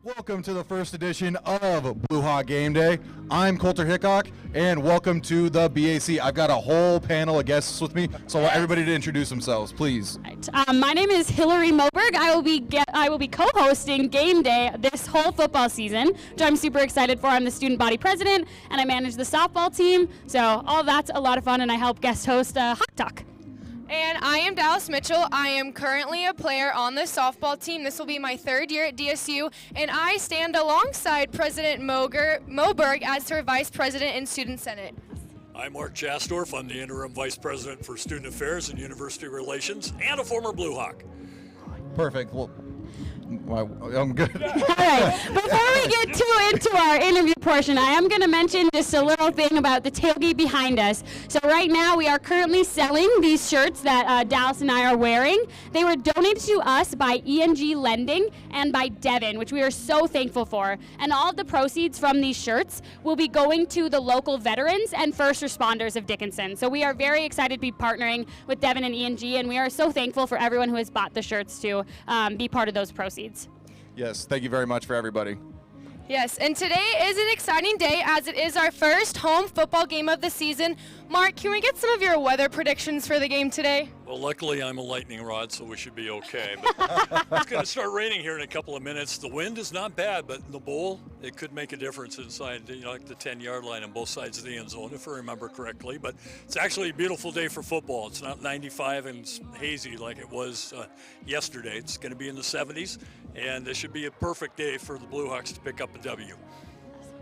Welcome to the first edition of Blue Hawk Game Day. I'm Coulter Hickok, and welcome to the BAC. I've got a whole panel of guests with me, so I want everybody to introduce themselves, please. Right. My name is Hillary Moberg. I will be co-hosting Game Day this whole football season, which I'm super excited for. I'm the student body president, and I manage the softball team, so all that's a lot of fun, and I help guest host Hawk Talk. And I am Dallas Mitchell. I am currently a player on the softball team. This will be my third year at DSU, and I stand alongside President Moberg as her Vice President in Student Senate. I'm Mark Jasdorf. I'm the Interim Vice President for Student Affairs and University Relations and a former Blue Hawk. Perfect. Well, I'm good. All right. Before we get into our interview portion, I am going to mention just a little thing about the tailgate behind us. So right now we are currently selling these shirts that Dallas and I are wearing. They were donated to us by ENG Lending and by Devin, which we are so thankful for. And all of the proceeds from these shirts will be going to the local veterans and first responders of Dickinson. So we are very excited to be partnering with Devin and ENG, and we are so thankful for everyone who has bought the shirts to be part of those proceeds. Yes, thank you very much for everybody. Yes, and today is an exciting day as it is our first home football game of the season. Mark, can we get some of your weather predictions for the game today? Well, luckily I'm a lightning rod, so we should be okay. But it's going to start raining here in a couple of minutes. The wind is not bad, but in the bowl, it could make a difference inside, like the 10-yard line on both sides of the end zone, if I remember correctly. But it's actually a beautiful day for football. It's not 95 and hazy like it was yesterday. It's going to be in the 70s, and this should be a perfect day for the Blue Hawks to pick up a W.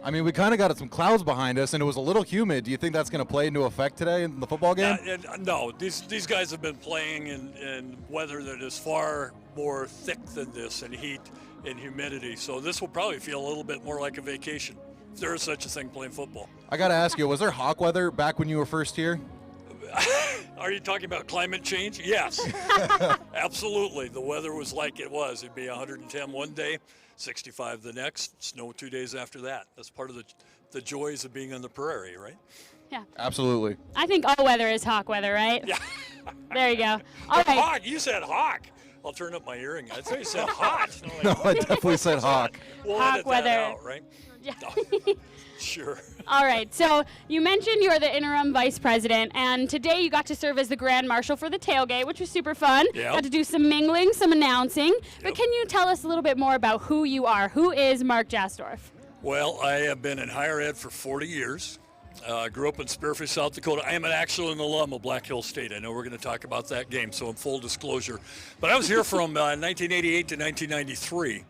I mean, we kind of got some clouds behind us, and it was a little humid. Do you think that's going to play into effect today in the football game? No, these guys have been playing in weather that is far more thick than this, and heat and humidity. So this will probably feel a little bit more like a vacation, if there is such a thing, playing football. I got to ask you, was there hawk weather back when you were first here? Are you talking about climate change? Yes, absolutely. The weather was like it was. It'd be 110 one day, 65 the next, snow 2 days after that. That's part of the joys of being on the prairie, right? Yeah. Absolutely. I think all weather is hawk weather, right? Yeah. There you go. All right. Hawk, you said hawk. I'll turn up my hearing. I thought you said hot. No, I definitely said hawk. We'll Hawk edit weather. that out, right? Yeah. Sure. All right, so you mentioned you're the interim vice president, and today you got to serve as the grand marshal for the tailgate, which was super fun. Yep. Got to do some mingling, some announcing. But Yep. can you tell us a little bit more about who you are? Who is Mark Jasdorf? Well, I have been in higher ed for 40 years. Grew up in Spearfish, South Dakota. I am actually an alum of Black Hills State. I know we're going to talk about that game, so in full disclosure. But I was here from 1988 to 1993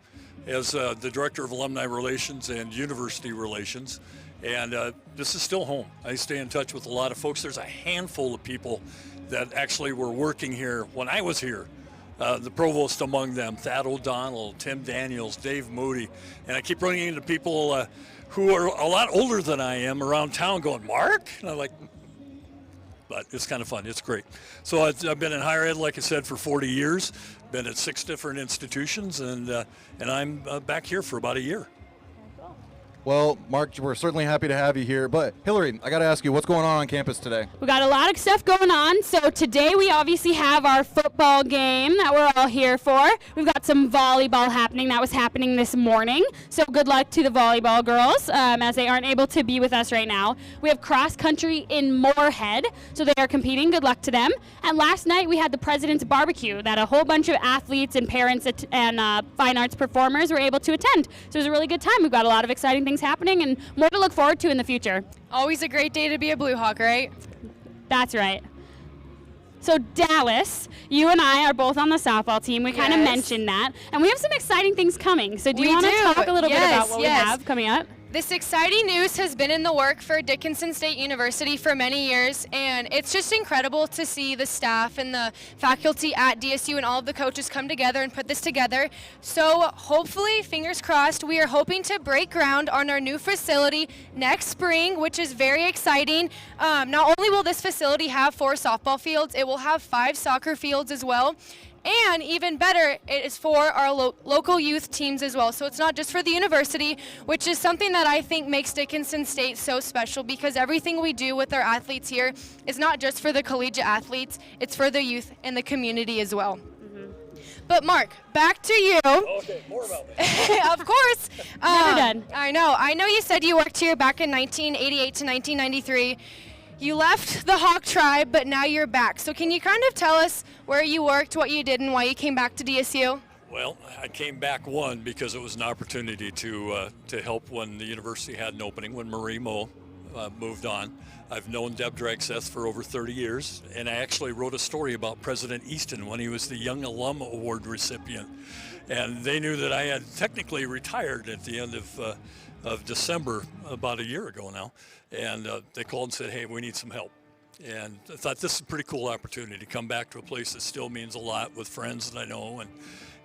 as the Director of Alumni Relations and University Relations. And this is still home. I stay in touch with a lot of folks. There's a handful of people that actually were working here when I was here. The provost among them, Thad O'Donnell, Tim Daniels, Dave Moody. And I keep running into people who are a lot older than I am around town going, Mark? And I'm like, but it's kind of fun. It's great. So I've been in higher ed, like I said, for 40 years. Been at 6 different institutions, and I'm back here for about a year. Well, Mark, we're certainly happy to have you here. But, Hillary, I got to ask you, what's going on campus today? We got a lot of stuff going on. So today we obviously have our football game that we're all here for. We've got some volleyball happening. That was happening this morning. So good luck to the volleyball girls as they aren't able to be with us right now. We have cross country in Moorhead. So they are competing. Good luck to them. And last night we had the President's Barbecue that a whole bunch of athletes and parents and fine arts performers were able to attend. So it was a really good time. We've got a lot of exciting things happening and more to look forward to in the future. Always a great day to be a Blue Hawk, right? That's right. So Dallas, you and I are both on the softball team. We kind of Yes. mentioned that. And we have some exciting things coming. So do you We want to do. talk a little bit Yes, about what yes. we have coming up? This exciting news has been in the work for Dickinson State University for many years, and it's just incredible to see the staff and the faculty at DSU and all of the coaches come together and put this together. So hopefully, fingers crossed, we are hoping to break ground on our new facility next spring, which is very exciting. Not only will this facility have 4 softball fields, it will have 5 soccer fields as well. And even better, it is for our local youth teams as well. So it's not just for the university, which is something that I think makes Dickinson State so special, because everything we do with our athletes here is not just for the collegiate athletes, it's for the youth and the community as well. But Mark, back to you. Okay, more about me. Of course. Never done. I know you said you worked here back in 1988 to 1993. You left the Hawk tribe, but now you're back. So can you kind of tell us where you worked, what you did, and why you came back to DSU? Well, I came back, one, because it was an opportunity to help when the university had an opening, when Marie Moe moved on. I've known Deb Dragseth for over 30 years, and I actually wrote a story about President Easton when he was the Young Alum Award recipient. And they knew that I had technically retired at the end of December, about a year ago now. And they called and said, hey, we need some help. And I thought this is a pretty cool opportunity to come back to a place that still means a lot with friends that I know.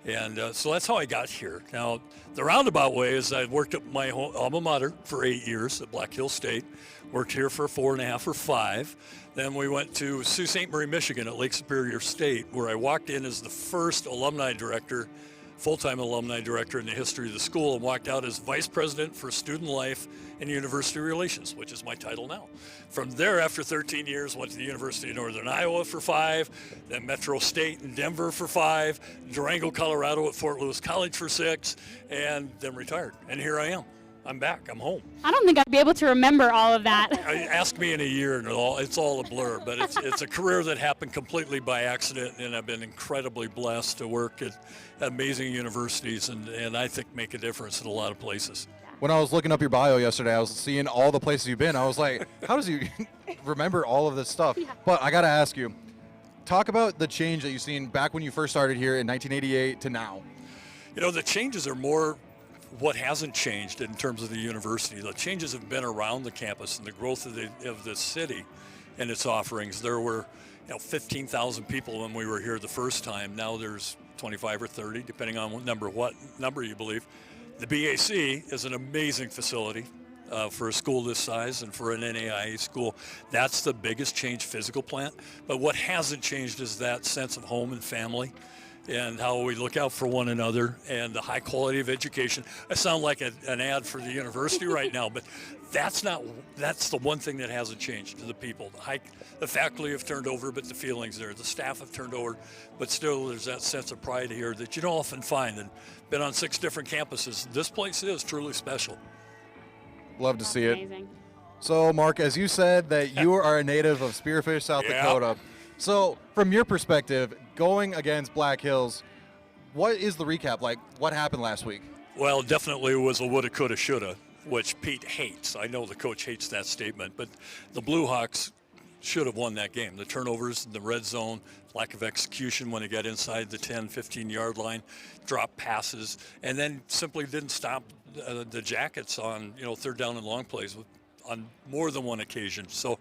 And so that's how I got here. Now, the roundabout way is I worked at my home, alma mater for 8 years at Black Hills State, worked here for 4.5 or 5. Then we went to Sault Ste. Marie, Michigan at Lake Superior State, where I walked in as the first alumni director, full-time alumni director in the history of the school, and walked out as vice president for student life and university relations, which is my title now. From there, after 13 years, went to the University of Northern Iowa for 5, then Metro State in Denver for 5, Durango, Colorado at Fort Lewis College for 6, and then retired. And here I am. I'm back. I'm home. I don't think I'd be able to remember all of that. Ask me in a year, and it's all a blur. But it's a career that happened completely by accident, and I've been incredibly blessed to work at amazing universities, and I think make a difference in a lot of places. When I was looking up your bio yesterday, I was seeing all the places you've been. I was like, how does he remember all of this stuff? But I got to ask you, talk about the change that you've seen back when you first started here in 1988 to now. You know, the changes are more what hasn't changed in terms of the university. The changes have been around the campus and the growth of the city and its offerings. There were 15,000 people when we were here the first time. Now there's 25 or 30, depending on what number you believe. The BAC is an amazing facility for a school this size and for an NAIA school. That's the biggest change, physical plant. But what hasn't changed is that sense of home and family and how we look out for one another and the high quality of education. I sound like an ad for the university right now, but that's the one thing that hasn't changed to the people. The faculty have turned over, but the feelings there. The staff have turned over, but still there's that sense of pride here that you don't often find. And been on 6 different campuses. This place is truly special. Love to see it. Amazing. So, Mark, as you said that you are a native of Spearfish, South Dakota. So, from your perspective, going against Black Hills, what is the recap like? What happened last week? Well, definitely it was a woulda, coulda, shoulda, which Pete hates. I know the coach hates that statement, but the Blue Hawks should have won that game. The turnovers in the red zone, lack of execution when they got inside the 10, 15-yard line, drop passes, and then simply didn't stop the Jackets on, third down and long plays on more than one occasion. So,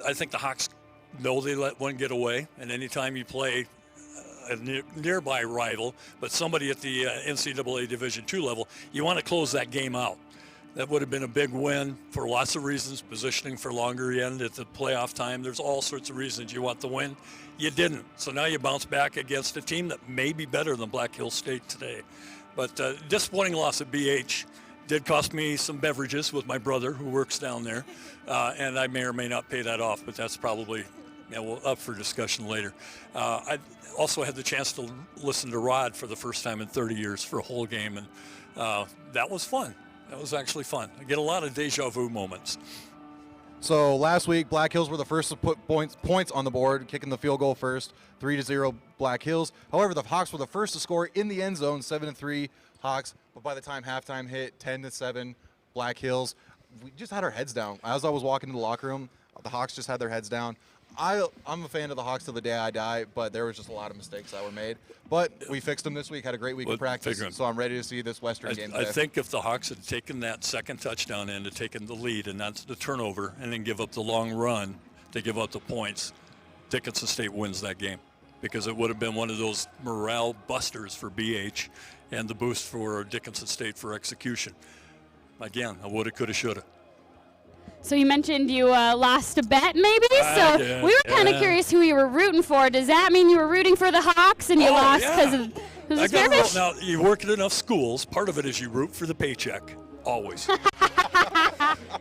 I think the Hawks know they let one get away, and anytime you play a nearby rival, but somebody at the NCAA Division II level, you want to close that game out. That would have been a big win for lots of reasons, positioning for longer end at the playoff time. There's all sorts of reasons you want the win. You didn't. So now you bounce back against a team that may be better than Black Hills State today. But disappointing loss at BH. Did cost me some beverages with my brother who works down there. And I may or may not pay that off, but that's probably up for discussion later. I also had the chance to listen to Rod for the first time in 30 years for a whole game, and that was fun. That was actually fun. I get a lot of deja vu moments. So last week, Black Hills were the first to put points on the board, kicking the field goal first, 3-0 Black Hills. However, the Hawks were the first to score in the end zone, 7-3 Hawks. But by the time halftime hit, 10-7 Black Hills. We just had our heads down. As I was walking to the locker room, the Hawks just had their heads down. I'm a fan of the Hawks till the day I die, but there was just a lot of mistakes that were made. But we fixed them this week, had a great week of practice, so I'm ready to see this Western game today. I think if the Hawks had taken that second touchdown and had taken the lead and not the turnover and then give up the long run to give up the points, Dickinson State wins that game because it would have been one of those morale busters for BH and the boost for Dickinson State for execution. Again, I woulda, coulda, shoulda. So you mentioned you lost a bet, maybe? So we were kind of curious who you were rooting for. Does that mean you were rooting for the Hawks and you lost because of Spearfish? Now, you work at enough schools. Part of it is you root for the paycheck, always.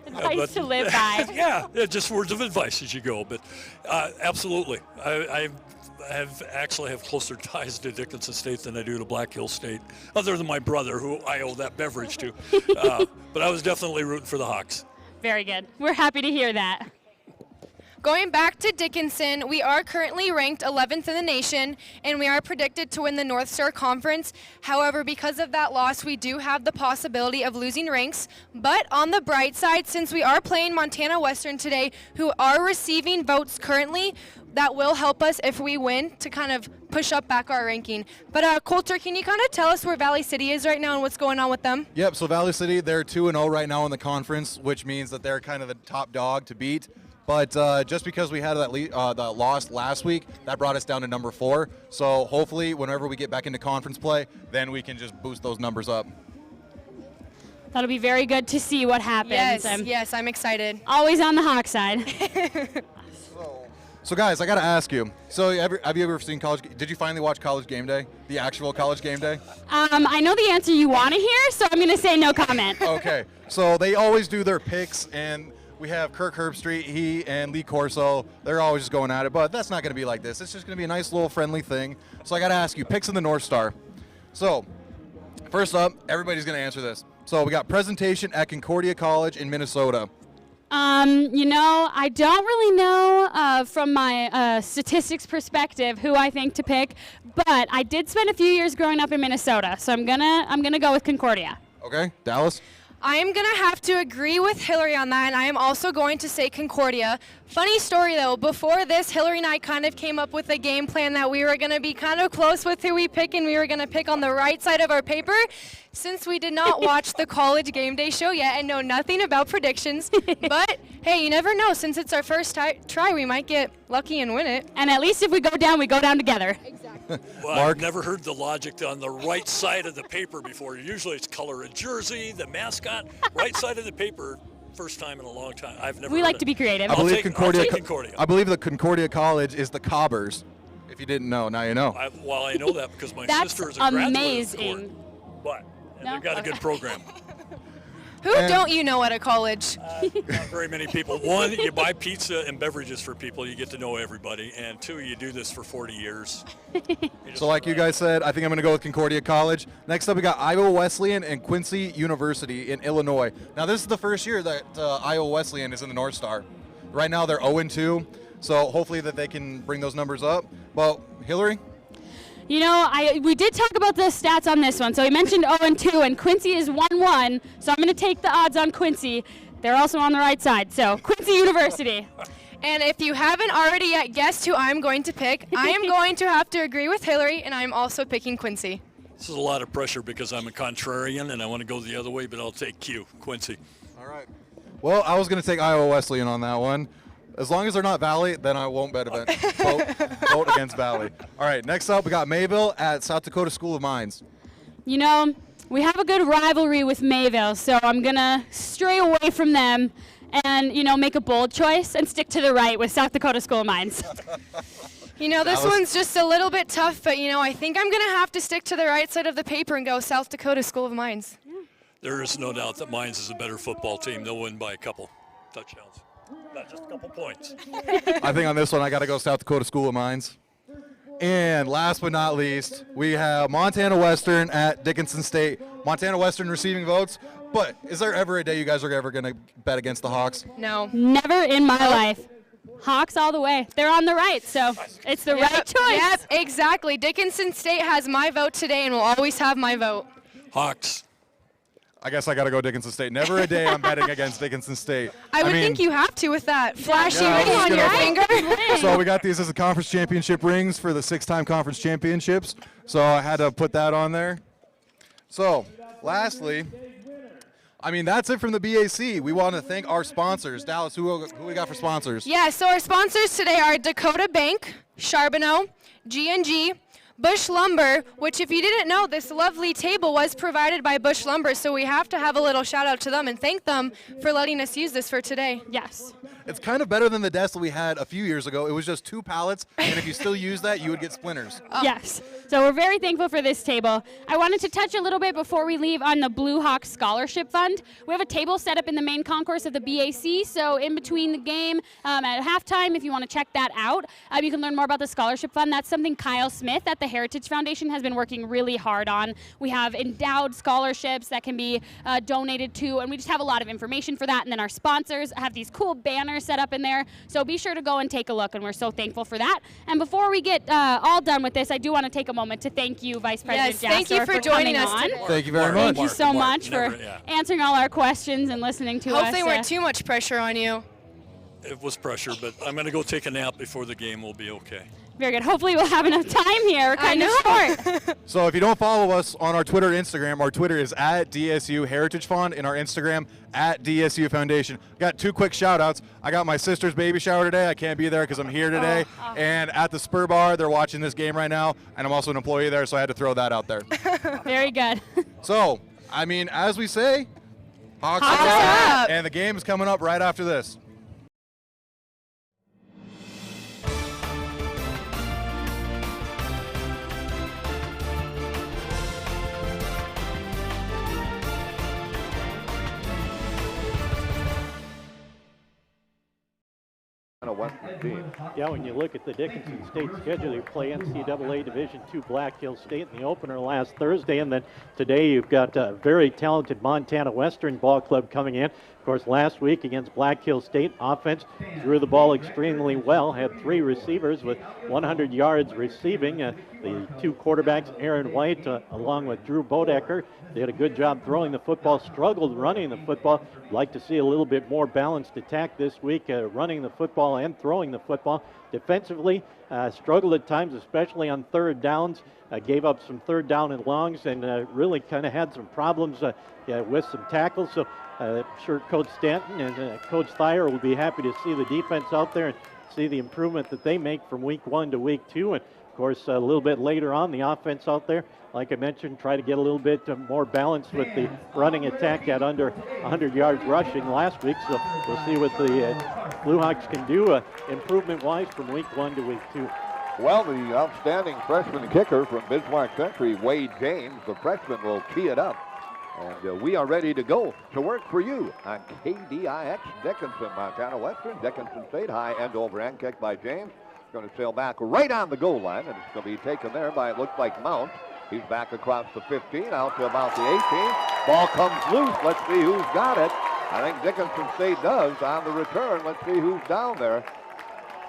Advice to live by. Yeah, just words of advice as you go. But absolutely. actually have closer ties to Dickinson State than I do to Black Hills State, other than my brother, who I owe that beverage to. But I was definitely rooting for the Hawks. Very good. We're happy to hear that. Going back to Dickinson, we are currently ranked 11th in the nation, and we are predicted to win the North Star Conference. However, because of that loss, we do have the possibility of losing ranks. But on the bright side, since we are playing Montana Western today, who are receiving votes currently, that will help us if we win to kind of push up back our ranking. But Coulter, can you kind of tell us where Valley City is right now and what's going on with them? Yep, so Valley City, they're 2-0 right now in the conference, which means that they're kind of the top dog to beat. But just because we had that loss last week, that brought us down to number 4. So hopefully, whenever we get back into conference play, then we can just boost those numbers up. That'll be very good to see what happens. Yes, I'm excited. Always on the Hawk side. So guys, I got to ask you. So have you ever seen did you finally watch College Game Day? The actual College Game Day? I know the answer you want to hear, so I'm going to say no comment. Okay. So they always do their picks, and we have Kirk Herbstreit, he and Lee Corso. They're always just going at it, but that's not going to be like this. It's just going to be a nice little friendly thing. So I got to ask you, picks in the North Star. So first up, everybody's going to answer this. So we got presentation at Concordia College in Minnesota. I don't really know from my statistics perspective who I think to pick, but I did spend a few years growing up in Minnesota, so I'm gonna go with Concordia. Okay, Dallas? I am going to have to agree with Hillary on that, and I am also going to say Concordia. Funny story, though. Before this, Hillary and I kind of came up with a game plan that we were going to be kind of close with who we pick, and we were going to pick on the right side of our paper. Since we did not watch the College Game Day show yet and know nothing about predictions, but hey, you never know. Since it's our first try, we might get lucky and win it. And at least if we go down together. Well, Mark? I've never heard the logic on the right side of the paper before. Usually it's color of jersey, the mascot, right side of the paper. First time in a long time. I've never. We heard like it. to be creative. I believe I'll take Concordia. I believe the Concordia College is the Cobbers. If you didn't know, now you know. I know that because my That's sister is a graduate amazing. of But No? they've got a good program. Who don't you know at a college? Not very many people. One, you buy pizza and beverages for people. You get to know everybody. And two, you do this for 40 years. So like you guys said, I think I'm going to go with Concordia College. Next up, we got Iowa Wesleyan and Quincy University in Illinois. Now, this is the first year that Iowa Wesleyan is in the North Star. Right now, they're 0-2, so hopefully that they can bring those numbers up. Well, Hillary? We did talk about the stats on this one. So we mentioned 0-2, and Quincy is 1-1. So I'm going to take the odds on Quincy. They're also on the right side. So Quincy University. And if you haven't already yet guessed who I'm going to pick, I am going to have to agree with Hillary, and I'm also picking Quincy. This is a lot of pressure because I'm a contrarian and I want to go the other way, but I'll take Quincy. All right. Well, I was going to take Iowa Wesleyan on that one. As long as they're not Valley, then I won't vote against Valley. All right, next up, we got Mayville at South Dakota School of Mines. We have a good rivalry with Mayville, so I'm going to stray away from them and, make a bold choice and stick to the right with South Dakota School of Mines. This one's just a little bit tough, but, I think I'm going to have to stick to the right side of the paper and go South Dakota School of Mines. There is no doubt that Mines is a better football team. They'll win by a couple touchdowns. Not just a couple points. I think on this one, I got to go South Dakota School of Mines. And last but not least, we have Montana Western at Dickinson State. Montana Western receiving votes. But is there ever a day you guys are ever going to bet against the Hawks? No. Never in my life. Hawks all the way. They're on the right, so it's the right choice. Yep, exactly. Dickinson State has my vote today and will always have my vote. Hawks. I guess I got to go Dickinson State. Never a day I'm betting against Dickinson State. I would think you have to with that flashy ring on your finger. So we got these as a conference championship rings for the 6-time conference championships. So I had to put that on there. So lastly, that's it from the BAC. We want to thank our sponsors. Dallas, who we got for sponsors? Yeah, so our sponsors today are Dakota Bank, Charbonneau, G&G, Bush Lumber, which if you didn't know, this lovely table was provided by Bush Lumber, so we have to have a little shout out to them and thank them for letting us use this for today. Yes. It's kind of better than the desk that we had a few years ago. It was just 2 pallets, and if you still use that, you would get splinters. Yes. So we're very thankful for this table. I wanted to touch a little bit before we leave on the Blue Hawk Scholarship Fund. We have a table set up in the main concourse of the BAC, so in between the game at halftime, if you want to check that out, you can learn more about the Scholarship Fund. That's something Kyle Smith at the Heritage Foundation has been working really hard on. We have endowed scholarships that can be donated to, and we just have a lot of information for that. And then our sponsors have these cool banners set up in there, so be sure to go and take a look, and we're so thankful for that. And before we get all done with this, I do want to take a moment to thank you, Vice President Jasdorf, thank you for joining us on. today. Thank you very much. Thank you so much for answering all our questions and listening to us. Hopefully weren't too much pressure on you. It was pressure, but I'm going to go take a nap before the game. We'll be okay. Very good. Hopefully we'll have enough time here. We're kind of short. So if you don't follow us on our Twitter and Instagram, our Twitter is at DSU Heritage Fund and our Instagram at DSU Foundation. Got 2 quick shout outs. I got my sister's baby shower today. I can't be there because I'm here today. And at the Spur Bar, they're watching this game right now. And I'm also an employee there, so I had to throw that out there. Very good. So, I mean, as we say, Hawks up. and the game is coming up right after this. Yeah, when you look at the Dickinson State schedule, you play NCAA Division II Black Hills State in the opener last Thursday, and then today you've got a very talented Montana Western ball club coming in. Of course, last week against Black Hills State, offense drew the ball extremely well, had 3 receivers with 100 yards receiving. The 2 quarterbacks, Aaron White, along with Drew Bodecker, did a good job throwing the football, struggled running the football. Like to see a little bit more balanced attack this week, running the football and throwing the football. Defensively, struggled at times, especially on 3rd downs. Gave up some 3rd down and longs, and really kind of had some problems with some tackles. So I'm sure Coach Stanton and Coach Thayer will be happy to see the defense out there and see the improvement that they make from week 1 to week 2. And of course, a little bit later on, the offense out there, like I mentioned, try to get a little bit more balance with the running attack at under 100 yards rushing last week. So we'll see what the Blue Hawks can do improvement-wise from week 1 to week 2. Well, the outstanding freshman kicker from Bismarck Century, Wade James, the freshman, will tee it up. And we are ready to go to work for you on KDIX Dickinson, Montana Western. Dickinson State, high end over end kick by James. Going to sail back right on the goal line, and it's going to be taken there by, it looks like, Mount. He's back across the 15, out to about the 18. Ball comes loose. Let's see who's got it. I think Dickinson State does on the return. Let's see who's down there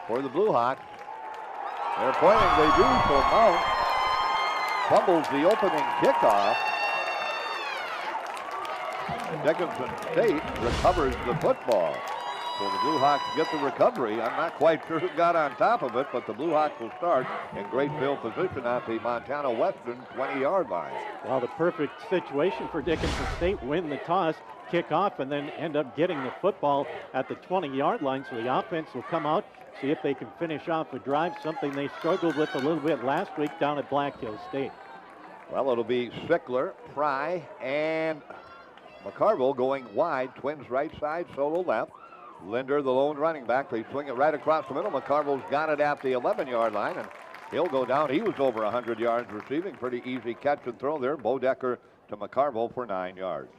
for the Blue Hawks. They're pointing, they do, so Mount fumbles the opening kickoff. And Dickinson State recovers the football. So the Blue Hawks get the recovery. I'm not quite sure who got on top of it, but the Blue Hawks will start in great field position at the Montana Western 20-yard line. Well, the perfect situation for Dickinson State, win the toss, kick off, and then end up getting the football at the 20-yard line. So the offense will come out, see if they can finish off a drive, something they struggled with a little bit last week down at Black Hills State. Well, it'll be Sickler, Fry, and McCarville going wide, twins right side, solo left. Linder, the lone running back, they swing it right across the middle. McCarville's got it at the 11-yard line, and he'll go down. He was over 100 yards receiving. Pretty easy catch and throw there. Bodecker to McCarville for 9 yards.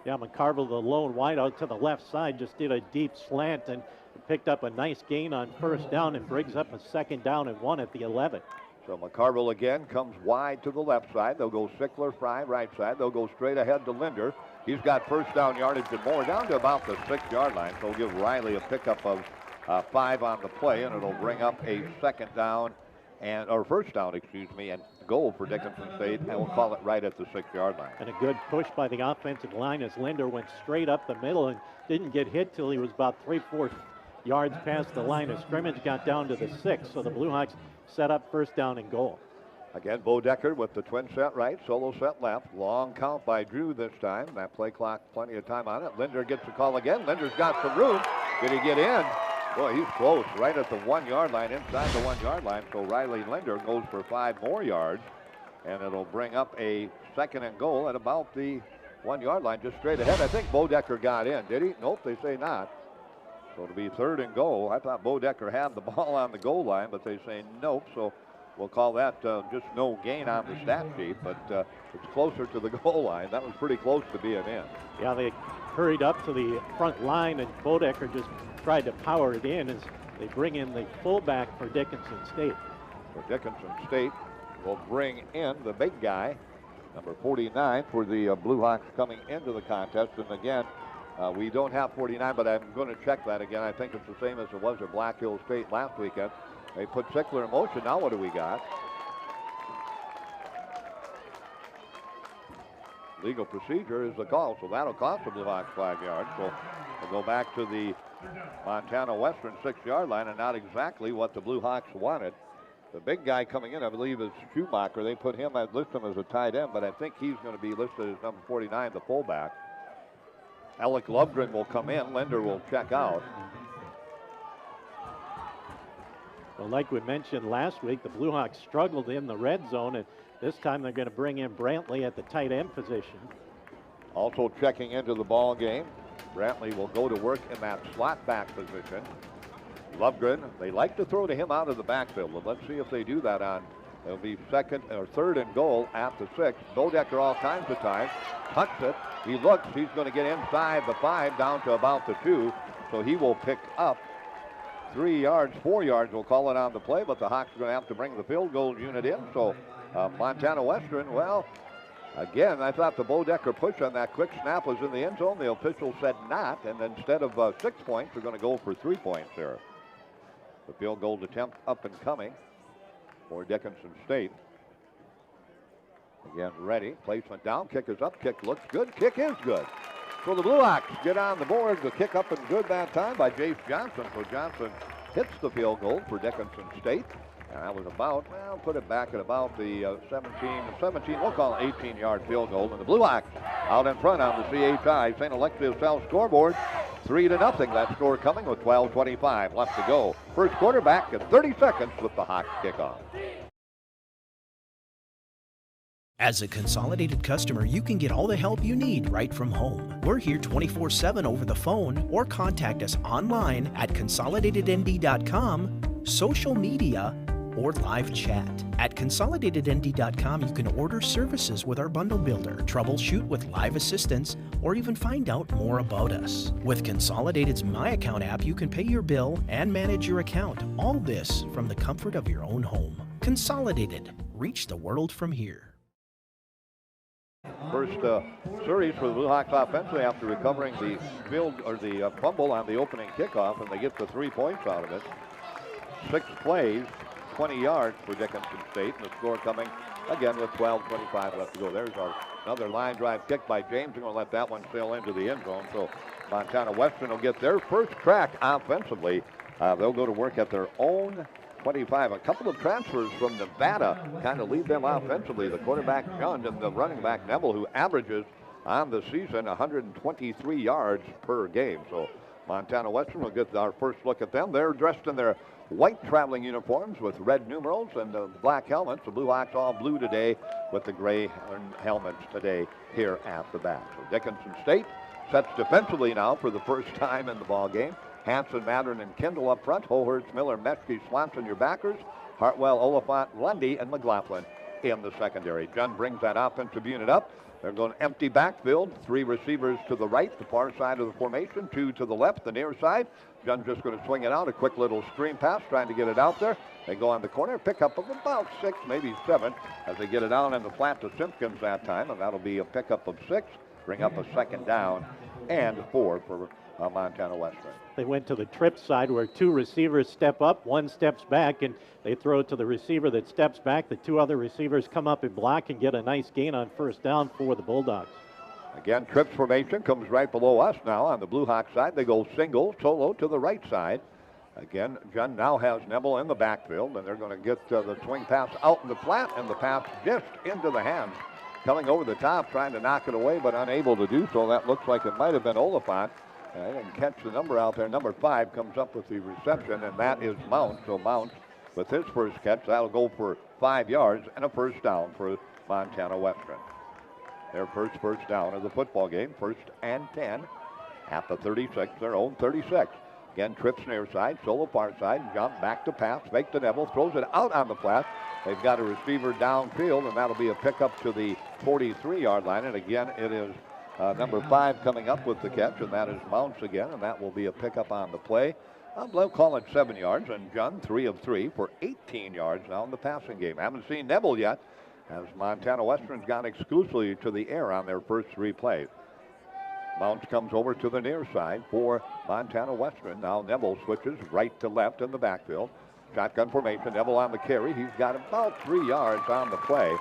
Yeah, McCarville, the lone wide out to the left side, just did a deep slant and picked up a nice gain on 1st down and brings up a 2nd down and 1 at the 11. So McCarville again comes wide to the left side. They'll go Sickler, Fry, right side. They'll go straight ahead to Linder. He's got 1st down yardage and more, down to about the 6-yard line. So we'll give Riley a pickup of 5 on the play, and it'll bring up a 2nd down or 1st down, and goal for Dickinson State, and we'll call it right at the 6-yard line. And a good push by the offensive line as Linder went straight up the middle and didn't get hit till he was about 3-4 yards past the line of scrimmage, got down to the 6. So the Blue Hawks set up 1st down and goal. Again, Bodecker with the twin set right, solo set left. Long count by Drew this time. That play clock, plenty of time on it. Linder gets the call again. Linder's got some room. Did he get in? Boy, he's close, right at the 1 yard line, inside the 1 yard line. So Riley Linder goes for 5 more yards, and it'll bring up a 2nd and goal at about the 1 yard line, just straight ahead. I think Bodecker got in, did he? Nope, they say not. So it'll be 3rd and goal. I thought Bodecker had the ball on the goal line, but they say nope. So we'll call that just no gain on the stat sheet, but it's closer to the goal line. That was pretty close to being in. Yeah, they hurried up to the front line, and Bodecker just tried to power it in as they bring in the fullback for Dickinson State. For Dickinson State will bring in the big guy, number 49 for the Blue Hawks coming into the contest. And again, we don't have 49, but I'm going to check that again. I think it's the same as it was at Black Hills State last weekend. They put Sickler in motion. Now what do we got? Legal procedure is the call, so that'll cost the Blue Hawks 5 yards. So we'll go back to the Montana Western 6-yard line, and not exactly what the Blue Hawks wanted. The big guy coming in, I believe, is Schumacher. They put him, list him as a tight end, but I think he's going to be listed as number 49, the fullback. Alec Lovegren will come in. Linder will check out. Well, like we mentioned last week, the Blue Hawks struggled in the red zone, and this time they're going to bring in Brantley at the tight end position. Also checking into the ball game, Brantley will go to work in that slot back position. Lovegren, they like to throw to him out of the backfield. Well, let's see if they do that on. It'll be 3rd and goal at the 6. Bodecker all kinds of time. Cuts it. He looks. He's going to get inside the 5 down to about the 2. So he will pick up 3 yards, 4 yards. We'll call it on the play, but the Hawks are going to have to bring the field goal unit in. So Montana Western, well, again, I thought the Bodecker push on that quick snap was in the end zone. The official said not, and instead of 6 points, we're going to go for 3 points here. The field goal attempt up and coming for Dickinson State. Again, ready. Placement down. Kick is up. Kick looks good. Kick is good. So the Blue Hawks get on the board. The kick up and good that time by Jace Johnson. So Johnson hits the field goal for Dickinson State. And that was about, well, put it back at about the 17, we'll call it 18-yard field goal. And the Blue Hawks out in front on the CHI St. Alexius South scoreboard. 3-0. That score coming with 12:25 left to go. First quarter back at 30 seconds with the Hawks kickoff. As a Consolidated customer, you can get all the help you need right from home. We're here 24/7 over the phone, or contact us online at consolidatednd.com, social media, or live chat. At consolidatednd.com, you can order services with our bundle builder, troubleshoot with live assistance, or even find out more about us. With Consolidated's My Account app, you can pay your bill and manage your account. All this from the comfort of your own home. Consolidated. Reach the world from here. First series for the Blue Hawks offensively after recovering the fumble on the opening kickoff, and they get the 3 points out of it. 6 plays, 20 yards for Dickinson State, and the score coming again with 12:25 left to go. There's another line drive kick by James. We're going to let that one sail into the end zone. So Montana Western will get their first crack offensively. They'll go to work at their own 25. A couple of transfers from Nevada kind of lead them offensively. The quarterback Jund and the running back Neville, who averages on the season 123 yards per game. So Montana Western will get our first look at them. They're dressed in their white traveling uniforms with red numerals and black helmets. The Blue Hawks all blue today with the gray helmets today here at the back. So Dickinson State sets defensively now for the first time in the ball game. Hanson, Mattern, and Kendall up front. Hohurst, Miller, Metzke, Swanson, your backers. Hartwell, Oliphant, Lundy, and McLaughlin in the secondary. Jund brings that offensive unit up. They're going empty backfield. 3 receivers to the right, the far side of the formation. 2 to the left, the near side. Jund just going to swing it out. A quick little screen pass, trying to get it out there. They go on the corner, pickup of about 6, maybe 7, as they get it down in the flat to Simpkins that time, and that'll be a pickup of 6. Bring up a 2nd down and 4 for Montana Western. They went to the trip side where 2 receivers step up, 1 steps back, and they throw it to the receiver that steps back. The 2 other receivers come up and block and get a nice gain on first down for the Bulldogs. Again, trips formation comes right below us now on the Blue Hawk side. They go single, solo to the right side. Again, Jund now has Neville in the backfield, and they're going to get the swing pass out in the flat, and the pass just into the hands. Coming over the top, trying to knock it away, but unable to do so. That looks like it might have been Oliphant. I didn't catch the number out there. Number 5 comes up with the reception, and that is Mounts. So Mounts, with his first catch, that'll go for 5 yards and a first down for Montana Western. Their first down of the football game, 1st and 10 at the 36, their own 36. Again, trips near side, solo far side, jump back to pass, fake to Neville, throws it out on the flat. They've got a receiver downfield, and that'll be a pickup to the 43-yard line. And again, it is number 5 coming up with the catch, and that is Mounts again, and that will be a pickup on the play. They'll call it 7 yards, and John 3 of 3 for 18 yards now in the passing game. Haven't seen Neville yet, as Montana Western's gone exclusively to the air on their first 3 plays. Mounts comes over to the near side for Montana Western. Now Neville switches right to left in the backfield. Shotgun formation, Neville on the carry. He's got about 3 yards on the play.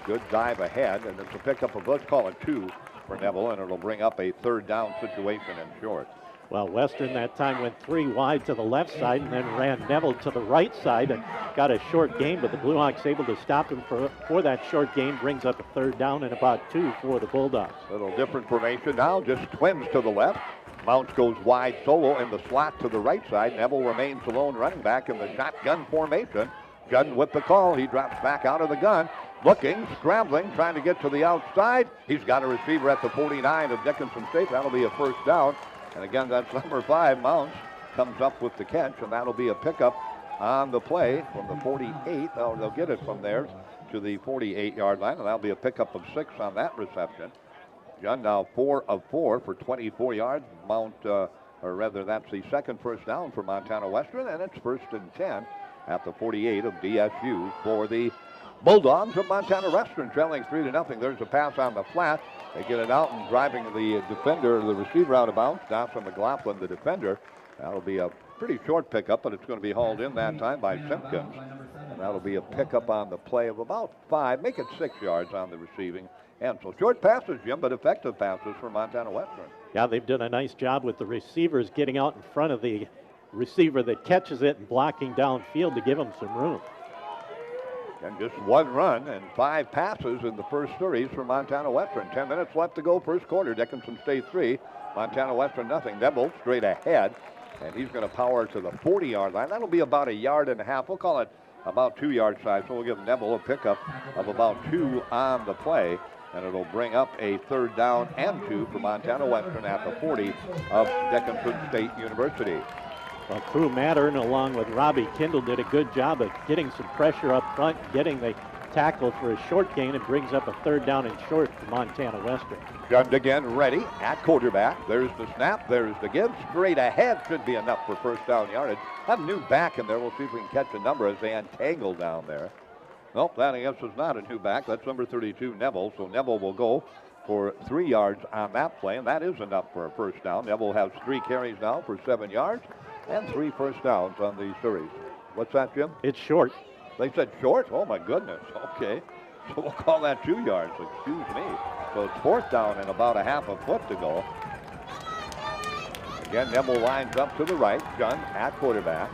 Good dive ahead, and it's a pickup of, let's call it 2 for Neville, and it'll bring up a 3rd down situation in short. Well, Western that time went 3 wide to the left side and then ran Neville to the right side and got a short gain, but the Blue Hawks able to stop him for that short gain, brings up a 3rd down and about 2 for the Bulldogs. A little different formation now, just twins to the left. Mounts goes wide solo in the slot to the right side. Neville remains the lone running back in the shotgun formation. Gunn with the call. He drops back out of the gun. Looking, scrambling, trying to get to the outside. He's got a receiver at the 49 of Dickinson State. That'll be a first down. And again, that's number 5, Mounts, comes up with the catch, and that'll be a pickup on the play from the 48. Oh, they'll get it from there to the 48-yard line, and that'll be a pickup of 6 on that reception. John now 4 of 4 for 24 yards. Or rather, that's the second first down for Montana Western, and it's 1st and 10 at the 48 of DSU for the Bulldogs of Montana Western, trailing 3-0. There's a pass on the flat. They get it out and driving the defender, the receiver out of bounds. Dawson McLaughlin, the defender. That'll be a pretty short pickup, but it's going to be hauled in that time by Simpkins. And that'll be a pickup on the play of about 5, make it 6 yards on the receiving end. So short passes, Jim, but effective passes for Montana Western. Yeah, they've done a nice job with the receivers getting out in front of the receiver that catches it and blocking downfield to give them some room. And just 1 run and 5 passes in the first series for Montana Western. 10 minutes left to go, first quarter. Dickinson State 3, Montana Western nothing. Neville straight ahead, and he's going to power to the 40-yard line. That'll be about 1.5 yards. We'll call it about 2 yard side, so we'll give Neville a pickup of about 2 on the play, and it'll bring up a 3rd down and 2 for Montana Western at the 40 of Dickinson State University. Well, Crew Mattern, along with Robbie Kindle, did a good job of getting some pressure up front, getting the tackle for a short gain. It brings up a 3rd down and short for Montana Western. Gunned again, ready at quarterback. There's the snap, there's the give. Straight ahead should be enough for first down yardage. Have new back in there. We'll see if we can catch a number as they untangle down there. Nope, that I guess is not a new back. That's number 32, Neville. So Neville will go for 3 yards on that play, and that is enough for a first down. Neville has 3 carries now for 7 yards. And 3 first downs on the series. What's that, Jim? It's short. They said short? Oh, my goodness. Okay. So we'll call that 2 yards. Excuse me. So it's 4th down and about 1/2 foot to go. Again, Neville lines up to the right. Gunn at quarterback.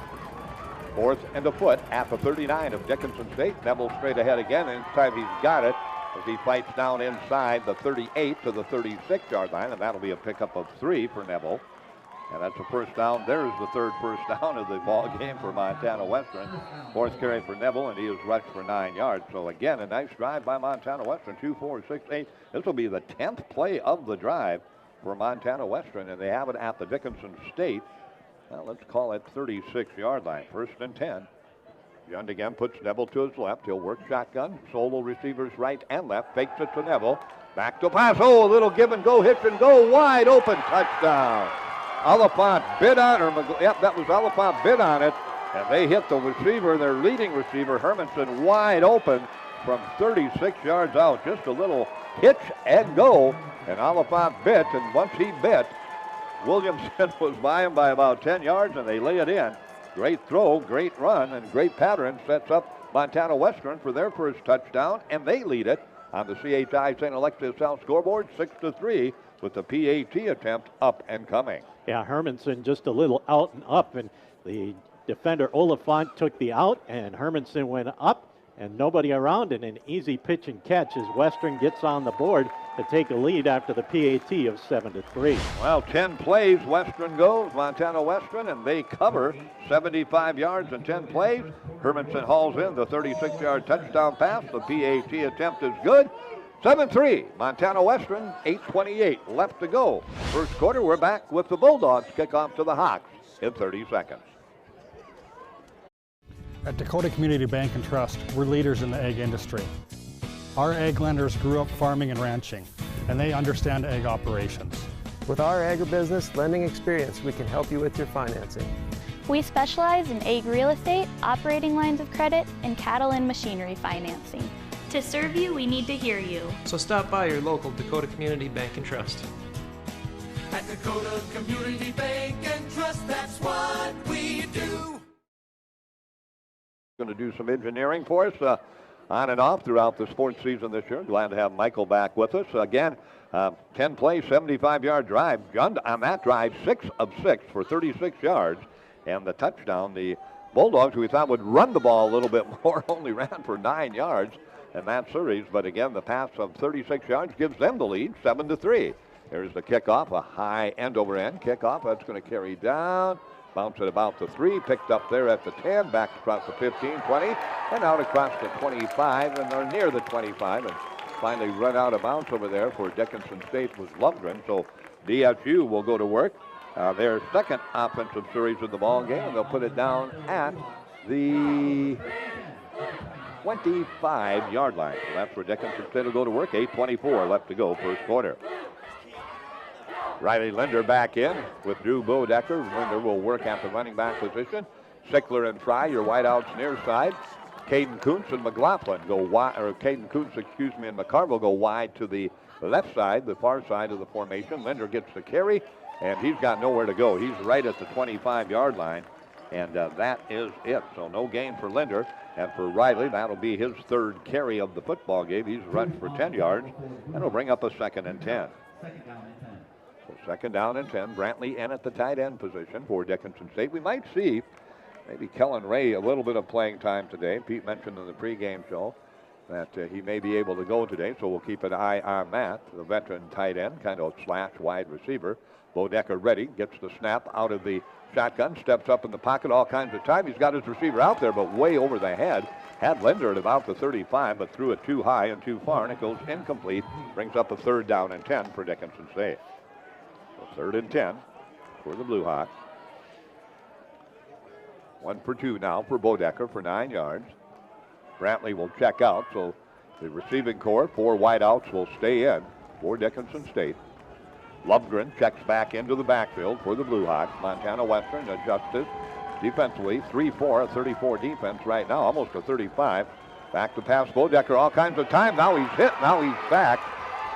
4th and a foot at the 39 of Dickinson State. Neville straight ahead again, and this time he's got it as he fights down inside the 38 to the 36-yard line, and that'll be a pickup of 3 for Neville. And that's a first down. There's the 3rd first down of the ball game for Montana Western. 4th carry for Neville, and he has rushed for 9 yards. So again, a nice drive by Montana Western. 2, 4, 6, 8. This will be the 10th play of the drive for Montana Western, and they have it at the Dickinson State. Well, let's call it 36-yard line. 1st and 10. Jund again puts Neville to his left. He'll work shotgun. Solo receivers right and left. Fakes it to Neville. Back to pass. Oh, a little give and go, hitch and go. Wide open touchdown. Oliphant bid on, that was Oliphant bid on it, and they hit the receiver, their leading receiver, Hermanson, wide open from 36 yards out. Just a little hitch and go, and Oliphant bit, and once he bit, Williamson was by him by about 10 yards, and they lay it in. Great throw, great run, and great pattern sets up Montana Western for their first touchdown, and they lead it on the CHI St. Alexius South scoreboard, 6-3, with the PAT attempt up and coming. Yeah, Hermanson just a little out and up, and the defender Oliphant took the out, and Hermanson went up and nobody around, and an easy pitch and catch as Western gets on the board to take a lead after the PAT of 7-3. Well, 10 plays, Western goes, Montana Western, and they cover 75 yards in 10 plays. Hermanson hauls in the 36-yard touchdown pass. The PAT attempt is good. 7-3, Montana Western, 8:28 left to go. First quarter, we're back with the Bulldogs kickoff to the Hawks in 30 seconds. At Dakota Community Bank and Trust, we're leaders in the egg industry. Our egg lenders grew up farming and ranching, and they understand egg operations. With our agribusiness lending experience, we can help you with your financing. We specialize in egg real estate, operating lines of credit, and cattle and machinery financing. To serve you, we need to hear you. So stop by your local Dakota Community Bank and Trust. At Dakota Community Bank and Trust, that's what we do. Going to do some engineering for us on and off throughout the sports season this year. Glad to have Michael back with us. Again, 10 plays, 75-yard drive. Gun on that drive, 6 of 6 for 36 yards. And the touchdown, the Bulldogs, we thought would run the ball a little bit more, only ran for 9 yards in that series. But again, the pass of 36 yards gives them the lead, 7-3. Here's the kickoff, a high end-over-end kickoff. That's going to carry down. Bounce at about the 3, picked up there at the 10, back across the 15, 20, and out across the 25, and they're near the 25, and finally run out of bounds over there for Dickinson State was Lundgren. So DSU will go to work. Their second offensive series of the ball game, and they'll put it down at the 25-yard line. So that's where Dickinson State will go to work. 8:24 left to go, first quarter. Riley Linder back in with Drew Bodecker. Linder will work at the running back position. Sickler and Fry, your wideouts near side. Caden Kuntz and McLaughlin go wide, or Caden Kuntz, and McCarville go wide to the left side, the far side of the formation. Linder gets the carry, and he's got nowhere to go. He's right at the 25-yard line, and that is it. So no gain for Linder. And for Riley, that'll be his third carry of the football game. He's rushed for 10 yards, and will bring up a 2nd and 10. So 2nd down and 10. Brantley in at the tight end position for Dickinson State. We might see maybe Kellen Ray a little bit of playing time today. Pete mentioned in the pregame show that he may be able to go today, so we'll keep an eye on that. The veteran tight end, kind of slash wide receiver. Bodecker ready, gets the snap out of the shotgun, steps up in the pocket all kinds of time. He's got his receiver out there, but way over the head. Had Linder at about the 35, but threw it too high and too far, and it goes incomplete. Brings up a 3rd down and 10 for Dickinson State. 3rd and 10 for the Blue Hawks. 1 for 2 now for Bodecker for 9 yards. Brantley will check out, so the receiving corps, 4 wideouts will stay in for Dickinson State. Lundgren checks back into the backfield for the Blue Hawks. Montana Western adjusted defensively. 3-4, a 34 defense right now, almost a 35. Back to pass Bodecker all kinds of time. Now he's hit, now he's sacked.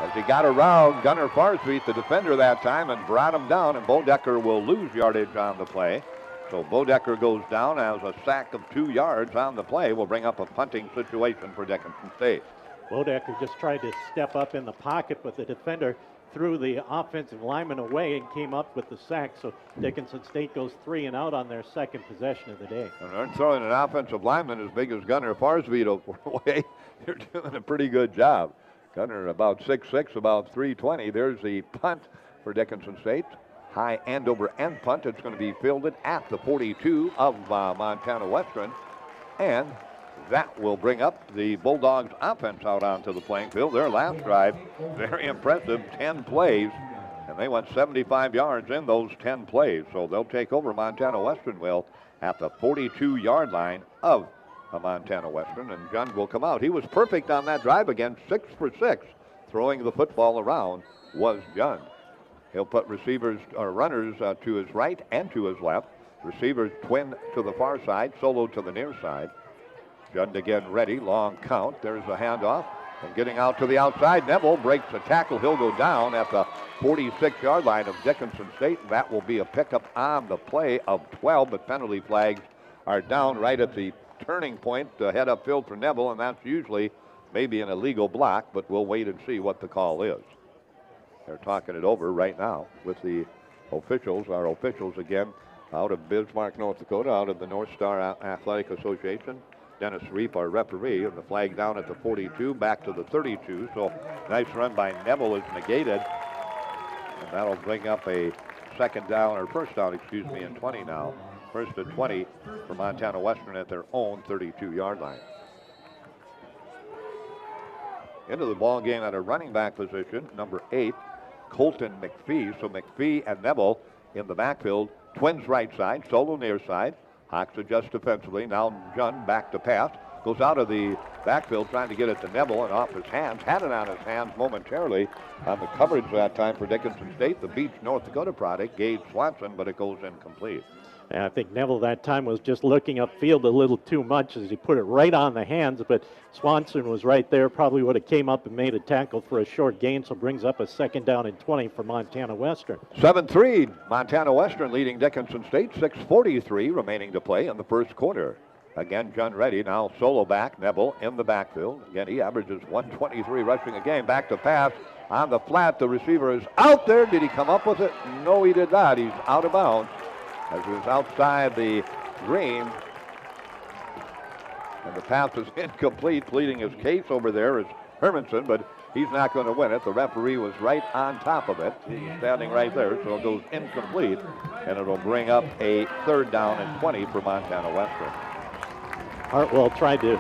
As he got around Gunnar Farsweet, the defender that time, and brought him down, and Bodecker will lose yardage on the play. So Bodecker goes down as a sack of 2 yards on the play. Will bring up a punting situation for Dickinson State. Bodecker just tried to step up in the pocket, but the defender threw the offensive lineman away and came up with the sack. So Dickinson State goes 3 and out on their 2nd possession of the day. And they're throwing an offensive lineman as big as Gunnar Farsweet away. They're doing a pretty good job. Gunnar about 6'6", about 320. There's the punt for Dickinson State. High end over end punt. It's going to be fielded at the 42 of Montana Western. And that will bring up the Bulldogs offense out onto the playing field. Their last drive, very impressive, 10 plays. And they went 75 yards in those 10 plays. So they'll take over Montana Western will at the 42-yard line of Montana Western, and Gunn will come out. He was perfect on that drive again, 6 for 6. Throwing the football around was Gunn. He'll put receivers or runners to his right and to his left. Receivers twin to the far side, solo to the near side. Gunn again ready, long count. There's a handoff, and getting out to the outside. Neville breaks a tackle. He'll go down at the 46-yard line of Dickinson State, and that will be a pickup on the play of 12, but penalty flags are down right at the turning point to head upfield for Neville, and that's usually maybe an illegal block, but we'll wait and see what the call is. They're talking it over right now with the officials, our officials again, out of Bismarck, North Dakota, out of the North Star Athletic Association. Dennis Reap, our referee, and the flag down at the 42, back to the 32. So nice run by Neville is negated. And that'll bring up a first down, and 20 now. First and 20 for Montana Western at their own 32-yard line. Into the ball game at a running back position, number 8, Colton McPhee. So McPhee and Neville in the backfield. Twins right side, Solo near side. Hawks adjust defensively. Now Jun back to pass. Goes out of the backfield trying to get it to Neville and off his hands. Had it on his hands momentarily on the coverage that time for Dickinson State. The Beach, North Dakota product, Gage Swanson, but it goes incomplete. And I think Neville that time was just looking upfield a little too much as he put it right on the hands, but Swanson was right there, probably would have came up and made a tackle for a short gain, so brings up a second down and 20 for Montana Western. 7-3, Montana Western leading Dickinson State, 6:43 remaining to play in the first quarter. Again, John Reddy, now solo back, Neville in the backfield. Again, he averages 123 rushing a game. Back to pass on the flat. The receiver is out there. Did he come up with it? No, he did not. He's out of bounds as he was outside the green. And the pass is incomplete. Pleading his case over there is Hermanson, but he's not going to win it. The referee was right on top of it. He's standing right there, so it goes incomplete. And it'll bring up a third down and 20 for Montana Western. Hartwell tried to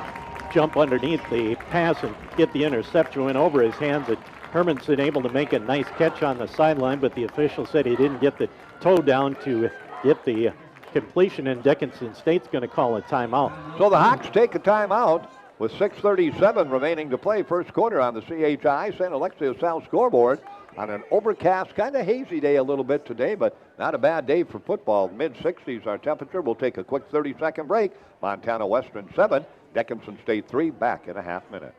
jump underneath the pass and get the interception, went over his hands, and Hermanson able to make a nice catch on the sideline, but the official said he didn't get the toe down to get the completion, and Dickinson State's going to call a timeout. So the Hawks take a timeout with 6:37 remaining to play first quarter on the CHI St. Alexius South scoreboard on an overcast, kind of hazy day a little bit today, but not a bad day for football. Mid-60s our temperature. We'll take a quick 30-second break. Montana Western 7, Dickinson State 3, back in a half minute.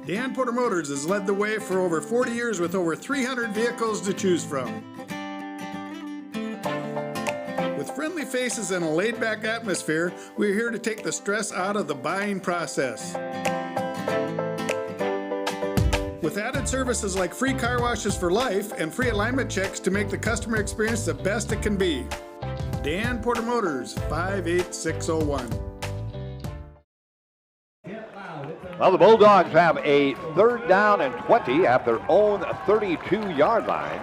Dan Porter Motors has led the way for over 40 years with over 300 vehicles to choose from. With friendly faces and a laid-back atmosphere, we're here to take the stress out of the buying process. With added services like free car washes for life and free alignment checks to make the customer experience the best it can be. Dan Porter Motors, 58601. Well, the Bulldogs have a third down and 20 at their own 32-yard line.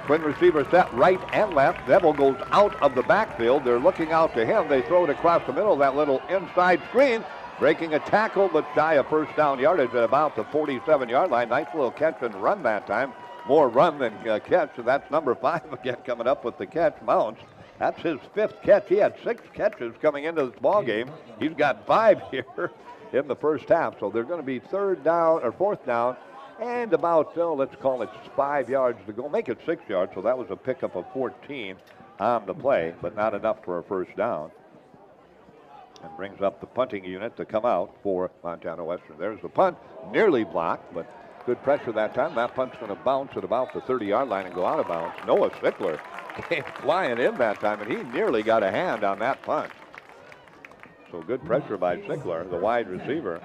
Twin receiver set right and left. Neville goes out of the backfield. They're looking out to him. They throw it across the middle of that little inside screen, breaking a tackle but shy of first down yardage at about the 47-yard line. Nice little catch and run that time. More run than catch. So that's number 5 again coming up with the catch. Mounts. That's his 5th catch. He had 6 catches coming into this ball game. He's got 5 here in the first half. So they're going to be fourth down and about, let's call it 5 yards to go. Make it 6 yards. So that was a pickup of 14 on the play, but not enough for a first down. And brings up the punting unit to come out for Montana Western. There's the punt, nearly blocked, but good pressure that time. That punt's going to bounce at about the 30-yard line and go out of bounds. Noah Sickler came flying in that time, and he nearly got a hand on that punt. So good pressure by Sickler, the wide receiver.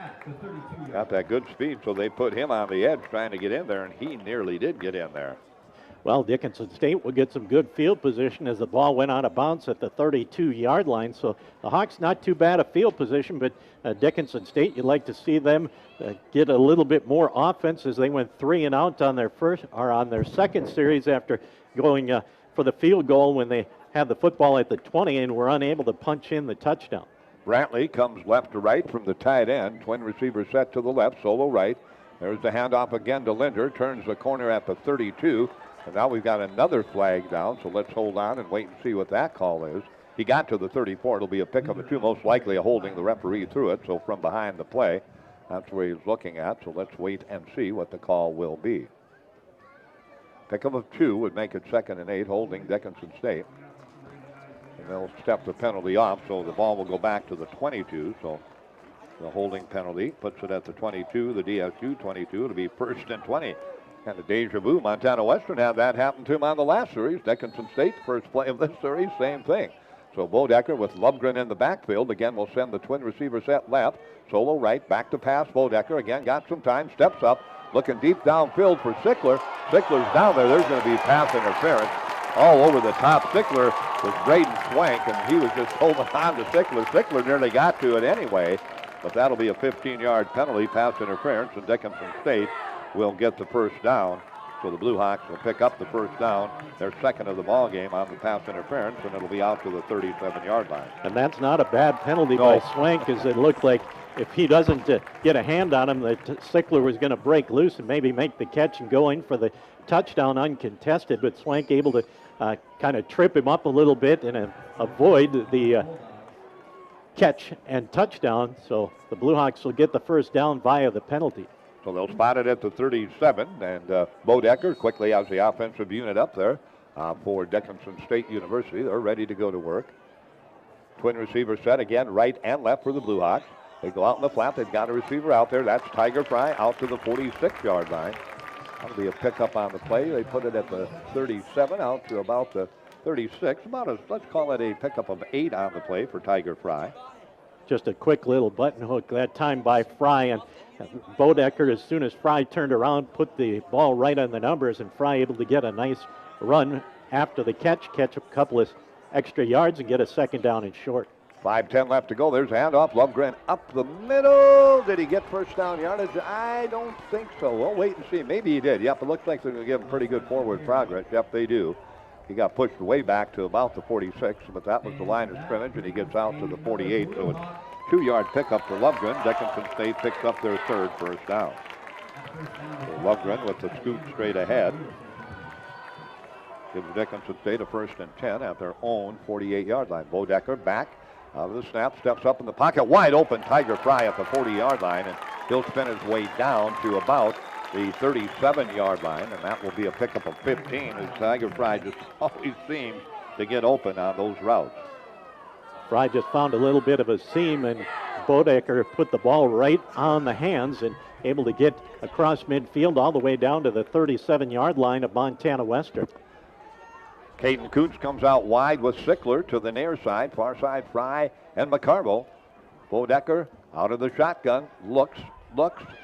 Got that good speed, so they put him on the edge trying to get in there, and he nearly did get in there. Well, Dickinson State will get some good field position as the ball went out of bounds at the 32-yard line. So the Hawks not too bad a field position, but Dickinson State, you'd like to see them get a little bit more offense as they went 3 and out on their second series after going for the field goal when they had the football at the 20 and were unable to punch in the touchdown. Brantley comes left to right from the tight end. Twin receiver set to the left, solo right. There's the handoff again to Linder. Turns the corner at the 32. And now we've got another flag down, so let's hold on and wait and see what that call is. He got to the 34. It'll be a pickup of 2, most likely a holding. The referee threw it, so from behind the play, that's where he's looking at. So let's wait and see what the call will be. Pickup of 2 would make it 2nd and 8, holding Dickinson State. And they'll step the penalty off, so the ball will go back to the 22. So the holding penalty puts it at the 22, the DSU 22. It'll be 1st and 20. Kind of deja vu. Montana Western had that happen to him on the last series. Dickinson State, first play of this series, same thing. So Bodecker with Lubgren in the backfield. Again, we'll send the twin receiver set left. Solo right, back to pass. Bodecker again got some time, steps up, looking deep downfield for Sickler. Sickler's down there. There's going to be pass interference. all over the top. Sickler was Braden Swank, and he was just holding on to Sickler. Sickler nearly got to it anyway, but that'll be a 15-yard penalty, pass interference, and Dickinson State will get the first down. So the Blue Hawks will pick up the first down, their second of the ball game on the pass interference, and it'll be out to the 37-yard line. And that's not a bad penalty by Swank, as it looked like if he doesn't get a hand on him, that Sickler was going to break loose and maybe make the catch and go in for the touchdown uncontested, but Swank able to kind of trip him up a little bit and avoid the catch and touchdown. So the Blue Hawks will get the first down via the penalty. So they'll spot it at the 37, and Bodecker quickly has the offensive unit up there for Dickinson State University. They're ready to go to work. Twin receiver set again, right and left for the Blue Hawks. They go out in the flat. They've got a receiver out there. That's Tiger Fry out to the 46-yard line. That'll be a pickup on the play. They put it at the 37 out to about the 36. Let's call it a pickup of 8 on the play for Tiger Fry. Just a quick little button hook that time by Fry, and Bodecker, as soon as Fry turned around, put the ball right on the numbers, and Fry able to get a nice run after the catch a couple of extra yards and get a second down and short. 5:10 left to go. There's a handoff. Lundgren up the middle. Did he get first down yardage? I don't think so. We'll wait and see. Maybe he did. Yep, it looks like they're going to give him pretty good forward progress. Yep, they do. He got pushed way back to about the 46, but that was the line of scrimmage, and he gets out to the 48. So it's 2-yard pickup for Lundgren. Dickinson State picks up their third first down. So Lundgren with the scoot straight ahead gives Dickinson State a 1st and 10 at their own 48-yard line. Bodecker back out of the snap, steps up in the pocket, wide open. Tiger Fry at the 40-yard line, and he'll spin his way down to about the 37-yard line, and that will be a pickup of 15, as Tiger Fry just always seems to get open on those routes. Fry just found a little bit of a seam, and Bodecker put the ball right on the hands and able to get across midfield all the way down to the 37-yard line of Montana Western. Caden Kuntz comes out wide with Sickler to the near side, far side Fry and McCarville. Bodecker out of the shotgun, looks,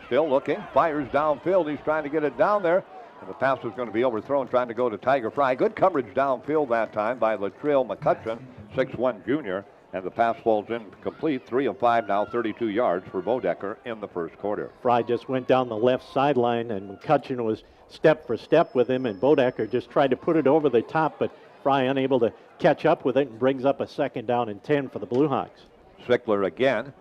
still looking, fires downfield. He's trying to get it down there, and the pass is going to be overthrown, trying to go to Tiger Fry. Good coverage downfield that time by Latrell McCutcheon, 6'1 junior, and the pass falls incomplete. 3 of 5 now, 32 yards for Bodecker in the first quarter. Fry just went down the left sideline, and McCutcheon was step for step with him, and Bodecker just tried to put it over the top, but Fry unable to catch up with it and brings up a 2nd down and 10 for the Blue Hawks. Sickler again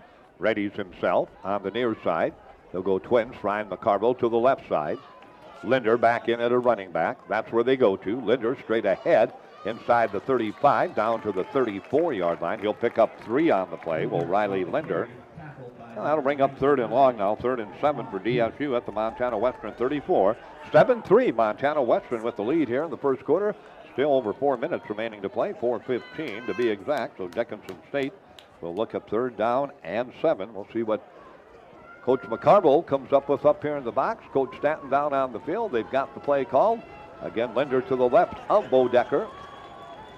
readies himself on the near side. They'll go twins, Fry and McCarville to the left side. Linder back in at a running back. That's where they go to. Linder straight ahead inside the 35 down to the 34-yard line. He'll pick up 3 on the play. Will Riley Linder. Well, that'll bring up 3rd and long now, 3rd and 7 for DSU at the Montana Western 34. 7-3 Montana Western with the lead here in the first quarter. Still over 4 minutes remaining to play, 4:15 to be exact. So Dickinson State will look at 3rd down and 7. We'll see what Coach McCarville comes up with up here in the box. Coach Stanton down on the field. They've got the play called. Again, Linder to the left of Bodecker.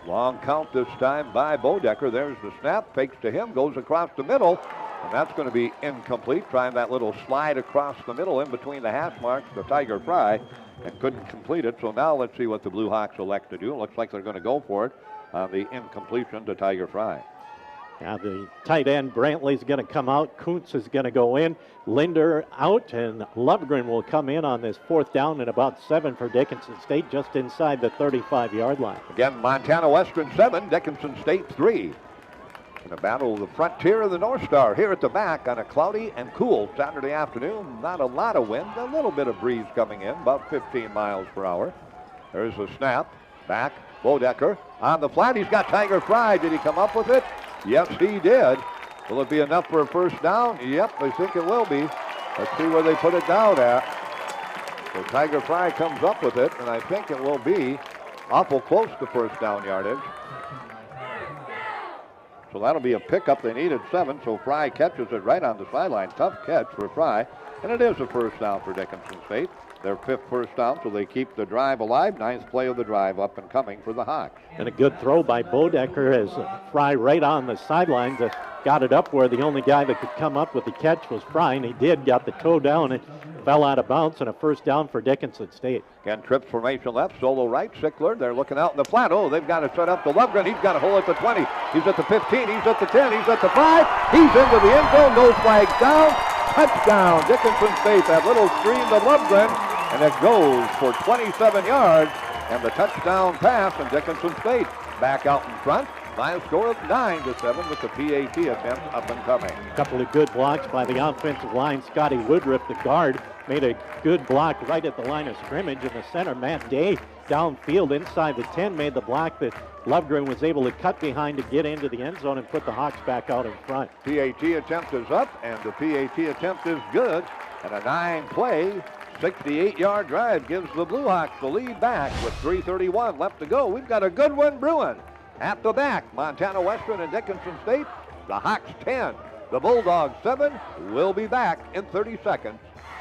Long count this time by Bodecker. There's the snap, fakes to him, goes across the middle, and that's going to be incomplete. Trying that little slide across the middle in between the hash marks to Tiger Fry, and couldn't complete it. So now let's see what the Blue Hawks elect to do. It looks like they're going to go for it on the incompletion to Tiger Fry. Now the tight end Brantley's going to come out. Kuntz is going to go in. Linder out, and Lovegren will come in on this 4th down and about 7 for Dickinson State, just inside the 35-yard line. Again, Montana Western 7, Dickinson State 3. In a battle of the frontier of the North Star here at the back on a cloudy and cool Saturday afternoon. Not a lot of wind, a little bit of breeze coming in, about 15 miles per hour. There's the snap. Back, Bodecker on the flat. He's got Tiger Fry. Did he come up with it? Yes, he did. Will it be enough for a first down? Yep, I think it will be. Let's see where they put it down at. So Tiger Fry comes up with it, and I think it will be awful close to first down yardage. So that'll be a pickup. They needed 7, so Fry catches it right on the sideline. Tough catch for Fry, and it is a first down for Dickinson State. Their 5th first down, so they keep the drive alive. 9th play of the drive up and coming for the Hawks. And a good throw by Bodecker as Fry right on the sidelines got it up where the only guy that could come up with the catch was Fry, and he did, got the toe down and fell out of bounds and a first down for Dickinson State. Again, trips formation left, solo right. Sickler, they're looking out in the flat. Oh, they've got to set up to Lovgren. He's got a hole at the 20. He's at the 15. He's at the 10. He's at the 5. He's into the end zone. No flags down. Touchdown, Dickinson State. That little screen to Lovgren, and it goes for 27 yards. And the touchdown pass, and Dickinson State back out in front by a score of 9-7 with the PAT attempt up and coming. A couple of good blocks by the offensive line. Scotty Woodruff, the guard, made a good block right at the line of scrimmage. In the center, Matt Day downfield inside the 10 made the block that Lovgren was able to cut behind to get into the end zone and put the Hawks back out in front. PAT attempt is up, and the PAT attempt is good. And a 9-play, 68-yard drive gives the Blue Hawks the lead back with 3:31 left to go. We've got a good one brewing. At the back, Montana Western and Dickinson State. The Hawks 10, the Bulldogs 7. We'll be back in 30 seconds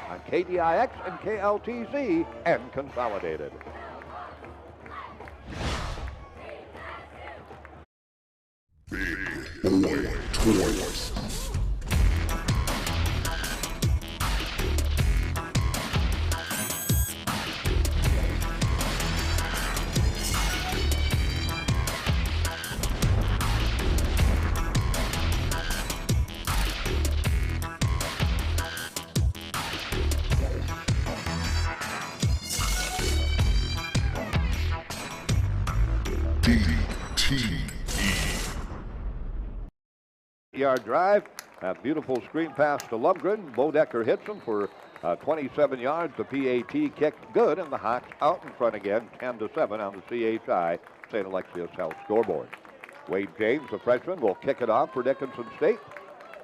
on KDIX and KLTZ and Consolidated. Big Boy Toys. Yard drive. That beautiful screen pass to Lovgren. Bodecker hits him for 27 yards. The PAT kicked good, and the Hawks out in front again, 10-7 on the CHI St. Alexius Health scoreboard. Wade James, the freshman, will kick it off for Dickinson State.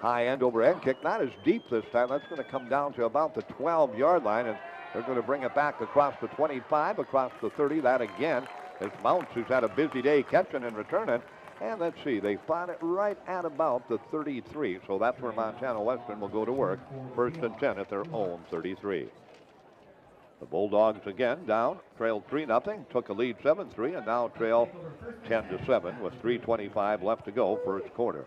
High end over end kick, not as deep this time. That's going to come down to about the 12-yard line, and they're going to bring it back across the 25, across the 30. That again is Mounts, who's had a busy day catching and returning. And let's see, they found it right at about the 33, so that's where Montana Western will go to work. First and 10 at their own 33. The Bulldogs again down, trailed 3-0, took a lead 7-3, and now trail 10-7 with 3:25 left to go, first quarter.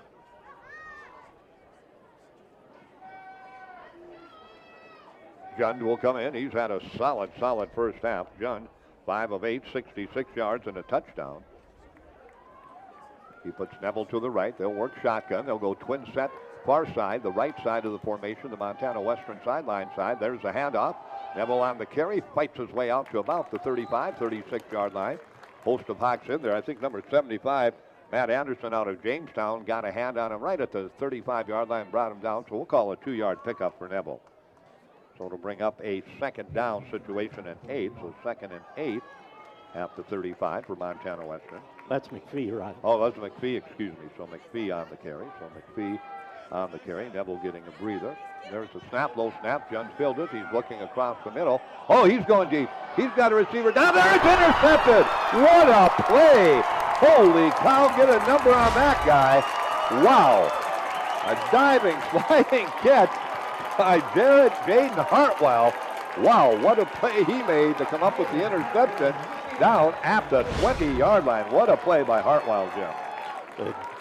Jund will come in. He's had a solid first half. Jund, 5 of 8, 66 yards and a touchdown. He puts Neville to the right. They'll work shotgun. They'll go twin set far side, the right side of the formation, the Montana Western sideline side. There's a handoff. Neville on the carry, fights his way out to about the 35, 36-yard line. Host of Hawks in there. I think number 75, Matt Anderson out of Jamestown, got a hand on him right at the 35-yard line, brought him down. So we'll call a 2-yard pickup for Neville. So it'll bring up a second down situation and 8. So second and 8 at the 35 for Montana Western. That's McPhee, Rod. Oh, that's McPhee, excuse me. So McPhee on the carry. Neville getting a breather. There's a snap, low snap. Jund fielded. He's looking across the middle. Oh, he's going deep. He's got a receiver down there. It's intercepted. What a play. Holy cow, get a number on that guy. Wow. A diving, sliding catch by Jaden Hartwell. Wow, what a play he made to come up with the interception down at the 20-yard line. What a play by Hartwell, Jim.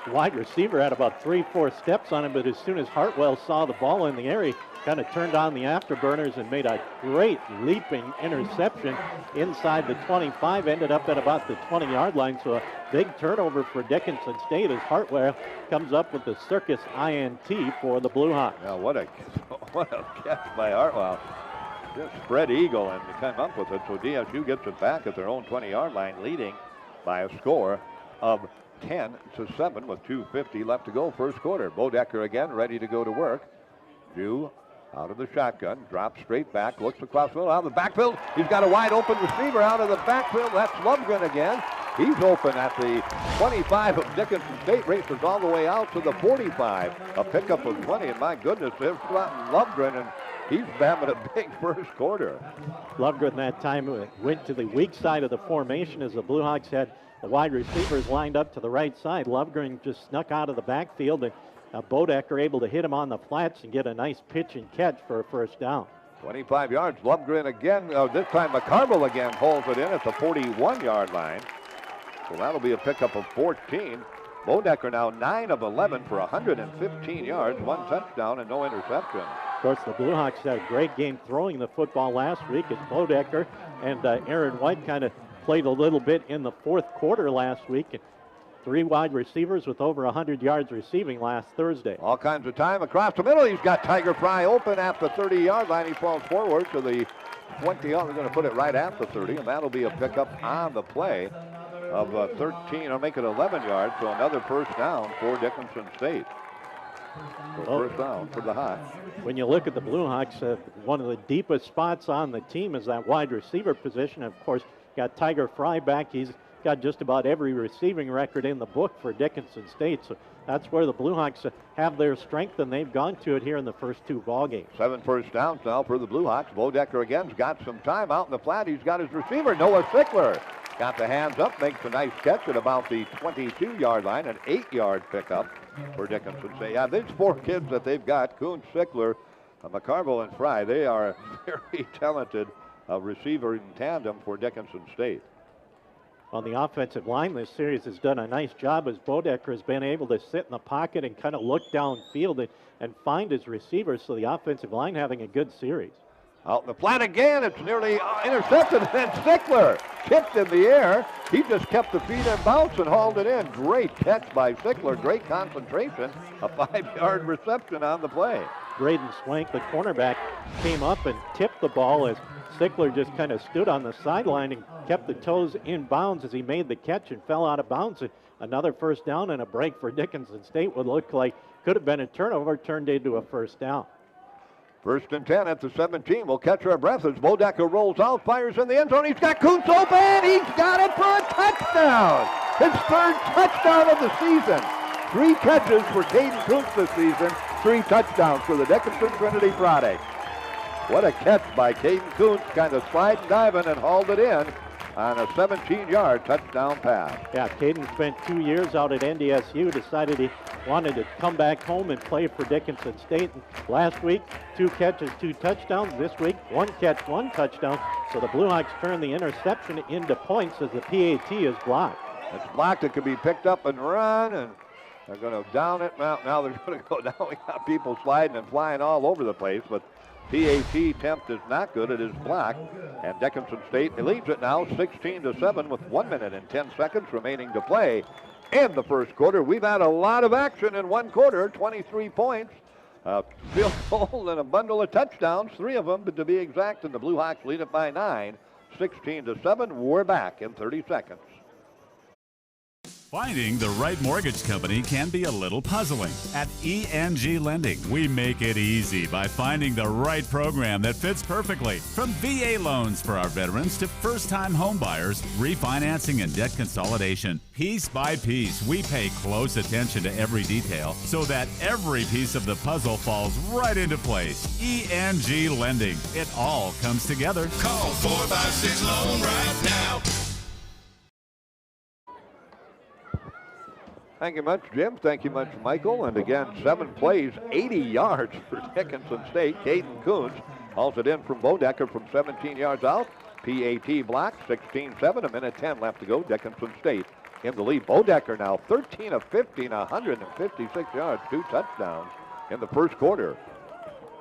The wide receiver had about 3-4 steps on him, but as soon as Hartwell saw the ball in the air, he kind of turned on the afterburners and made a great leaping interception inside the 25, ended up at about the 20-yard line. So a big turnover for Dickinson State as Hartwell comes up with the circus INT for the Blue Hawks. Now, what a catch by Hartwell. Just spread eagle and to come up with it. So DSU gets it back at their own 20-yard line, leading by a score of 10-7 with 2:50 left to go, first quarter. Bodecker again ready to go to work. Dew out of the shotgun, drops straight back, looks across the middle, out of the backfield. He's got a wide open receiver out of the backfield. That's Lovgren again. He's open at the 25 of Dickinson State, races all the way out to the 45. A pickup of 20, and my goodness, they've gotten Lovgren, and he's having a big first quarter. Lovgren that time went to the weak side of the formation as the Blue Hawks had the wide receivers lined up to the right side. Lovgren just snuck out of the backfield, and Bodecker able to hit him on the flats and get a nice pitch and catch for a first down. 25 yards. Lovgren again. This time McCarville again holds it in at the 41-yard line. So that'll be a pickup of 14. Bodecker now 9 of 11 for 115 yards, 1 touchdown and no interception. Of course, the Blue Hawks had a great game throwing the football last week as Bodecker and Aaron White kind of played a little bit in the fourth quarter last week. And 3 wide receivers with over 100 yards receiving last Thursday. All kinds of time across the middle. He's got Tiger Fry open at the 30-yard line. He falls forward to the 20-yard. We're going to put it right at the 30, and that'll be a pickup on the play of 13, or make it 11 yards, so another first down for Dickinson State. So first down for the Hawks. When you look at the Blue Hawks, one of the deepest spots on the team is that wide receiver position. Of course, got Tiger Fry back. He's got just about every receiving record in the book for Dickinson State. So that's where the Blue Hawks have their strength, and they've gone to it here in the first 2 ball games. 7 first downs now for the Blue Hawks. Bodecker again's got some time out in the flat. He's got his receiver, Noah Sickler. Got the hands up, makes a nice catch at about the 22-yard line, an 8-yard pickup for Dickinson State. Yeah, these 4 kids that they've got, Kuhn, Sickler, McCarville, and Fry, they are a very talented receiver in tandem for Dickinson State. On the offensive line, this series has done a nice job as Bodecker has been able to sit in the pocket and kind of look downfield and find his receivers. So the offensive line having a good series. Out in the flat again, it's nearly intercepted, and then Sickler tipped in the air. He just kept the feet in bounce and hauled it in. Great catch by Sickler, great concentration, a 5-yard reception on the play. Braden Swank, the cornerback, came up and tipped the ball as Sickler just kind of stood on the sideline and kept the toes in bounds as he made the catch and fell out of bounds. Another first down and a break for Dickinson State would look like could have been a turnover, turned into a first down. First and 10 at the 17. We'll catch our breath as Bodecker rolls out, fires in the end zone. He's got Kuntz open. He's got it for a touchdown. His 3rd touchdown of the season. 3 catches for Caden Kuntz this season. 3 touchdowns for the Dickinson Trinity product. What a catch by Caden Kuntz, kind of sliding, diving, and hauled it in on a 17-yard touchdown pass. Yeah, Caden spent 2 years out at NDSU, decided he wanted to come back home and play for Dickinson State. And last week, 2 catches, 2 touchdowns. This week, 1 catch, 1 touchdown. So the Blue Hawks turn the interception into points as the PAT is blocked. It's blocked. It can be picked up and run, and they're going to down it. Now they're going to go down. We got people sliding and flying all over the place, but PAT attempt is not good. It is blocked, and Dickinson State leads it now 16-7 with 1 minute and 10 seconds remaining to play in the first quarter. We've had a lot of action in 1 quarter, 23 points, field goal, and a bundle of touchdowns, 3 of them to be exact, and the Blue Hawks lead it by 9, 16-7. We're back in 30 seconds. Finding the right mortgage company can be a little puzzling. At ENG Lending, we make it easy by finding the right program that fits perfectly. From VA loans for our veterans to first-time home buyers, refinancing and debt consolidation. Piece by piece, we pay close attention to every detail so that every piece of the puzzle falls right into place. ENG Lending. It all comes together. Call 456-LOAN right now. Thank you much, Jim. Thank you much, Michael. And again, 7 plays, 80 yards for Dickinson State. Caden Kuntz hauls it in from Bodecker from 17 yards out. PAT blocked, 16-7, a minute 10 left to go. Dickinson State in the lead. Bodecker now 13 of 15, 156 yards, 2 touchdowns in the first quarter.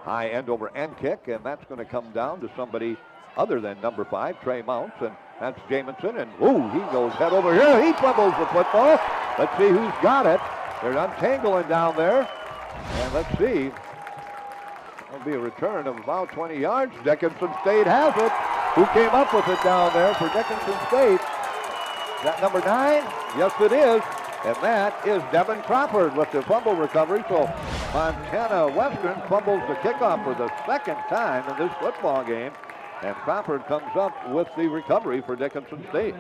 High end over end kick, and that's going to come down to somebody other than number 5, Trey Mounts, and that's Jamison, and he goes head over here. He fumbles the football. Let's see who's got it. They're untangling down there, and let's see. There'll be a return of about 20 yards. Dickinson State has it. Who came up with it down there for Dickinson State? Is that number 9? Yes, it is. And that is Devin Crawford with the fumble recovery. So Montana Western fumbles the kickoff for the 2nd time in this football game. And Crawford comes up with the recovery for Dickinson State.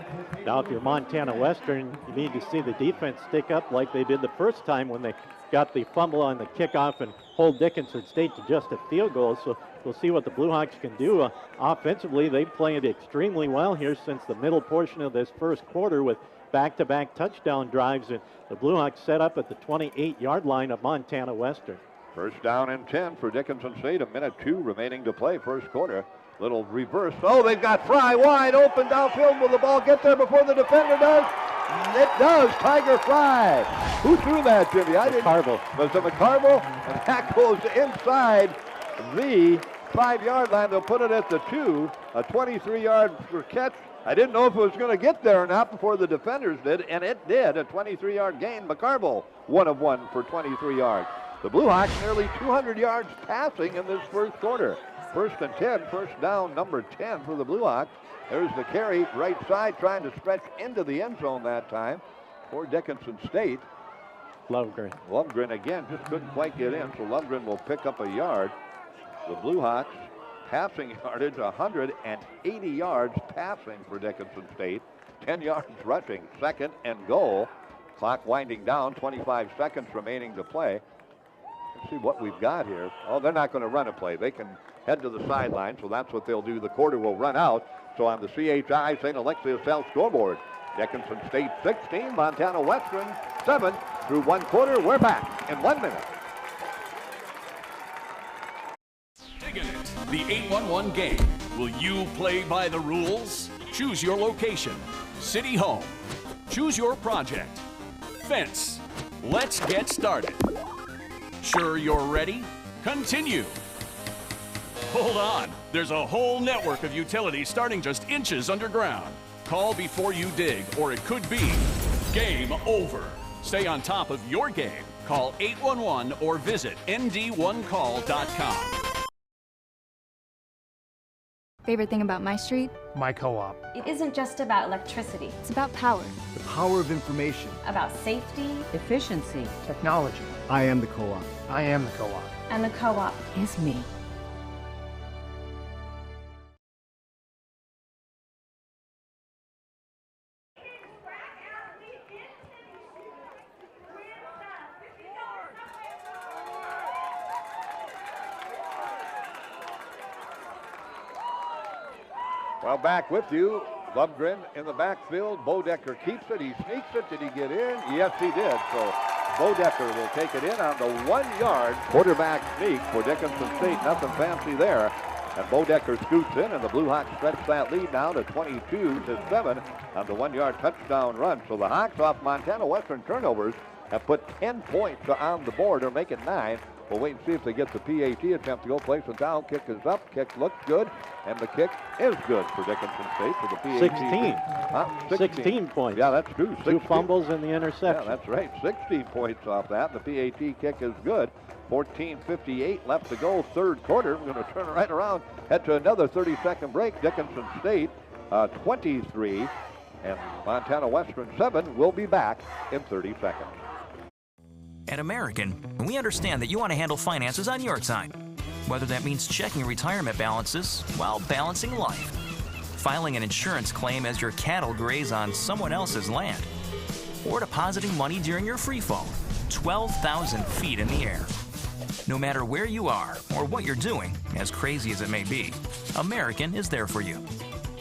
Now, if you're Montana Western, you need to see the defense stick up like they did the first time when they got the fumble on the kickoff and hold Dickinson State to just a field goal. So we'll see what the Blue Hawks can do. Offensively, they've played extremely well here since the middle portion of this first quarter with back-to-back touchdown drives. And the Blue Hawks set up at the 28-yard line of Montana Western. First down and 10 for Dickinson State. A minute 2 remaining to play first quarter. Little reverse. Oh, they've got Fry wide open downfield. Will the ball get there before the defender does? It does. Tiger Fry. Who threw that, Jimmy? I didn't. McCarville. Was it McCarville? And that goes inside the 5-yard line. They'll put it at the 2, a 23-yard catch. I didn't know if it was going to get there or not before the defenders did, and it did. A 23-yard gain. McCarville, 1 of 1 for 23 yards. The Blue Hawks nearly 200 yards passing in this first quarter. 1st and 10, first down, number 10 for the Blue Hawks. There's the carry, right side, trying to stretch into the end zone that time for Dickinson State. Lovegren again just couldn't quite get in, so Lovegren will pick up a yard. The Blue Hawks passing yardage, 180 yards passing for Dickinson State, 10 yards rushing, 2nd and goal. Clock winding down, 25 seconds remaining to play. Let's see what we've got here. Oh, they're not going to run a play. They can head to the sideline, so that's what they'll do. The quarter will run out. So on the CHI St. Alexius South scoreboard, Dickinson State 16, Montana Western 7 through 1 quarter. We're back in 1 minute. Digging it, the 811 game. Will you play by the rules? Choose your location. City Home. Choose your project. Fence. Let's get started. Sure you're ready? Continue. Hold on. There's a whole network of utilities starting just inches underground. Call before you dig, or it could be game over. Stay on top of your game. Call 811 or visit nd1call.com. Favorite thing about my street? My co-op. It isn't just about electricity. It's about power. The power of information. About safety, efficiency, Technology. I am the co-op. I am the co-op. and the co-op is me. Well, back with you. Lovegren in the backfield. Bodecker keeps it. He sneaks it. Did he get in? Yes, he did. So Bodecker will take it in on the 1-yard quarterback sneak for Dickinson State. Nothing fancy there. And Bodecker scoots in, and the Blue Hawks stretch that lead now to 22-7 on the 1-yard touchdown run. So the Hawks off Montana Western turnovers have put 10 points on the board, or make it 9. We'll wait and see if they get the PAT attempt to go place it down. Kick is up. Kick looks good. And the kick is good for Dickinson State. For the PAT. 16 points. Yeah, that's true. 2 fumbles and the interception. Yeah, that's right. 16 points off that. The PAT kick is good. 14:58 left to go. Third quarter. We're going to turn it right around. Head to another 30-second break. Dickinson State 23 and Montana Western 7. We'll be back in 30 seconds. At American, we understand that you want to handle finances on your time. Whether that means checking retirement balances while balancing life, filing an insurance claim as your cattle graze on someone else's land, or depositing money during your free fall, 12,000 feet in the air. No matter where you are or what you're doing, as crazy as it may be, American is there for you.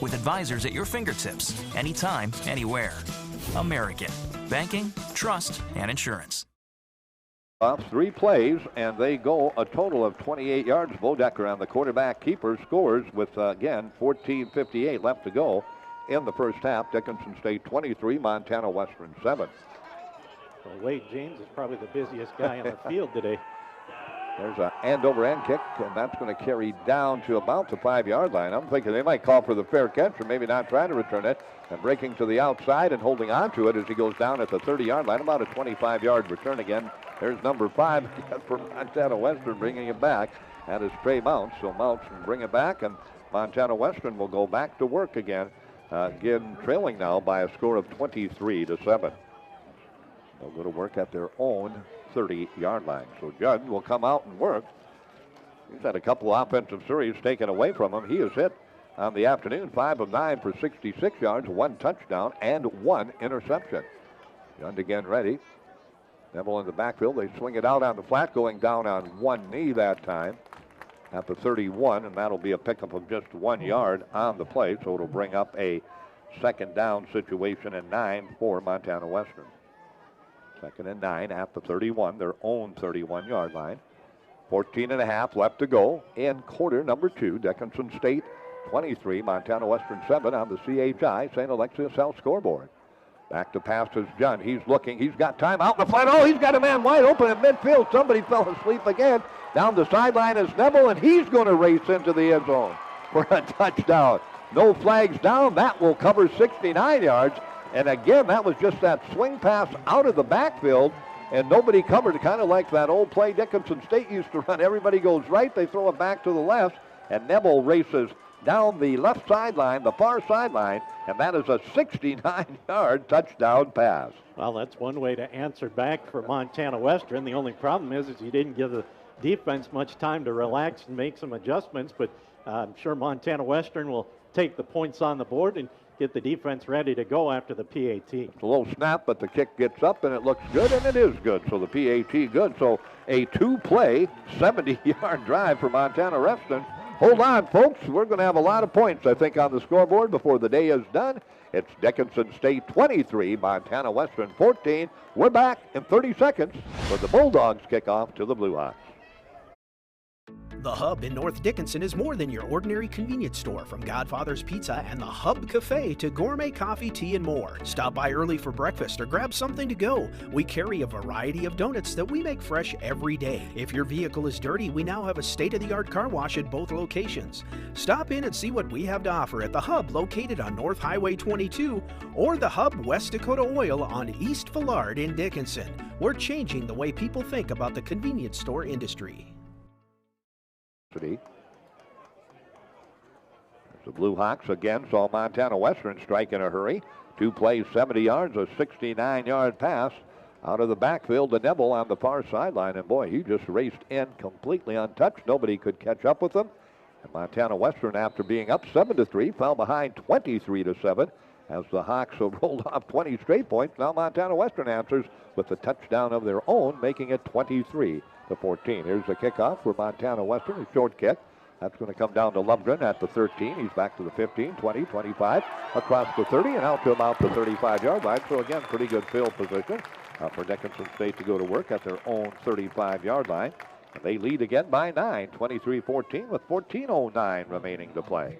With advisors at your fingertips, anytime, anywhere. American. Banking, trust, and insurance. 3 plays, and they go a total of 28 yards. Bodecker on the quarterback keeper scores with, again, 14:58 left to go in the first half. Dickinson State 23, Montana Western 7. Well, Wade James is probably the busiest guy on the field today. There's an end-over-end kick, and that's going to carry down to about the 5-yard line. I'm thinking they might call for the fair catch, or maybe not try to return it. And breaking to the outside and holding on to it as he goes down at the 30-yard line. About a 25-yard return again. There's number 5 for Montana Western bringing it back. That is Trey Mounts. So Mounts will bring it back, and Montana Western will go back to work again. Again, trailing now by a score of 23-7. They'll go to work at their own 30-yard line. So Judd will come out and work. He's had a couple of offensive series taken away from him. He has hit on the afternoon 5 of 9 for 66 yards, 1 touchdown, and 1 interception. Judd again ready. Neville in the backfield. They swing it out on the flat, going down on one knee that time at the 31, and that'll be a pickup of just 1 yard on the play, so it'll bring up a second down situation and 9 for Montana Western. 2nd and 9 at the 31, their own 31-yard line. 14.5 left to go in quarter number 2. Dickinson State 23, Montana Western 7 on the CHI St. Alexius South scoreboard. Back to pass is Judd. He's looking. He's got time out in the flat. Oh, he's got a man wide open in midfield. Somebody fell asleep again. Down the sideline is Neville, and he's going to race into the end zone for a touchdown. No flags down. That will cover 69 yards. And again, that was just that swing pass out of the backfield, and nobody covered. Kind of like that old play Dickinson State used to run. Everybody goes right. They throw it back to the left, and Neville races down the left sideline, the far sideline, and that is a 69-yard touchdown pass. Well, that's one way to answer back for Montana Western. The only problem is you didn't give the defense much time to relax and make some adjustments, but I'm sure Montana Western will take the points on the board and get the defense ready to go after the PAT. It's a little snap, but the kick gets up, and it looks good, and it is good. So the PAT good. So a two-play, 70-yard drive for Montana Western. Hold on, folks. We're going to have a lot of points, I think, on the scoreboard before the day is done. It's Dickinson State 23, Montana Western 14. We're back in 30 seconds for the Bulldogs kickoff to the Blue Hawks. The Hub in North Dickinson is more than your ordinary convenience store. From Godfather's Pizza and the Hub Cafe to gourmet coffee, tea, and more. Stop by early for breakfast or grab something to go. We carry a variety of donuts that we make fresh every day. If your vehicle is dirty, we now have a state-of-the-art car wash at both locations. Stop in and see what we have to offer at the Hub located on North Highway 22 or the Hub West Dakota Oil on East Villard in Dickinson. We're changing the way people think about the convenience store industry. The Blue Hawks again saw Montana Western strike in a hurry. Two plays, 70 yards, a 69-yard pass out of the backfield to Neville on the far sideline. And boy, he just raced in completely untouched. Nobody could catch up with him. And Montana Western, after being up 7-3, fell behind 23-7 as the Hawks have rolled off 20 straight points. Now Montana Western answers with a touchdown of their own, making it 23-14. Here's the kickoff for Montana Western, a short kick. That's going to come down to Lundgren at the 13. He's back to the 15, 20, 25, across the 30, and out to about the 35-yard line. So again, pretty good field position for Dickinson State to go to work at their own 35-yard line. And they lead again by 9, 23-14, with 14:09 remaining to play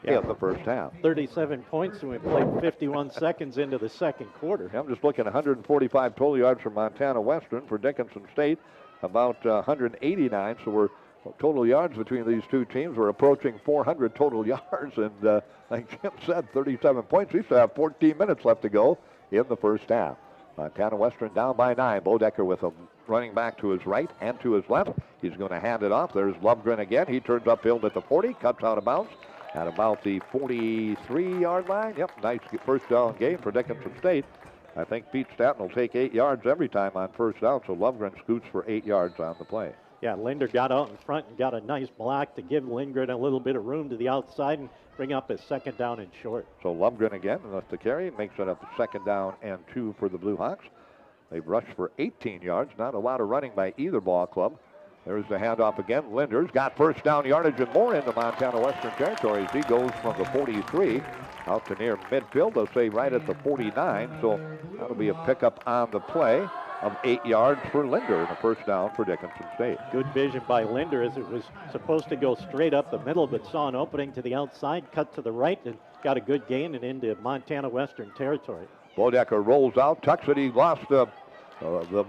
in the first half. 37 points, and we played 51 seconds into the second quarter. I'm just looking at 145 total yards for Montana Western. For Dickinson State, about 189. So we're total yards between these two teams. We're approaching 400 total yards, and like Jim said, 37 points. We still have 14 minutes left to go in the first half. Montana Western down by 9. Bodecker with a running back to his right and to his left. He's going to hand it off. There's Lundgren again. He turns upfield at the 40, cuts out of bounds at about the 43-yard line. Yep, nice first down game for Dickinson State. I think Pete Statton will take 8 yards every time on first down, so Lundgren scoots for 8 yards on the play. Yeah, Linder got out in front and got a nice block to give Lindgren a little bit of room to the outside and bring up his second down and short. So Lundgren again, enough to carry, makes it up a second down and 2 for the Blue Hawks. They've rushed for 18 yards, not a lot of running by either ball club. There's the handoff again. Linder's got first down yardage and more into Montana Western territory as he goes from the 43 out to near midfield. They'll say right at the 49. So that'll be a pickup on the play of 8 yards for Linder and a first down for Dickinson State. Good vision by Linder as it was supposed to go straight up the middle, but saw an opening to the outside, cut to the right, and got a good gain and into Montana Western territory. Bodecker rolls out, tucks it. He lost the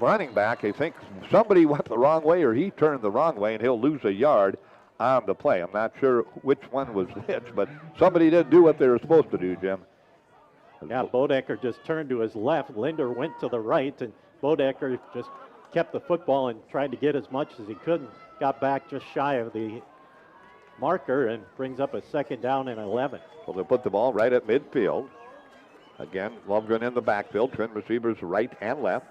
running back. I think somebody went the wrong way or he turned the wrong way, and he'll lose a yard on the play. I'm not sure which one was which, but somebody didn't do what they were supposed to do, Jim. Yeah, Bodecker just turned to his left. Linder went to the right, and Bodecker just kept the football and tried to get as much as he could and got back just shy of the marker and brings up a second down and 11. So they put the ball right at midfield. Again, Lundgren in the backfield, twin receivers right and left.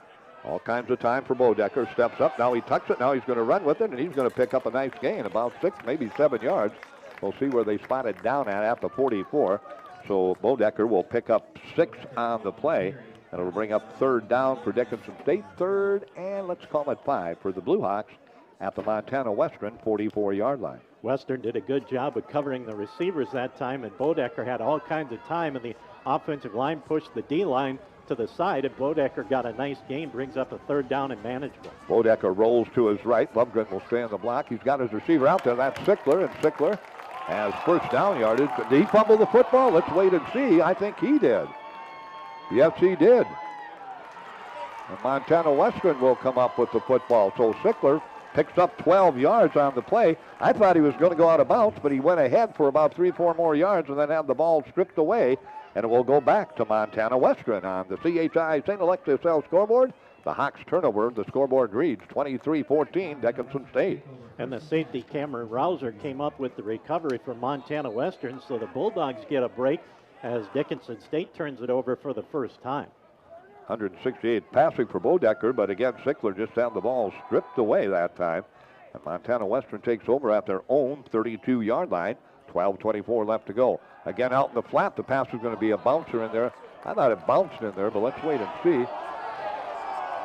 All kinds of time for Bodecker. Steps up. Now he tucks it. Now he's going to run with it, and he's going to pick up a nice gain, about 6, maybe 7 yards. We'll see where they spot it down at the 44. So Bodecker will pick up 6 on the play, and it'll bring up third down for Dickinson State. Third, and let's call it 5 for the Blue Hawks at the Montana Western 44-yard line. Western did a good job of covering the receivers that time, and Bodecker had all kinds of time, and the offensive line pushed the D-line to the side, and Bodecker got a nice gain, brings up a third down and manageable. Bodecker rolls to his right. Lundgren will stay on the block. He's got his receiver out there. That's Sickler, and Sickler has first down yardage. Did he fumble the football? Let's wait and see. I think he did. Yes, he did. And Montana Western will come up with the football. So Sickler picks up 12 yards on the play. I thought he was going to go out of bounds, but he went ahead for about 3-4 more yards and then had the ball stripped away. And it will go back to Montana Western on the CHI St. Alexis L scoreboard. The Hawks turnover. The scoreboard reads 23-14 Dickinson State. And the safety Cameron Rouser came up with the recovery from Montana Western, so the Bulldogs get a break as Dickinson State turns it over for the first time. 168 passing for Bodecker, but again, Sickler just had the ball stripped away that time. And Montana Western takes over at their own 32-yard line. 12:24 left to go. Again, out in the flat, the pass is going to be a bouncer in there. I thought it bounced in there, but let's wait and see.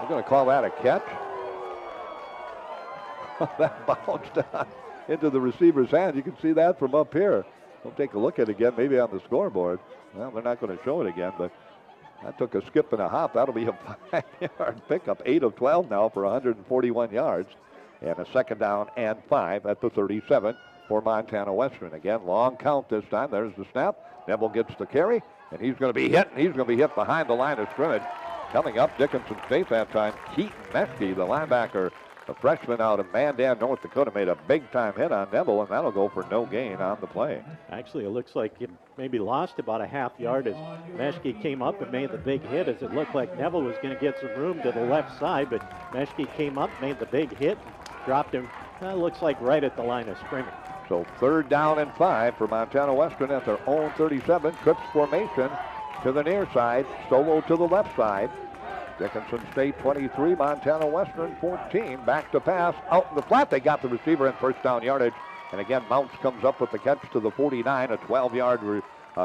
We're going to call that a catch. That bounced into the receiver's hand. You can see that from up here. We'll take a look at it again, maybe on the scoreboard. Well, they're not going to show it again, but that took a skip and a hop. That'll be a 5-yard pickup. 8 of 12 now for 141 yards. And a second down and 5 at the 37 for Montana Western. Again, long count this time. There's the snap. Neville gets the carry, and he's going to be hit, and he's going to be hit behind the line of scrimmage. Coming up, Dickinson State that time, Keaton Meschke, the linebacker, the freshman out of Mandan, North Dakota, made a big-time hit on Neville, and that'll go for no gain on the play. Actually, it looks like he maybe lost about a half yard as Meschke came up and made the big hit, as it looked like Neville was going to get some room to the left side, but Meschke came up, made the big hit, dropped him, looks like right at the line of scrimmage. So third down and 5 for Montana Western at their own 37. Trips formation to the near side, solo to the left side. Dickinson State 23, Montana Western 14. Back to pass, out in the flat. They got the receiver in first down yardage. And again, Mounts comes up with the catch to the 49, a 12-yard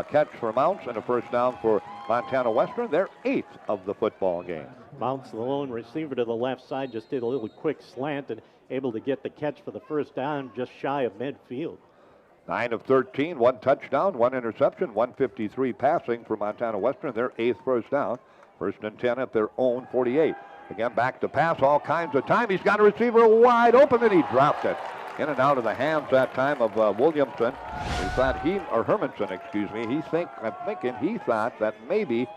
catch for Mounts and a first down for Montana Western. Their 8th of the football game. Mounts, the lone receiver to the left side, just did a little quick slant and able to get the catch for the first down just shy of midfield. 9 of 13, 1 touchdown, 1 interception, 153 passing for Montana Western, their 8th first down. First and 10 at their own 48. Again, back to pass all kinds of time. He's got a receiver wide open, and he dropped it. In and out of the hands that time of Williamson. He thought Hermanson, excuse me. I'm thinking he thought that maybe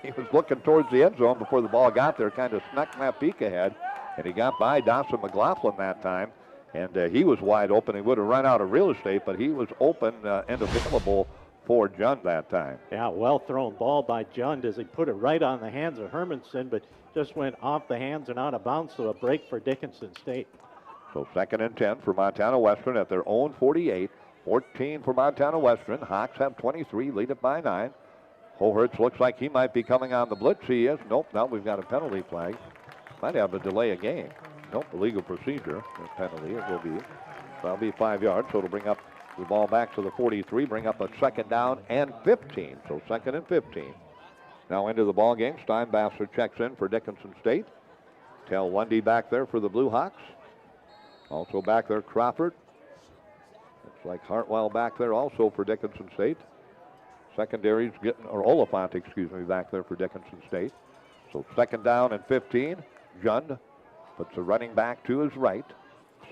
he was looking towards the end zone before the ball got there, kind of snuck that peek ahead. And he got by Dawson McLaughlin that time. And he was wide open. He would have run out of real estate, but he was open and available for Jund that time. Yeah, well-thrown ball by Jund as he put it right on the hands of Hermanson, but just went off the hands and out of bounds, so a break for Dickinson State. So second and 10 for Montana Western at their own 48. 14 for Montana Western. Hawks have 23, lead it by 9. Hohertz looks like he might be coming on the blitz. He is. Nope, now we've got a penalty flag. Might have a delay of game. Nope, illegal procedure. The penalty, it will be. That'll be 5 yards, so it'll bring up the ball back to the 43, bring up a second down and 15. So second and 15. Now into the ball game. Steinbasser checks in for Dickinson State. Tel Lundy back there for the Blue Hawks. Also back there, Crawford. Looks like Hartwell back there also for Dickinson State. Secondary's getting, or Oliphant, excuse me, back there for Dickinson State. So second down and 15. Jund puts the running back to his right.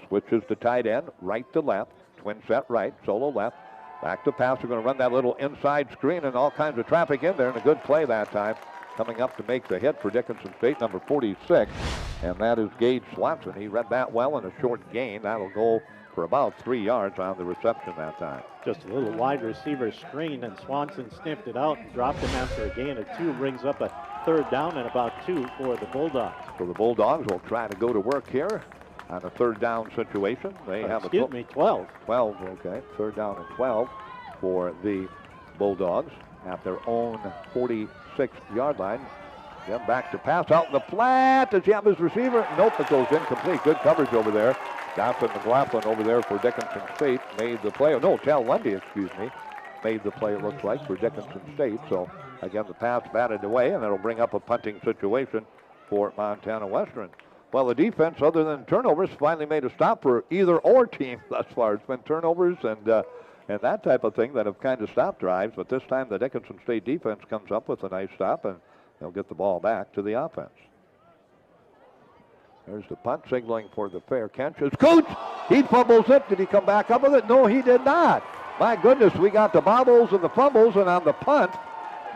Switches to tight end, right to left. Twin set right, solo left. Back to pass. We're going to run that little inside screen and all kinds of traffic in there, and a good play that time. Coming up to make the hit for Dickinson State, number 46, and that is Gage Swanson. He read that well in a short gain. That'll go for about 3 yards on the reception that time. Just a little wide receiver screen, and Swanson sniffed it out and dropped him after a gain of 2. Brings up a third down and about 2 for the Bulldogs. So the Bulldogs will try to go to work here on a third down situation. They have a 12. 12, okay. Third down and 12 for the Bulldogs at their own 46-yard line. Then back to pass out in the flat. Does he have his receiver? Nope, it goes incomplete. Good coverage over there. Dawson McLaughlin over there for Dickinson State made the play. Oh, no, Tel Lundy, excuse me, made the play, it looks like, for Dickinson State. So, again, the pass batted away, and it'll bring up a punting situation for Montana Western. Well, the defense, other than turnovers, finally made a stop for either or team thus far. It's been turnovers and that type of thing that have kind of stopped drives. But this time the Dickinson State defense comes up with a nice stop, and they'll get the ball back to the offense. There's the punt signaling for the fair catch. It's Coots. He fumbles it. Did he come back up with it? No, he did not. My goodness, we got the bobbles and the fumbles, and on the punt,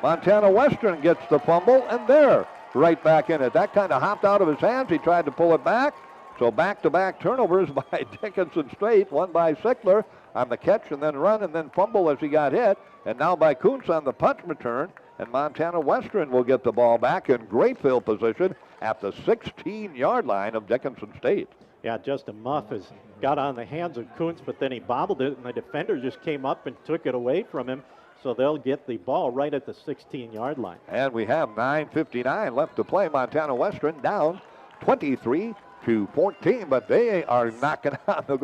Montana Western gets the fumble, and they're right back in it. That kind of hopped out of his hands. He tried to pull it back. So back-to-back turnovers by Dickinson State, one by Sickler on the catch and then run and then fumble as he got hit. And now by Kuntz on the punt return. And Montana Western will get the ball back in great field position at the 16-yard line of Dickinson State. Yeah, Justin Muff has got on the hands of Kuntz, but then he bobbled it, and the defender just came up and took it away from him. So they'll get the ball right at the 16-yard line. And we have 9:59 left to play. Montana Western down 23-14, but they are knocking on the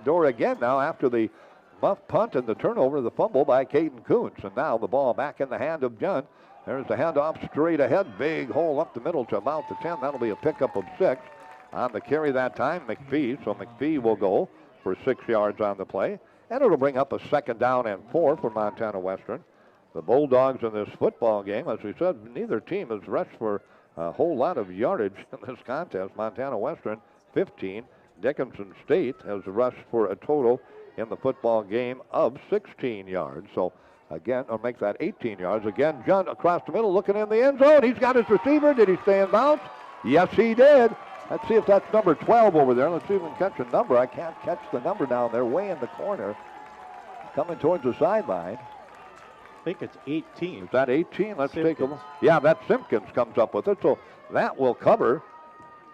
door again now after the Muff punt and the turnover, the fumble by Caden Kuntz. And now the ball back in the hand of Jun. There's the handoff straight ahead. Big hole up the middle to about the 10. That'll be a pickup of 6. On the carry that time, McPhee. So McPhee will go for 6 yards on the play. And it'll bring up a 2nd down and 4 for Montana Western. The Bulldogs in this football game, as we said, neither team has rushed for a whole lot of yardage in this contest. Montana Western, 15. Dickinson State has rushed for a total in the football game of 16 yards. So, again, I'll make that 18 yards. Again, Jun across the middle looking in the end zone. He's got his receiver. Did he stay in bounds? Yes, he did. Let's see if that's number 12 over there. Let's see if we can catch a number. I can't catch the number down there, way in the corner. Coming towards the sideline. I think it's 18. Is that 18? Let's Simpkins. take a look. Yeah, that Simpkins comes up with it. So that will cover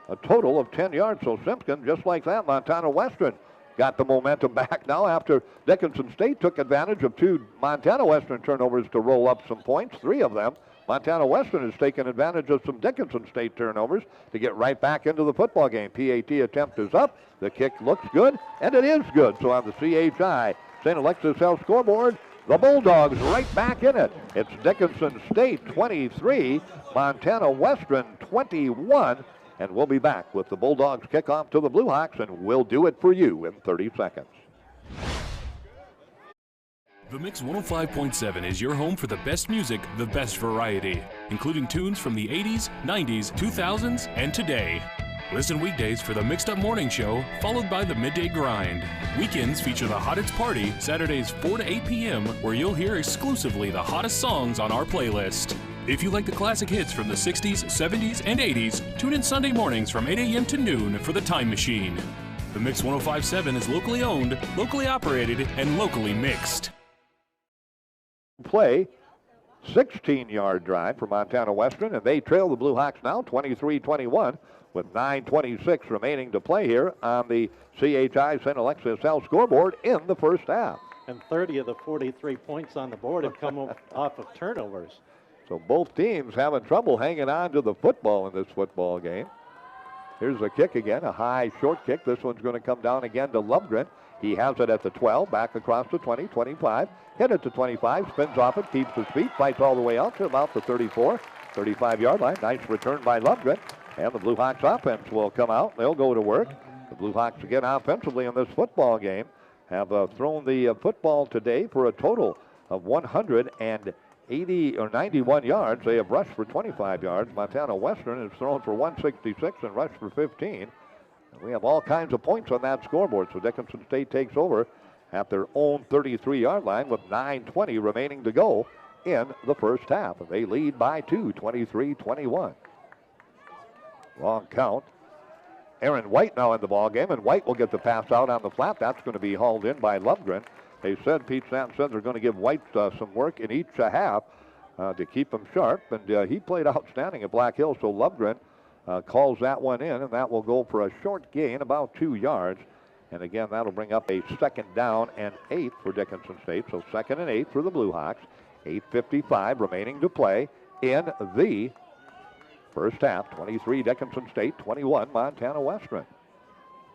a total of 10 yards. So Simpkins, just like that, Montana Western got the momentum back now after Dickinson State took advantage of 2 Montana Western turnovers to roll up some points, 3 of them. Montana Western has taken advantage of some Dickinson State turnovers to get right back into the football game. PAT attempt is up. The kick looks good, and it is good. So on the CHI St. Alexis Health scoreboard, the Bulldogs right back in it. It's Dickinson State 23, Montana Western 21. And we'll be back with the Bulldogs kickoff to the Blue Hawks, and we'll do it for you in 30 seconds. The Mix 105.7 is your home for the best music, the best variety, including tunes from the 80s, 90s, 2000s, and today. Listen weekdays for the Mixed Up Morning Show, followed by the Midday Grind. Weekends feature the Hottest Party, Saturdays 4 to 8 p.m., where you'll hear exclusively the hottest songs on our playlist. If you like the classic hits from the 60s, 70s, and 80s, tune in Sunday mornings from 8 a.m. to noon for The Time Machine. The Mix 105.7 is locally owned, locally operated, and locally mixed. Play, 16-yard drive for Montana Western, and they trail the Blue Hawks now 23-21 with 9:26 remaining to play here on the CHI St. Alexis Health scoreboard in the first half. And 30 of the 43 points on the board have come off of turnovers. So both teams having trouble hanging on to the football in this football game. Here's a kick again, a high short kick. This one's going to come down again to Lovgren. He has it at the 12, back across the 20, 25. Hit it to 25, spins off it, keeps his feet, fights all the way out to about the 34, 35-yard line. Nice return by Lovgren. And the Blue Hawks offense will come out. They'll go to work. The Blue Hawks again offensively in this football game have thrown the football today for a total of 91 yards. They have rushed for 25 yards. Montana Western has thrown for 166 and rushed for 15. And we have all kinds of points on that scoreboard. So Dickinson State takes over at their own 33-yard line with 9:20 remaining to go in the first half. And they lead by 2, 23-21. Long count. Aaron White now in the ball game, and White will get the pass out on the flat. That's going to be hauled in by Lovgren. They said, Pete Stanton said they're going to give White some work in each half to keep him sharp, and he played outstanding at Black Hills, so Lovgren calls that one in, and that will go for a short gain, about 2 yards. And again, that'll bring up a 2nd down and 8 for Dickinson State, so 2nd and 8 for the Blue Hawks. 8:55 remaining to play in the first half. 23 Dickinson State, 21 Montana Western.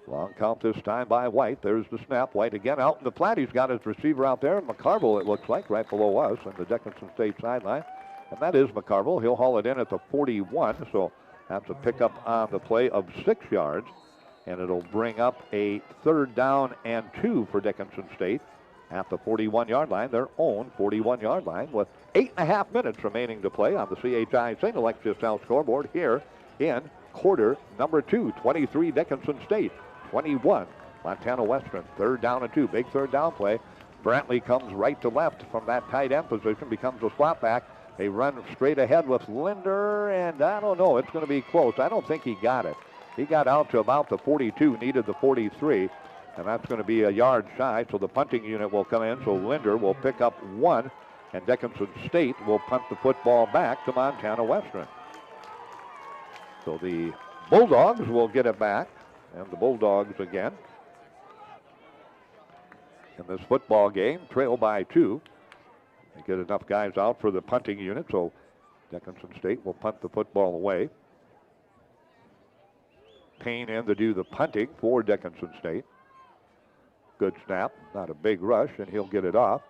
Long count this time by White. There's the snap. White again out in the flat. He's got his receiver out there. McCarville, it looks like, right below us on the Dickinson State sideline. And that is McCarville. He'll haul it in at the 41. So that's a pickup on the play of 6 yards. And it'll bring up a 3rd down and 2 for Dickinson State at the 41-yard line, their own 41-yard line, with 8.5 minutes remaining to play on the CHI St. Alexis South scoreboard here in quarter number 2. 23 Dickinson State, 21 Montana Western. 3rd down and 2, big 3rd down play. Brantley comes right to left from that tight end position, becomes a slot back, They run straight ahead with Linder, and I don't know. It's going to be close. I don't think he got it. He got out to about the 42, needed the 43, and that's going to be a yard shy, so the punting unit will come in. So Linder will pick up 1, and Dickinson State will punt the football back to Montana Western. So the Bulldogs will get it back, and the Bulldogs again in this football game trail by 2. They get enough guys out for the punting unit, so Dickinson State will punt the football away. Payne in to do the punting for Dickinson State. Good snap, not a big rush, and he'll get it off.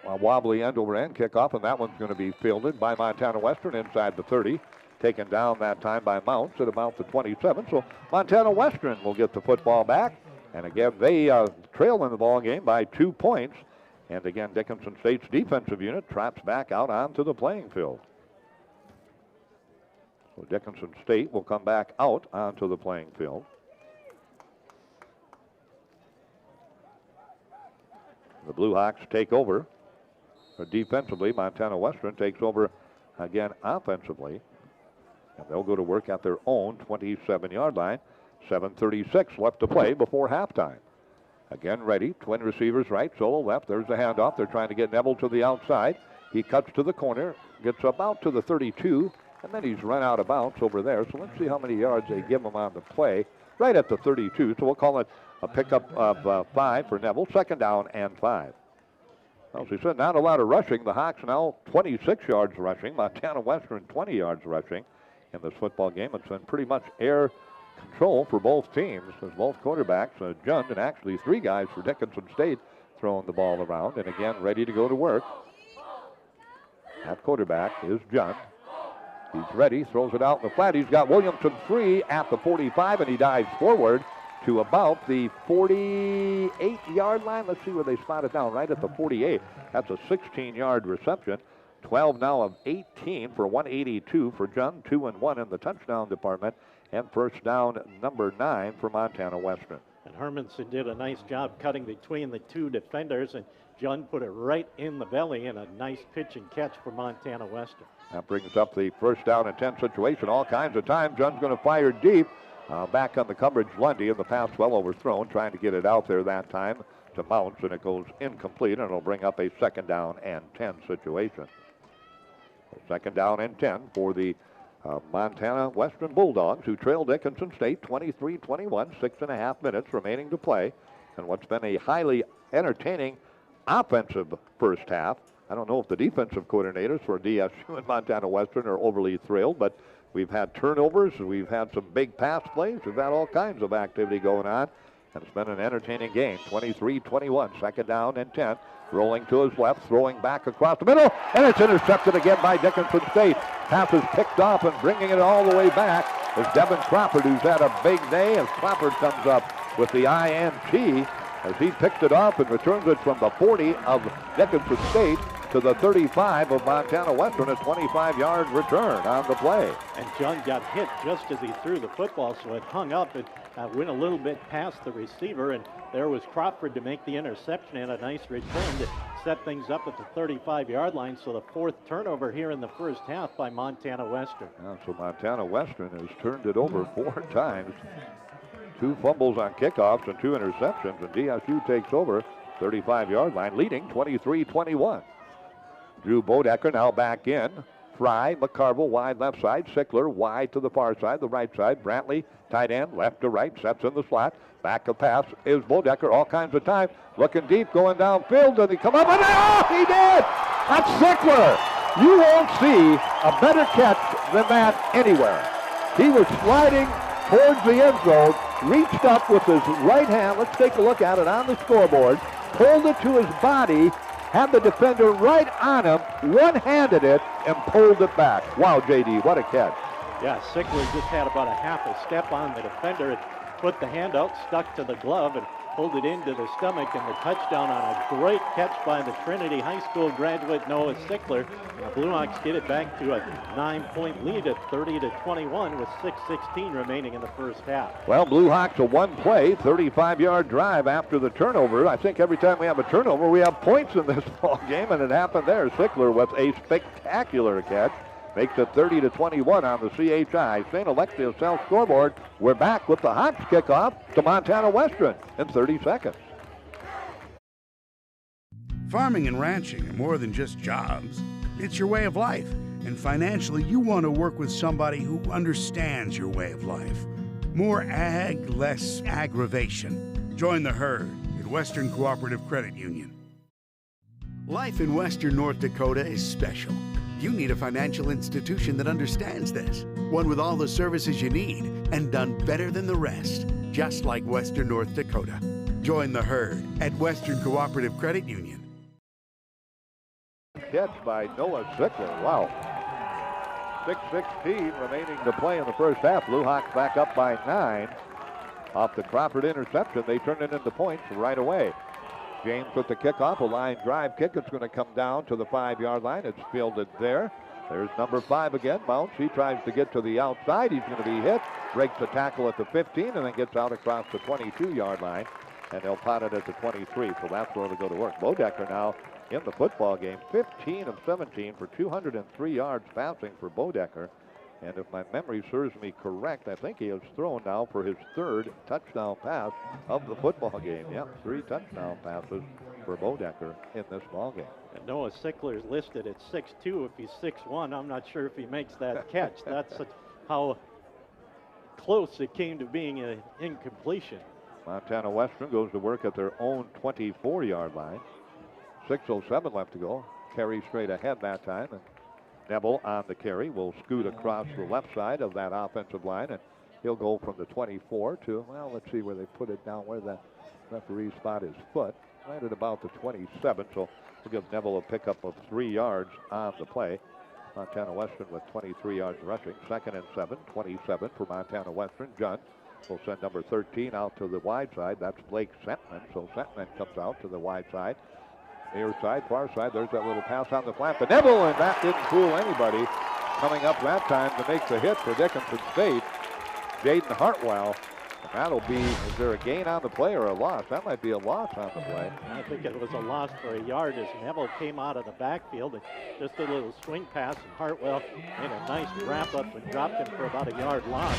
A wobbly end-over-end kickoff, and that one's going to be fielded by Montana Western inside the 30. Taken down that time by Mounts at about the 27. So Montana Western will get the football back. And again, they trail in the ball game by 2 points. And again, Dickinson State's defensive unit traps back out onto the playing field. So Dickinson State will come back out onto the playing field. The Blue Hawks take over. Defensively, Montana Western takes over again offensively. And they'll go to work at their own 27-yard line. 7:36 left to play before halftime. Again ready, twin receivers right, solo left. There's the handoff. They're trying to get Neville to the outside. He cuts to the corner, gets about to the 32, and then he's run out of bounds over there. So let's see how many yards they give him on the play. Right at the 32, so we'll call it a pickup of 5 for Neville. 2nd down and 5. Well, as we said, not a lot of rushing. The Hawks now 26 yards rushing. Montana Western 20 yards rushing in this football game. It's been pretty much air control for both teams as both quarterbacks, Jund and actually 3 guys for Dickinson State throwing the ball around. And again, ready to go to work. At quarterback is Jund. He's ready, throws it out in the flat. He's got Williamson free at the 45, and he dives forward to about the 48-yard line. Let's see where they spot it down, right at the 48. That's a 16-yard reception. 12 now of 18 for 182 for Jund, 2-1 in the touchdown department, and first down number 9 for Montana Western. And Hermanson did a nice job cutting between the 2 defenders, and Jund put it right in the belly, and a nice pitch and catch for Montana Western. That brings up the first down and 10 situation. All kinds of time. Jund's going to fire deep. Back on the coverage, Lundy, and the pass well overthrown, trying to get it out there that time to Mounts, and it goes incomplete, and it'll bring up a 2nd down and 10 situation. 2nd down and 10 for the Montana Western Bulldogs, who trail Dickinson State 23-21, 6.5 minutes remaining to play. And what's been a highly entertaining offensive first half. I don't know if the defensive coordinators for DSU and Montana Western are overly thrilled, but we've had turnovers, we've had some big pass plays, we've had all kinds of activity going on. And it's been an entertaining game. 23-21, 2nd down and 10. Rolling to his left, throwing back across the middle, and it's intercepted again by Dickinson State. Pass is picked off, and bringing it all the way back is Devin Crawford, who's had a big day, as Crawford comes up with the INT as he picked it off and returns it from the 40 of Dickinson State to the 35 of Montana Western, a 25-yard return on the play. And Jund got hit just as he threw the football, so it hung up. It went a little bit past the receiver, and there was Crawford to make the interception and a nice return to set things up at the 35-yard line. So the 4th turnover here in the first half by Montana Western. So Montana Western has turned it over 4 times. 2 fumbles on kickoffs and 2 interceptions, and DSU takes over 35-yard line, leading 23-21. Drew Bodecker now back in. Fry, McCarville wide left side. Sickler wide to the far side, the right side. Brantley, tight end, left to right, sets in the slot. Back of pass is Bodecker, all kinds of time. Looking deep, going downfield. Does he come up? Oh, he did! That's Sickler. You won't see a better catch than that anywhere. He was sliding towards the end zone, reached up with his right hand. Let's take a look at it on the scoreboard. Pulled it to his body, had the defender right on him, one-handed it, and pulled it back. Wow, JD, what a catch. Yeah, Sickler just had about a half a step on the defender and put the hand out, stuck to the glove, and pulled it into the stomach, and the touchdown on a great catch by the Trinity High School graduate Noah Sickler. And the Blue Hawks get it back to a 9-point lead at 30-21 with 6:16 remaining in the first half. Well, Blue Hawks a one-play, 35-yard drive after the turnover. I think every time we have a turnover, we have points in this ball game, and it happened there. Sickler with a spectacular catch. Makes it 30-21 on the CHI St. Alexius South scoreboard. We're back with the Hawks kickoff to Montana Western in 30 seconds. Farming and ranching are more than just jobs. It's your way of life. And financially, you want to work with somebody who understands your way of life. More ag, less aggravation. Join the herd at Western Cooperative Credit Union. Life in Western North Dakota is special. You need a financial institution that understands this. One with all the services you need and done better than the rest. Just like Western North Dakota. Join the herd at Western Cooperative Credit Union. Catch by Noah Sickler. Wow. 6:16 remaining to play in the first half. Blue Hawks back up by 9. Off the Crawford interception, they turn it into points right away. James with the kickoff, a line drive kick. It's going to come down to the 5-yard line. It's fielded there. There's number 5 again, Mounts. He tries to get to the outside. He's going to be hit. Breaks the tackle at the 15 and then gets out across the 22-yard line. And they'll pot it at the 23. So that's where they'll go to work. Bodecker now in the football game. 15 of 17 for 203 yards passing for Bodecker. And if my memory serves me correct, I think he has thrown now for his 3rd touchdown pass of the football game. Yep, 3 touchdown passes for Bodecker in this ball game. And Noah Sickler is listed at 6'2". If he's 6'1", I'm not sure if he makes that catch. That's how close it came to being an incompletion. Montana Western goes to work at their own 24-yard line. 6:07 left to go. Carry straight ahead that time. And Neville on the carry will scoot across the left side of that offensive line, and he'll go from the 24 to, well, let's see where they put it down, where that referee spot his foot, right at about the 27. So we'll give Neville a pickup of 3 yards on the play. Montana Western with 23 yards rushing. 2nd and 7, 27 for Montana Western. Judd will send number 13 out to the wide side. That's Blake Sentman. So Sentman comes out to the wide side. Near side, far side, there's that little pass on the flat to Neville, and that didn't fool anybody. Coming up that time to make the hit for Dickinson State, Jaden Hartwell. And that'll be, is there a gain on the play or a loss? That might be a loss on the play. I think it was a loss for a yard as Neville came out of the backfield and just a little swing pass, and Hartwell made a nice wrap up and dropped him for about a yard loss.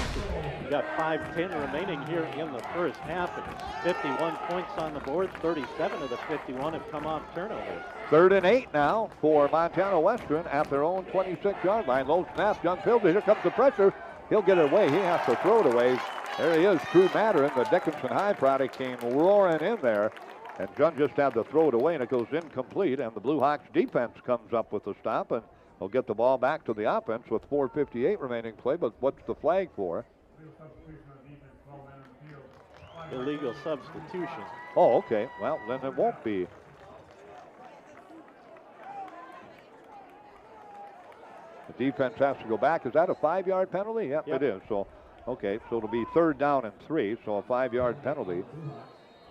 We got 5:10 remaining here in the first half, and 51 points on the board. 37 of the 51 have come off turnovers. 3rd and 8 now for Montana Western at their own 26-yard line. Low snap, John Fielder, here comes the pressure. He'll get it away. He has to throw it away. There he is, Drew Madden. The Dickinson High product came roaring in there. And John just had to throw it away, and it goes incomplete. And the Blue Hawks defense comes up with the stop, and they'll get the ball back to the offense with 4:58 remaining play. But what's the flag for? Illegal substitution. Oh, okay. Well, then it won't be. The defense has to go back. Is that a 5-yard penalty? Yep, it is. So, okay, so it'll be 3rd down and 3, so a 5-yard penalty.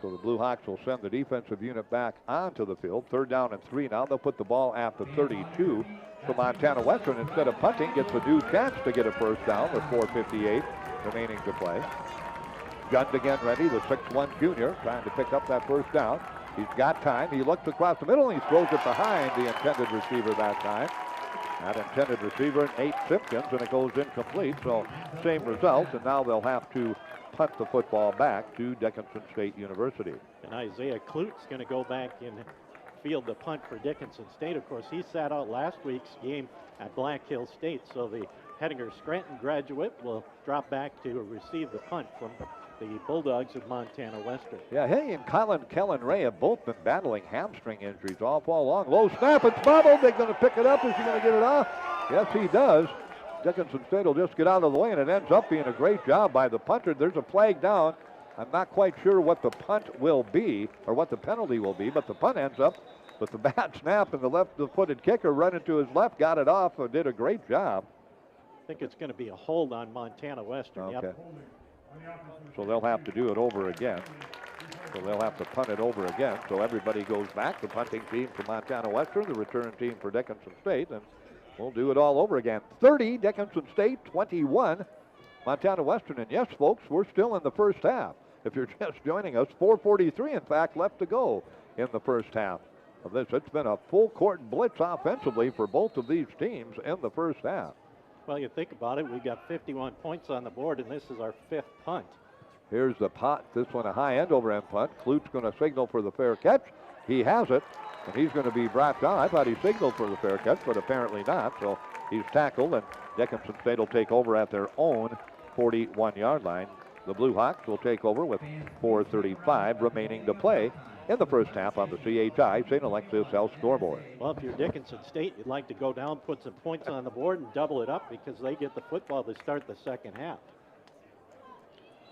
So the Blue Hawks will send the defensive unit back onto the field. 3rd down and 3 now. They'll put the ball at the 32. So Montana Western, instead of punting, gets a due chance to get a 1st down with 4:58 remaining to play. Jund again ready, the 6'1 junior, trying to pick up that 1st down. He's got time. He looks across the middle, and he throws it behind the intended receiver that time. That intended receiver, Nate Simpkins, and it goes incomplete. So same result, and now they'll have to punt the football back to Dickinson State University. And Isaiah Klut's going to go back and field the punt for Dickinson State. Of course, he sat out last week's game at Black Hill State, so the Hettinger Scranton graduate will drop back to receive the punt from the Bulldogs of Montana Western. Yeah, he and Kellen Ray have both been battling hamstring injuries all fall long. Low snap, it's bobbled. They're going to pick it up. Is he going to get it off? Yes, he does. Dickinson State will just get out of the way, and it ends up being a great job by the punter. There's a flag down. I'm not quite sure what the punt will be or what the penalty will be, but the punt ends up with the bad snap, and the left-footed kicker running to his left, got it off, and did a great job. I think it's going to be a hold on Montana Western. Okay. Yep. So they'll have to do it over again. So they'll have to punt it over again. So everybody goes back. The punting team for Montana Western, the return team for Dickinson State, and we'll do it all over again. 30, Dickinson State, 21, Montana Western. And yes, folks, we're still in the first half. If you're just joining us, 4:43, in fact, left to go in the first half of this. It's been a full court blitz offensively for both of these teams in the first half. Well, you think about it, we got 51 points on the board, and this is our 5th punt. Here's the pot. This one a high end over end punt. Klute's going to signal for the fair catch. He has it, and he's going to be brought down. I thought he signaled for the fair catch, but apparently not. So he's tackled, and Dickinson State will take over at their own 41-yard line. The Blue Hawks will take over with 4:35 remaining to play in the first half on the CHI St. Alexis Health scoreboard. Well, if you're Dickinson State, you'd like to go down, put some points on the board, and double it up because they get the football to start the second half.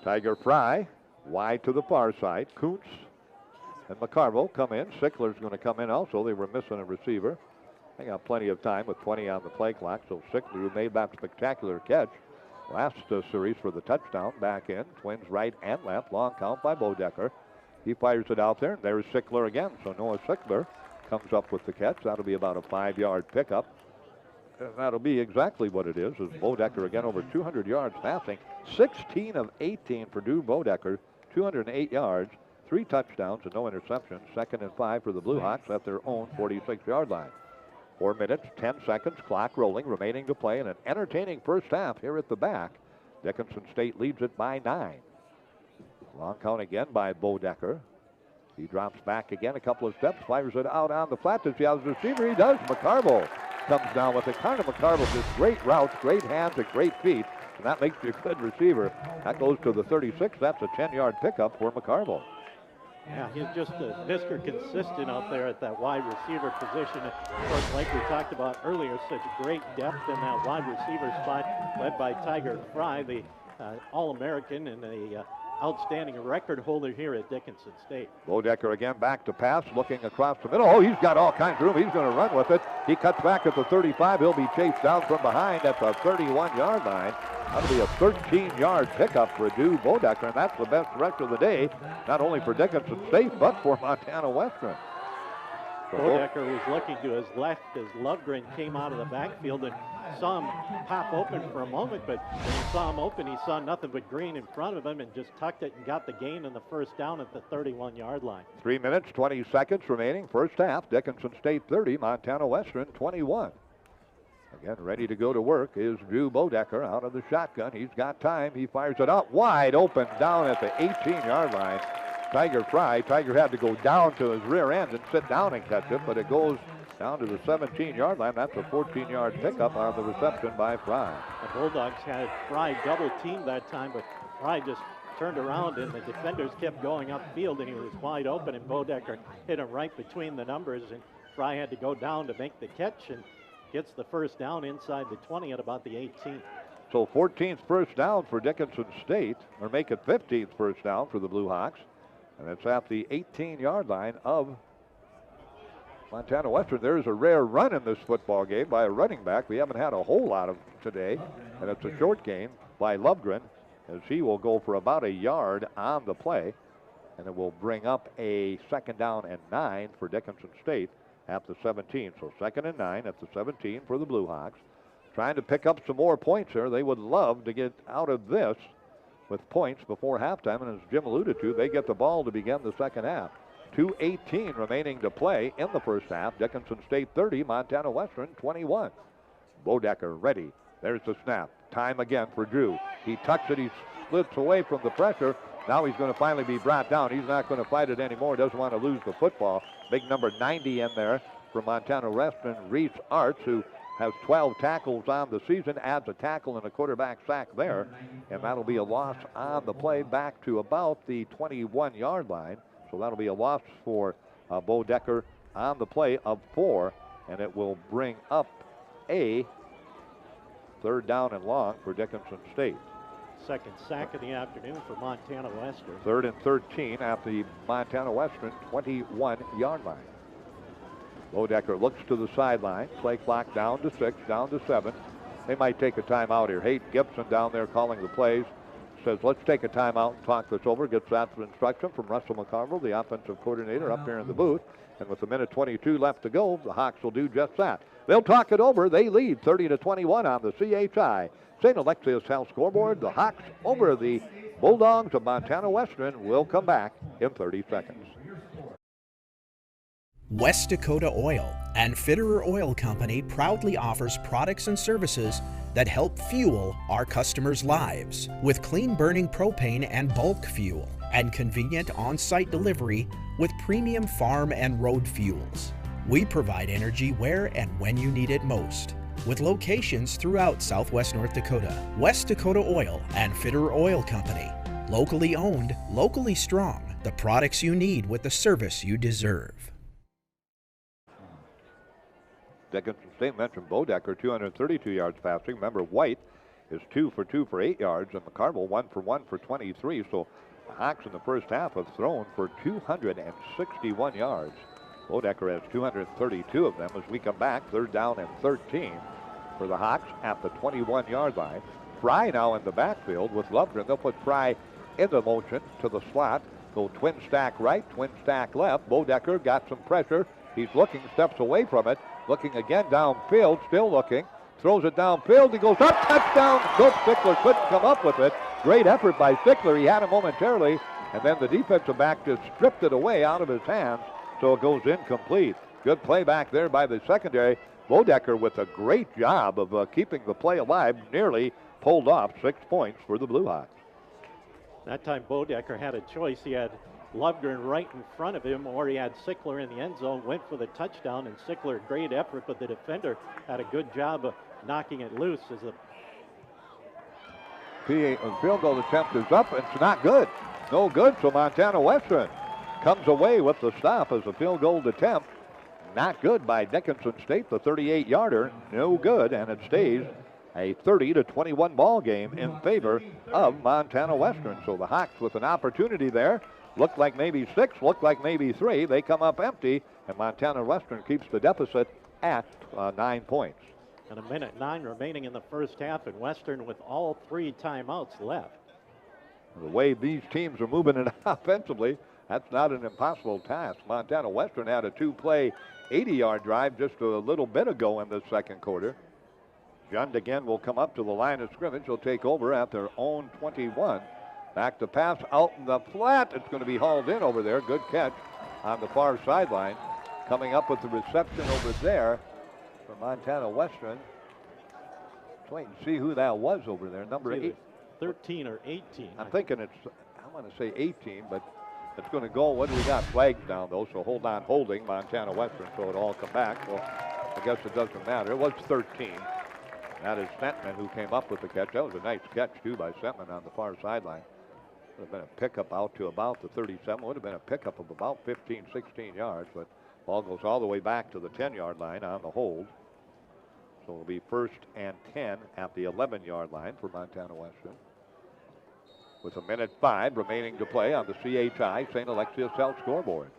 Tiger Fry wide to the far side. Kuntz and McCarville come in. Sickler's going to come in also. They were missing a receiver. They got plenty of time with 20 on the play clock. So Sickler, who made that spectacular catch last series for the touchdown, back in. Twins right and left. Long count by Bodecker. He fires it out there. There's Sickler again. So Noah Sickler comes up with the catch. That'll be about a 5-yard pickup. And that'll be exactly what it is. As Bodecker again over 200 yards passing. 16 of 18 for Drew Bodecker. 208 yards. 3 touchdowns and no interceptions. 2nd and 5 for the Blue Hawks at their own 46-yard line. 4 minutes, 10 seconds, clock rolling, remaining to play in an entertaining first half here at the back. Dickinson State leads it by 9. Long count again by Bodecker. He drops back again a couple of steps, fires it out on the flat. Does he have the receiver? He does. McCarville comes down with it. Connor McCarville just great routes, great hands, and great feet, and that makes you a good receiver. That goes to the 36. That's a 10-yard pickup for McCarville. Yeah, he's just Mr. Consistent out there at that wide receiver position. Of course, like we talked about earlier, such great depth in that wide receiver spot, led by Tiger Fry, the All-American and the outstanding record holder here at Dickinson State. Bodecker again back to pass, looking across the middle. Oh, he's got all kinds of room. He's going to run with it. He cuts back at the 35. He'll be chased down from behind at the 31-yard line. That'll be a 13-yard pickup for Drew Bodecker, and that's the best rush of the day, not only for Dickinson State, but for Montana Western. So Bodecker was looking to his left as Lovegren came out of the backfield and saw him pop open for a moment, but when he saw him open, he saw nothing but green in front of him and just tucked it and got the gain in the first down at the 31-yard line. 3 minutes, 20 seconds remaining. First half, Dickinson State 30, Montana Western 21. Again, ready to go to work is Drew Bodecker out of the shotgun. He's got time. He fires it out wide open down at the 18-yard line. Tiger Fry. Tiger had to go down to his rear end and sit down and catch it, but it goes down to the 17-yard line. That's a 14-yard pickup on the reception by Fry. The Bulldogs had Fry double-teamed that time, but Fry just turned around and the defenders kept going upfield and he was wide open and Bodecker hit him right between the numbers and Fry had to go down to make the catch and gets the first down inside the 20 at about the 18. So 14th first down for Dickinson State, or make it 15th first down for the Blue Hawks. And it's at the 18-yard line of Montana Western. There's a rare run in this football game by a running back. We haven't had a whole lot of today. And it's a short game by Lovegren, as he will go for about a yard on the play. And it will bring up a 2nd down and 9 for Dickinson State at the 17. So 2nd and 9 at the 17 for the Blue Hawks. Trying to pick up some more points here. They would love to get out of this with points before halftime. And as Jim alluded to, they get the ball to begin the second half. 2:18 remaining to play in the first half. Dickinson State 30, Montana Western 21. Bodecker ready. There's the snap. Time again for Drew. He tucks it. He splits away from the pressure. Now he's going to finally be brought down. He's not going to fight it anymore. Doesn't want to lose the football. Big number 90 in there for Montana Western, Reese Arts, who has 12 tackles on the season, adds a tackle and a quarterback sack there. And that'll be a loss on the play back to about the 21-yard line. So that'll be a loss for Bodecker on the play of 4. And it will bring up a 3rd down and long for Dickinson State. Second sack of the afternoon for Montana Western. 3rd and 13 at the Montana Western 21-yard line. Bodecker looks to the sideline. Play clock down to 6, down to 7. They might take a timeout here. Hayden Gibson down there calling the plays. says, let's take a timeout and talk this over. Gets that instruction from Russell McCarville, the offensive coordinator, up here in the booth. And with a minute 22 left to go, the Hawks will do just that. They'll talk it over. They lead 30-21 on the CHI St. Alexius Health scoreboard. The Hawks over the Bulldogs of Montana Western. Will come back in 30 seconds. West Dakota Oil and Fitterer Oil Company proudly offers products and services that help fuel our customers' lives with clean burning propane and bulk fuel and convenient on-site delivery with premium farm and road fuels. We provide energy where and when you need it most, with locations throughout Southwest North Dakota. West Dakota Oil and Fitterer Oil Company. Locally owned, locally strong. The products you need with the service you deserve. Dickinson State mentioned Bodecker, 232 yards passing. Remember, White is 2 for 2 for 8 yards, and McCarville 1 for 1 for 23. So the Hawks in the first half have thrown for 261 yards. Bodecker has 232 of them. As we come back, 3rd down and 13 for the Hawks at the 21-yard line. Fry now in the backfield with Lovgren. They'll put Fry into motion to the slot. Go twin stack right, twin stack left. Bodecker got some pressure. He's looking, steps away from it. Looking again downfield, still looking. Throws it downfield. He goes up, touchdown. Coach Stickler couldn't come up with it. Great effort by Stickler. He had him momentarily, and then the defensive back just stripped it away out of his hands, so it goes incomplete. Good play back there by the secondary. Bodecker with a great job of keeping the play alive. Nearly pulled off 6 points for the Blue Hawks. That time Bodecker had a choice. He had Lovgren right in front of him, or he had Sickler in the end zone, went for the touchdown, and Sickler, great effort, but the defender had a good job of knocking it loose. As the field goal attempt is up. It's not good. No good, so Montana Western comes away with the stop as a field goal attempt. Not good by Dickinson State, the 38-yarder. No good, and it stays a 30-21 ball game in favor of Montana Western. So the Hawks with an opportunity there. Looked like maybe 6, looked like maybe 3. They come up empty, and Montana Western keeps the deficit at 9 points. And a minute 9 remaining in the first half, and Western with all 3 timeouts left. The way these teams are moving it offensively, that's not an impossible task. Montana Western had a 2-play 80-yard drive just a little bit ago in the second quarter. Jund again will come up to the line of scrimmage. He'll take over at their own 21. Back to pass out in the flat. It's going to be hauled in over there. Good catch on the far sideline. Coming up with the reception over there for Montana Western. Let's wait and see who that was over there. Number 8. 13 or 18. I'm thinking it's, I want to say 18, but it's going to go. What do we got? Flags down, though, so hold on holding Montana Western, so it'll all come back. Well, I guess it doesn't matter. It was 13. That is Sentman who came up with the catch. That was a nice catch, too, by Sentman on the far sideline. Would have been a pickup out to about the 37. Would have been a pickup of about 15, 16 yards, but ball goes all the way back to the 10-yard line on the hold. So it'll be 1st and 10 at the 11-yard line for Montana Western. With a minute 5 remaining to play on the CHI St. Alexius Health scoreboard.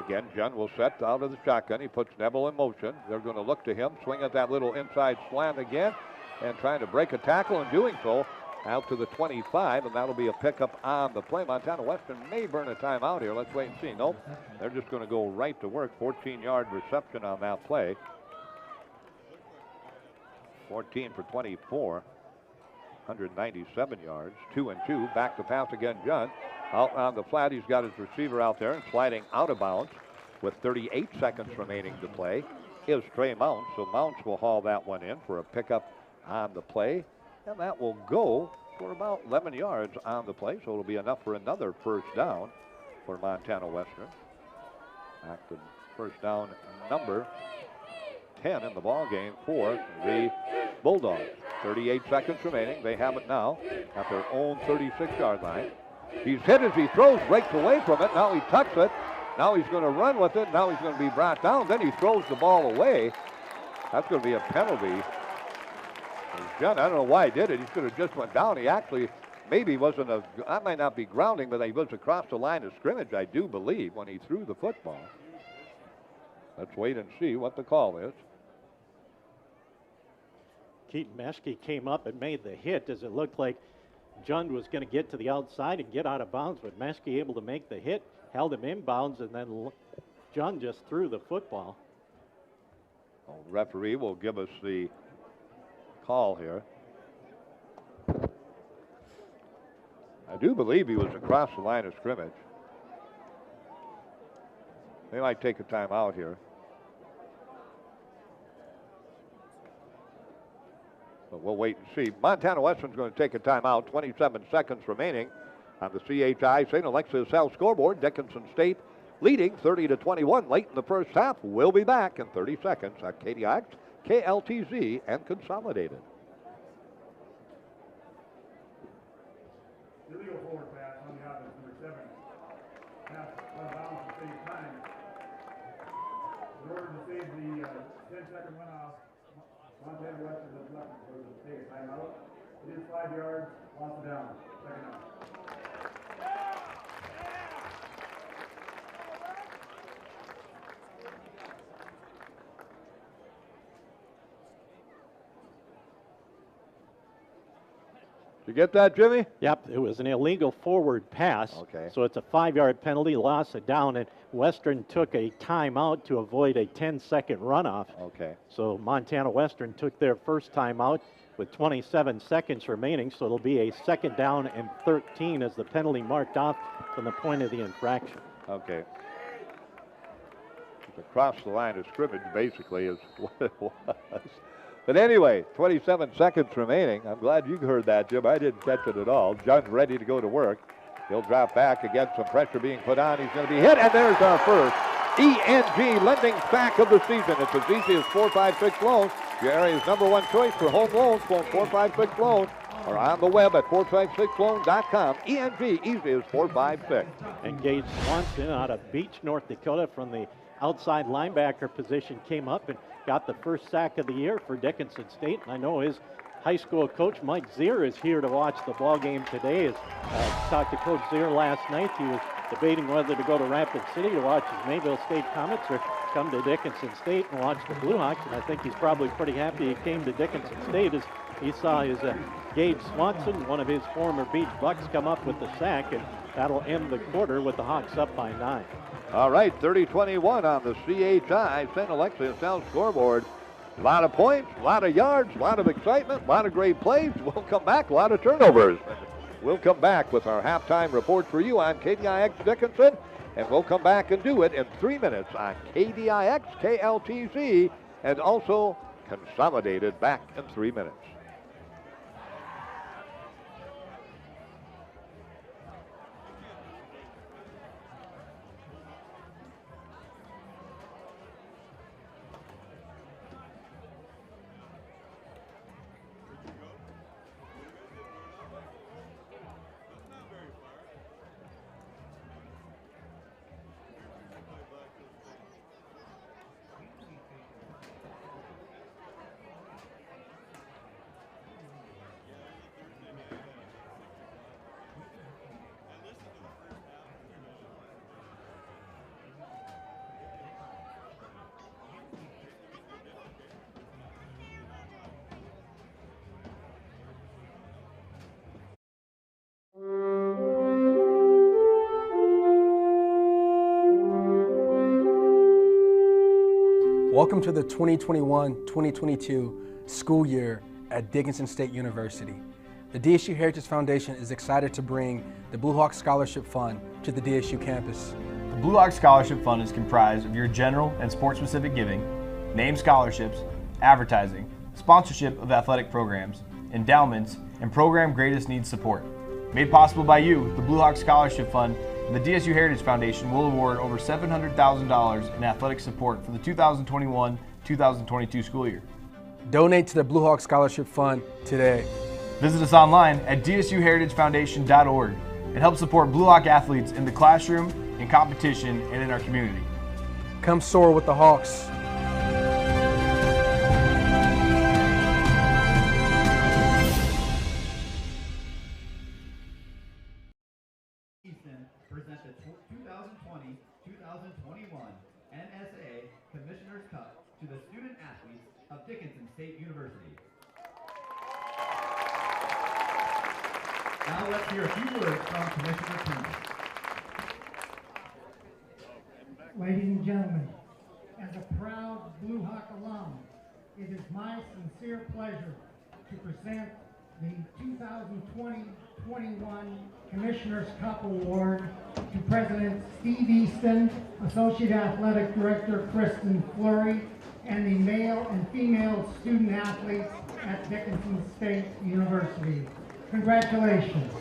Again, Jund will set out of the shotgun. He puts Neville in motion. They're going to look to him, swing at that little inside slant again, and trying to break a tackle, and doing so out to the 25, and that'll be a pickup on the play. Montana Western may burn a timeout here. Let's wait and see. Nope, they're just going to go right to work. 14-yard reception on that play. 14 for 24. 197 yards, 2 and 2. Back to pass again, Jund. Out on the flat, he's got his receiver out there and sliding out of bounds with 38 seconds remaining to play is Trey Mounts. So Mounts will haul that one in for a pickup on the play, and that will go for about 11 yards on the play, so it'll be enough for another first down for Montana Western. Back to first down number 10 in the ball game for the Bulldogs. 38 seconds remaining. They have it now at their own 36-yard line. He's hit as he throws, breaks away from it. Now he tucks it. Now he's going to run with it. Now he's going to be brought down. Then he throws the ball away. That's going to be a penalty. Jund, I don't know why he did it. He could have just went down. He actually maybe wasn't a, that might not be grounding, but he was across the line of scrimmage, I do believe, when he threw the football. Let's wait and see what the call is. Keaton Meschke came up and made the hit as it looked like Jund was going to get to the outside and get out of bounds, but Meschke able to make the hit, held him inbounds, and then Jund just threw the football. Well, the referee will give us the call here. I do believe he was across the line of scrimmage. They might take a timeout here. But we'll wait and see. Montana Western's going to take a timeout. 27 seconds remaining on the CHI St. Alexius South scoreboard. Dickinson State leading 30-21 late in the first half. We'll be back in 30 seconds at KDIX, KLTZ, and Consolidated. Illegal forward pass on the offense, number 7. Pass out of bounds at the same time. In order to save the 10-second runoff, Montana Western has nothing for the state timeout. It is 5 yards, loss of down, second out. Did you get that, Jimmy? Yep, it was an illegal forward pass. Okay. So it's a 5-yard penalty, loss of down, and Western took a timeout to avoid a 10-second runoff. Okay. So Montana Western took their first timeout with 27 seconds remaining, so it'll be a 2nd down and 13 as the penalty marked off from the point of the infraction. Okay. It's across the line of scrimmage, basically, is what it was. But anyway, 27 seconds remaining. I'm glad you heard that, Jim. I didn't catch it at all. Judd's ready to go to work. He'll drop back again, some pressure being put on. He's going to be hit, and there's our first ENG lending sack of the season. It's as easy as 456 loans. Your area's #1 choice for home loans. Phone 456 loans or on the web at 456loan.com. ENG, easy as 456. And Gage Swanson out of Beach, North Dakota, from the outside linebacker position, came up and got the first sack of the year for Dickinson State. And I know his high school coach, Mike Zier, is here to watch the ball game today. As talked to Coach Zier last night, he was debating whether to go to Rapid City to watch his Mayville State Comets or come to Dickinson State and watch the Blue Hawks. And I think he's probably pretty happy he came to Dickinson State as he saw his Gage Swanson, one of his former Beach Bucks, come up with the sack, and that'll end the quarter with the Hawks up by 9. All right, 30-21 on the CHI St. Alexius South scoreboard. A lot of points, a lot of yards, a lot of excitement, a lot of great plays. We'll come back, a lot of turnovers. We'll come back with our halftime report for you on KDIX Dickinson, and we'll come back and do it in 3 minutes on KDIX, KLTZ, and also Consolidated back in 3 minutes. Welcome to the 2021-2022 school year at Dickinson State University. The DSU Heritage Foundation is excited to bring the Blue Hawk Scholarship Fund to the DSU campus. The Blue Hawk Scholarship Fund is comprised of your general and sport-specific giving, named scholarships, advertising, sponsorship of athletic programs, endowments, and program greatest needs support. Made possible by you, the Blue Hawk Scholarship Fund and the DSU Heritage Foundation will award over $700,000 in athletic support for the 2021-2022 school year. Donate to the Blue Hawk Scholarship Fund today. Visit us online at dsuheritagefoundation.org and help support Blue Hawk athletes in the classroom, in competition, and in our community. Come soar with the Hawks. Present the 2020-2021 NSA Commissioner's Cup to the student athletes of Dickinson State University. Now let's hear a few words from Commissioner King. Ladies and gentlemen, as a proud Blue Hawk alum, it is my sincere pleasure to present the 2020-21 Commissioner's Cup Award to President Steve Easton, Associate Athletic Director Kristen Fleury, and the male and female student athletes at Dickinson State University. Congratulations.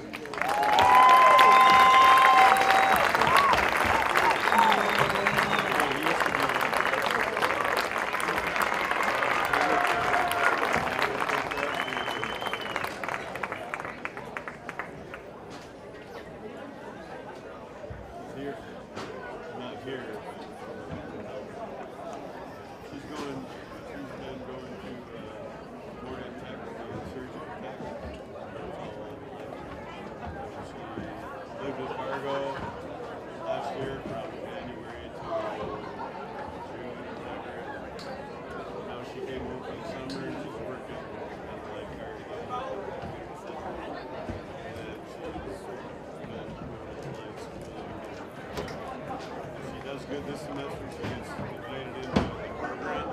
Good this semester, she gets invited into the program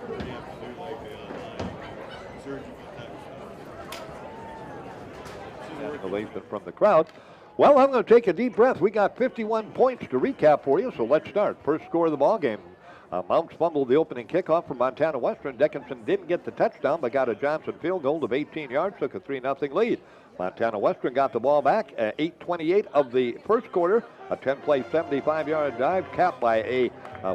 where you have to do like the online surgical type stuff. Ovation from the crowd. Well, I'm going to take a deep breath. We got 51 points to recap for you, so let's start. First score of the ball game. Mounts fumbled the opening kickoff from Montana Western. Dickinson didn't get the touchdown, but got a Johnson field goal of 18 yards, took a 3-0 lead. Montana Western got the ball back at 8:28 of the first quarter. A 10-play, 75-yard drive capped by a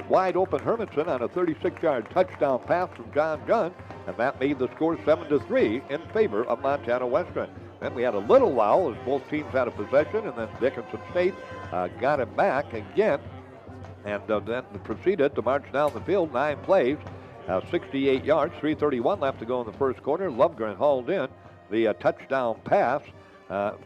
wide-open Hermanson on a 36-yard touchdown pass from John Gunn, and that made the score 7-3 in favor of Montana Western. Then we had a little lull as both teams had a possession, and then Dickinson State got it back again, and then proceeded to march down the field 9 plays, 68 yards, 3:31 left to go in the first quarter. Lovegren hauled in the touchdown pass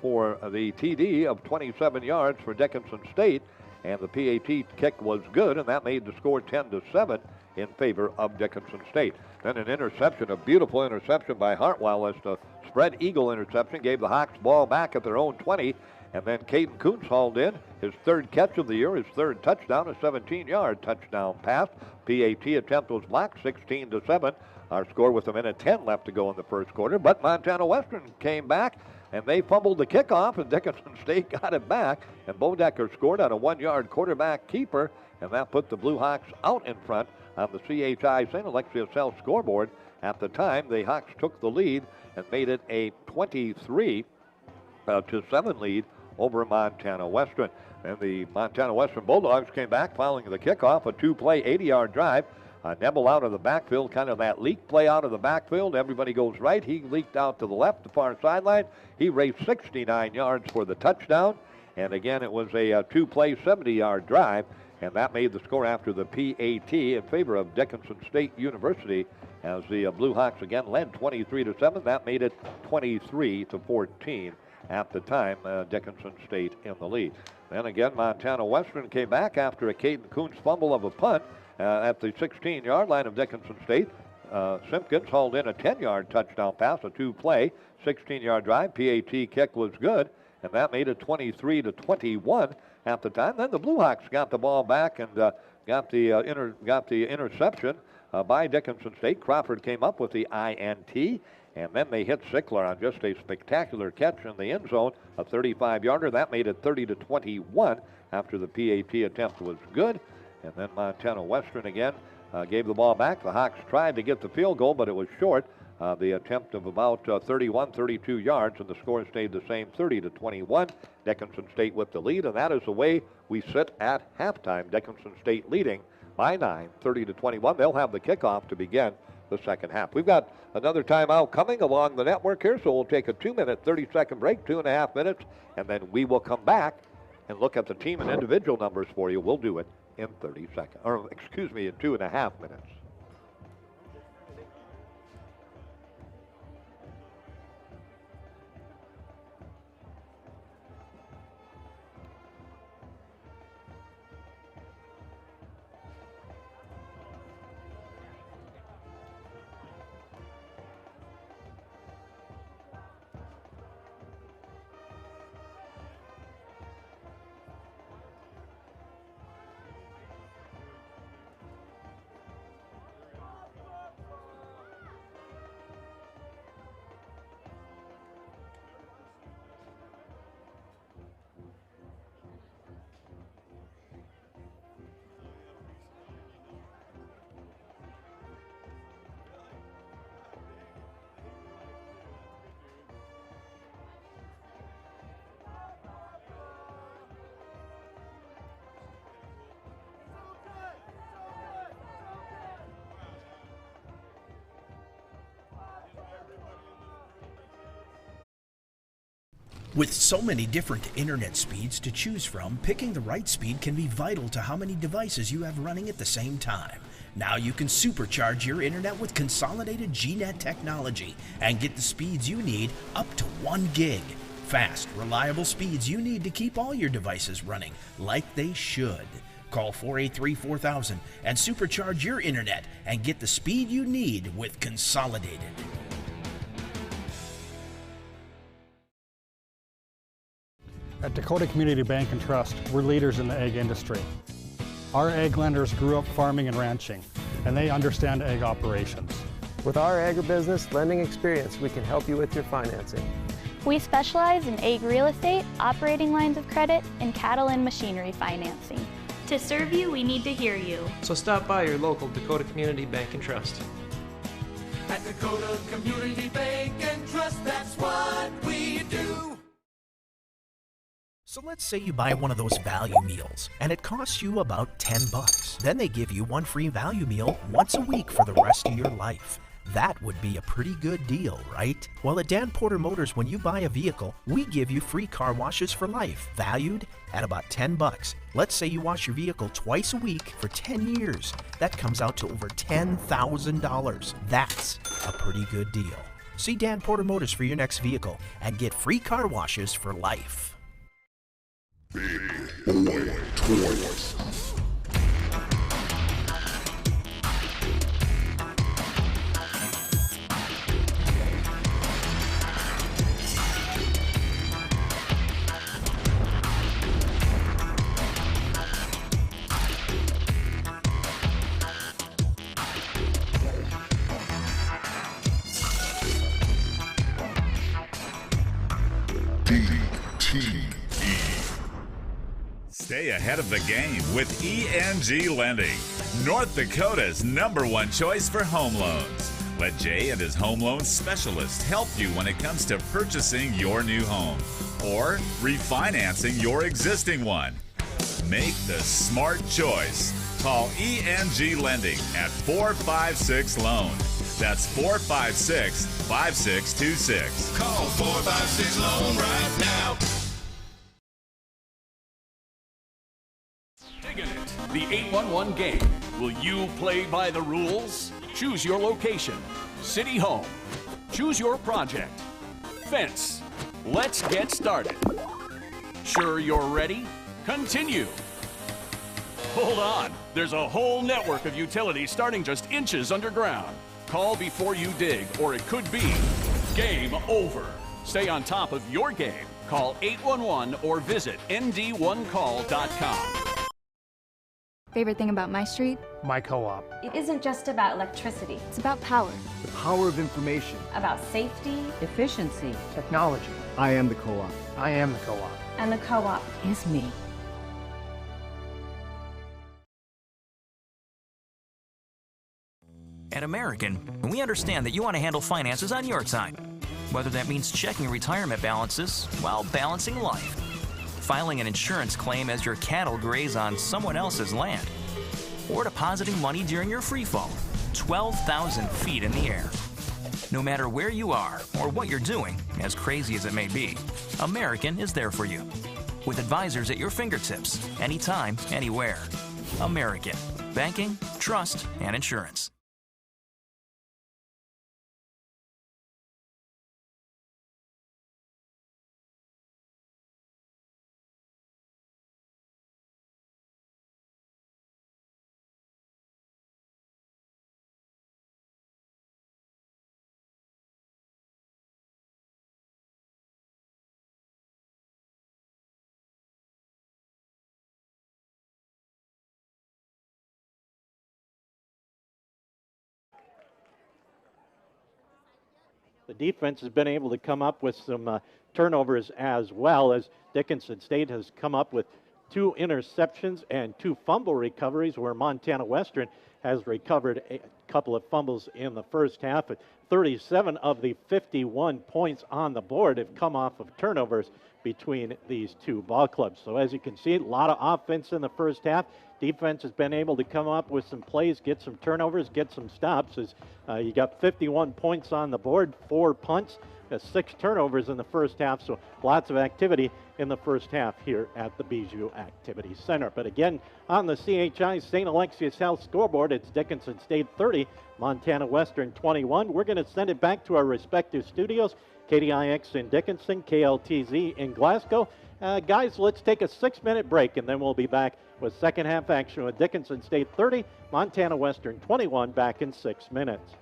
for the TD of 27 yards for Dickinson State, and the PAT kick was good, and that made the score 10-7 in favor of Dickinson State. Then an interception, a beautiful interception by Hartwell, as the spread eagle interception gave the Hawks ball back at their own 20, and then Caden Kuntz hauled in his third catch of the year, his third touchdown, a 17-yard touchdown pass. PAT attempt was blocked, 16-7. Our score with 1:10 left to go in the first quarter, but Montana Western came back, and they fumbled the kickoff, and Dickinson State got it back, and Bodecker scored on a 1-yard quarterback keeper, and that put the Blue Hawks out in front on the CHI St. Alexius South scoreboard. At the time, the Hawks took the lead and made it a 23-7 lead over Montana Western. And the Montana Western Bulldogs came back following the kickoff, a 2-play, 80-yard drive. Nebel out of the backfield, kind of that leak play out of the backfield. Everybody goes right. He leaked out to the left, the far sideline. He raced 69 yards for the touchdown. And again, it was a 2-play, 70-yard drive. And that made the score after the PAT in favor of Dickinson State University, as the Blue Hawks again led 23-7. That made it 23-14 at the time. Dickinson State in the lead. Then again, Montana Western came back after a Caden Kuntz fumble of a punt at the 16-yard line of Dickinson State. Simpkins hauled in a 10-yard touchdown pass, a 2-play, 16-yard drive. PAT kick was good, and that made it 23-21 at the time. Then the Blue Hawks got the ball back and got the interception by Dickinson State. Crawford came up with the INT, and then they hit Sickler on just a spectacular catch in the end zone, a 35-yarder. That made it 30-21 after the PAT attempt was good. And then Montana Western again gave the ball back. The Hawks tried to get the field goal, but it was short. The attempt of about 32 yards, and the score stayed the same, 30-21. Dickinson State with the lead, and that is the way we sit at halftime. Dickinson State leading by 9, 30-21. They'll have the kickoff to begin the second half. We've got another timeout coming along the network here, so we'll take a 2-minute, 30-second break, 2.5 minutes, and then we will come back and look at the team and individual numbers for you. We'll do it in 30 seconds, or excuse me, in 2.5 minutes. With so many different internet speeds to choose from, picking the right speed can be vital to how many devices you have running at the same time. Now you can supercharge your internet with consolidated GNet technology and get the speeds you need up to 1 gig. Fast, reliable speeds you need to keep all your devices running like they should. Call 483-4000 and supercharge your internet and get the speed you need with Consolidated. At Dakota Community Bank and Trust, we're leaders in the egg industry. Our egg lenders grew up farming and ranching, and they understand egg operations. With our agribusiness lending experience, we can help you with your financing. We specialize in egg real estate, operating lines of credit, and cattle and machinery financing. To serve you, we need to hear you. So stop by your local Dakota Community Bank and Trust. At Dakota Community Bank and Trust, that's what we do. So let's say you buy one of those value meals and it costs you about $10. Then they give you one free value meal once a week for the rest of your life. That would be a pretty good deal, right? Well, at Dan Porter Motors, when you buy a vehicle, we give you free car washes for life, valued at about $10. Let's say you wash your vehicle twice a week for 10 years. That comes out to over $10,000. That's a pretty good deal. See Dan Porter Motors for your next vehicle and get free car washes for life. Big Boy Toys. Stay ahead of the game with ENG Lending, North Dakota's #1 choice for home loans. Let Jay and his home loan specialist help you when it comes to purchasing your new home or refinancing your existing one. Make the smart choice. Call ENG Lending at 456-LOAN. That's 456-5626. Call 456-LOAN right now. The 811 game. Will you play by the rules? Choose your location. City Home. Choose your project. Fence. Let's get started. Sure you're ready? Continue. Hold on. There's a whole network of utilities starting just inches underground. Call before you dig, or it could be game over. Stay on top of your game. Call 811 or visit nd1call.com. Favorite thing about my street? My co-op. It isn't just about electricity. It's about power. The power of information. About safety, efficiency, Technology. I am the co-op. I am the co-op. and the co-op is me. At American, we understand that you want to handle finances on your time, whether that means checking retirement balances while balancing life, filing an insurance claim as your cattle graze on someone else's land, or depositing money during your free fall, 12,000 feet in the air. No matter where you are or what you're doing, as crazy as it may be, American is there for you. With advisors at your fingertips, anytime, anywhere. American. Banking, trust, and insurance. The defense has been able to come up with some turnovers as well, as Dickinson State has come up with 2 interceptions and 2 fumble recoveries, where Montana Western has recovered a couple of fumbles in the first half. 37 of the 51 points on the board have come off of turnovers between these two ball clubs. So as you can see, a lot of offense in the first half. Defense has been able to come up with some plays, get some turnovers, get some stops. As you got 51 points on the board, 4 punts, 6 turnovers in the first half. So lots of activity in the first half here at the Bijou Activity Center. But again, on the CHI St. Alexius Health scoreboard, it's Dickinson State 30, Montana Western 21. We're going to send it back to our respective studios, KDIX in Dickinson, KLTZ in Glasgow. Guys, let's take a 6-minute break, and then we'll be back with second half action with Dickinson State 30, Montana Western 21, back in 6 minutes.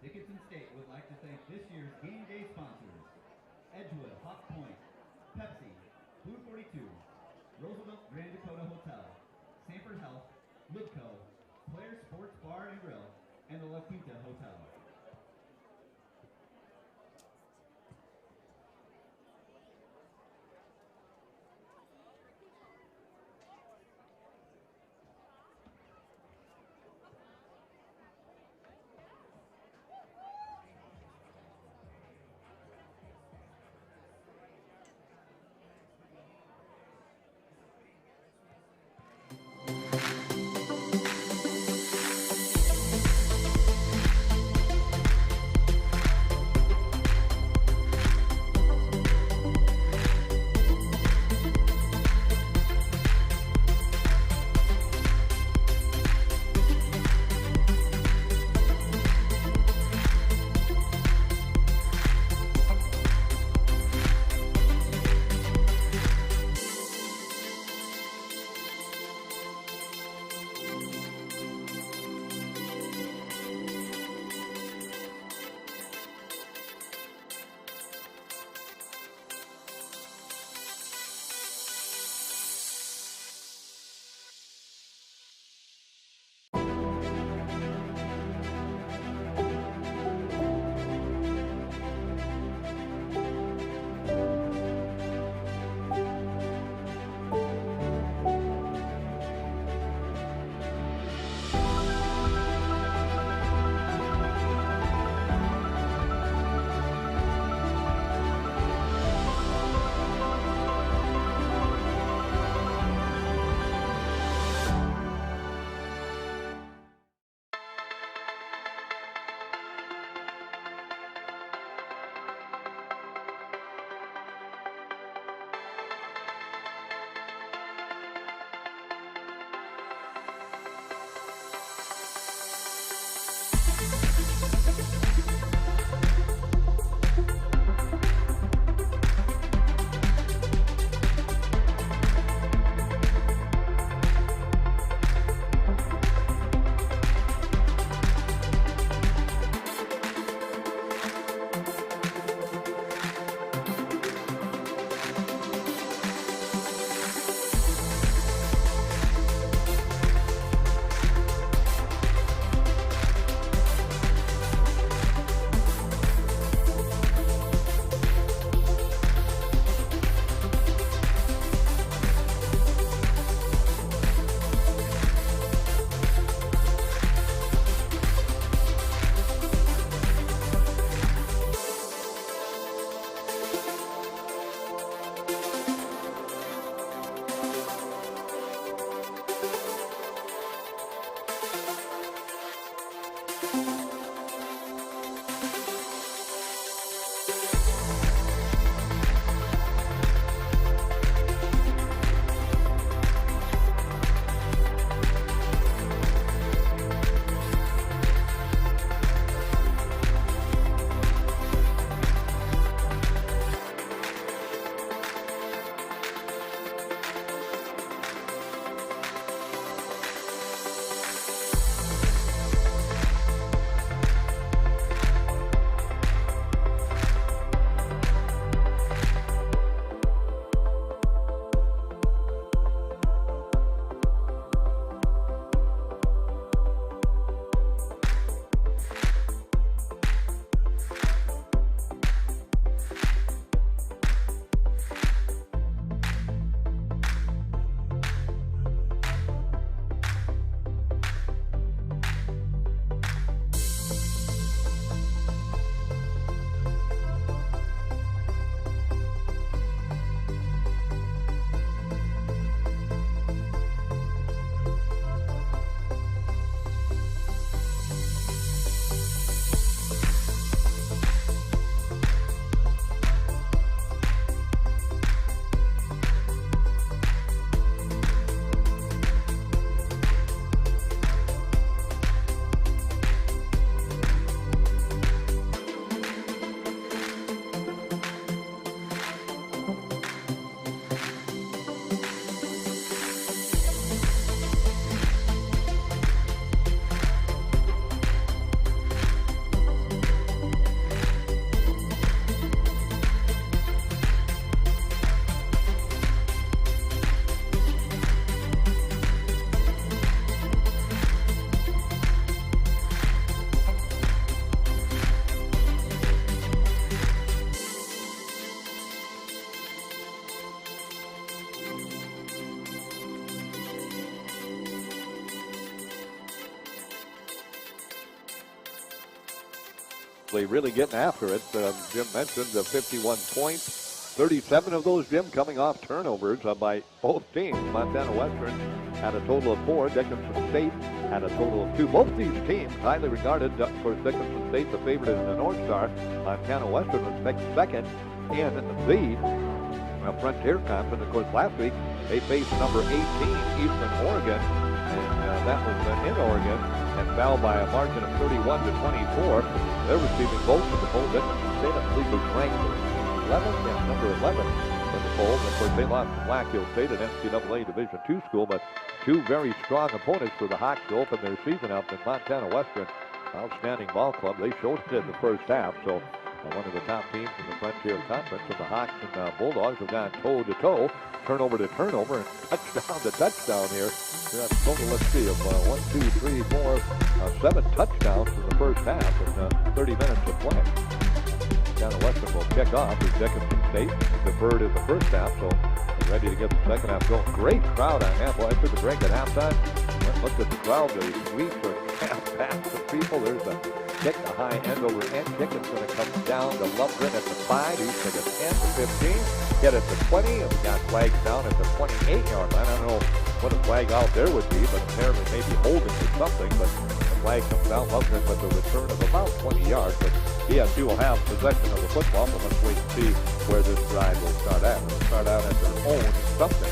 Dickinson State would like to thank this year's game day sponsors: Edgewood Hawk Point, Pepsi, Food 42, Roosevelt Grand Dakota Hotel, Sanford Health, Lidco, Claire Sports Bar and Grill, and the La Quinta Hotel. Berkeley really getting after it. Jim mentioned the 51 points. 37 of those, Jim, coming off turnovers by both teams. Montana Western had a total of 4. Dickinson State had a total of 2. Both these teams highly regarded. For Dickinson State, the favorite in the North Star. Montana Western was picked second in the Frontier Conference. Of course, last week they faced number 18, Eastern Oregon, and that was in Oregon, and fell by a margin of 31 to 24. They're receiving votes in the poll. Dickinson State, I believe, was ranked 11th and number 11 in the poll. Of course, they lost to Black Hills State, an NCAA Division II school, but two very strong opponents for the Hawks to open their season up. In Montana Western, outstanding ball club. They showed it in the first half, so one of the top teams in the Frontier Conference. And the Hawks and Bulldogs have gone toe-to-toe, turnover to turnover, and touchdown to touchdown here. That's total, let's see, of 7 touchdowns in the first half in 30 minutes of play. Montana Western will kick off as Dickinson State deferred in the first half, so they're ready to get the second half going. Great crowd on halfway through the break at halftime. Look at the crowd. The sweeps are past the people. There's a kick, a high end over end kick. It's going to come down to Lundgren at the 5. He's going to 10 to 15. Hit at the 20. And we got flags down at the 28-yard line. I don't know what a flag out there would be, but apparently maybe holding or something. But the flag comes down. Lundgren with a return of about 20 yards. But DSU will have possession of the football, but let's wait and see where this drive will start at. It'll start out at their own something.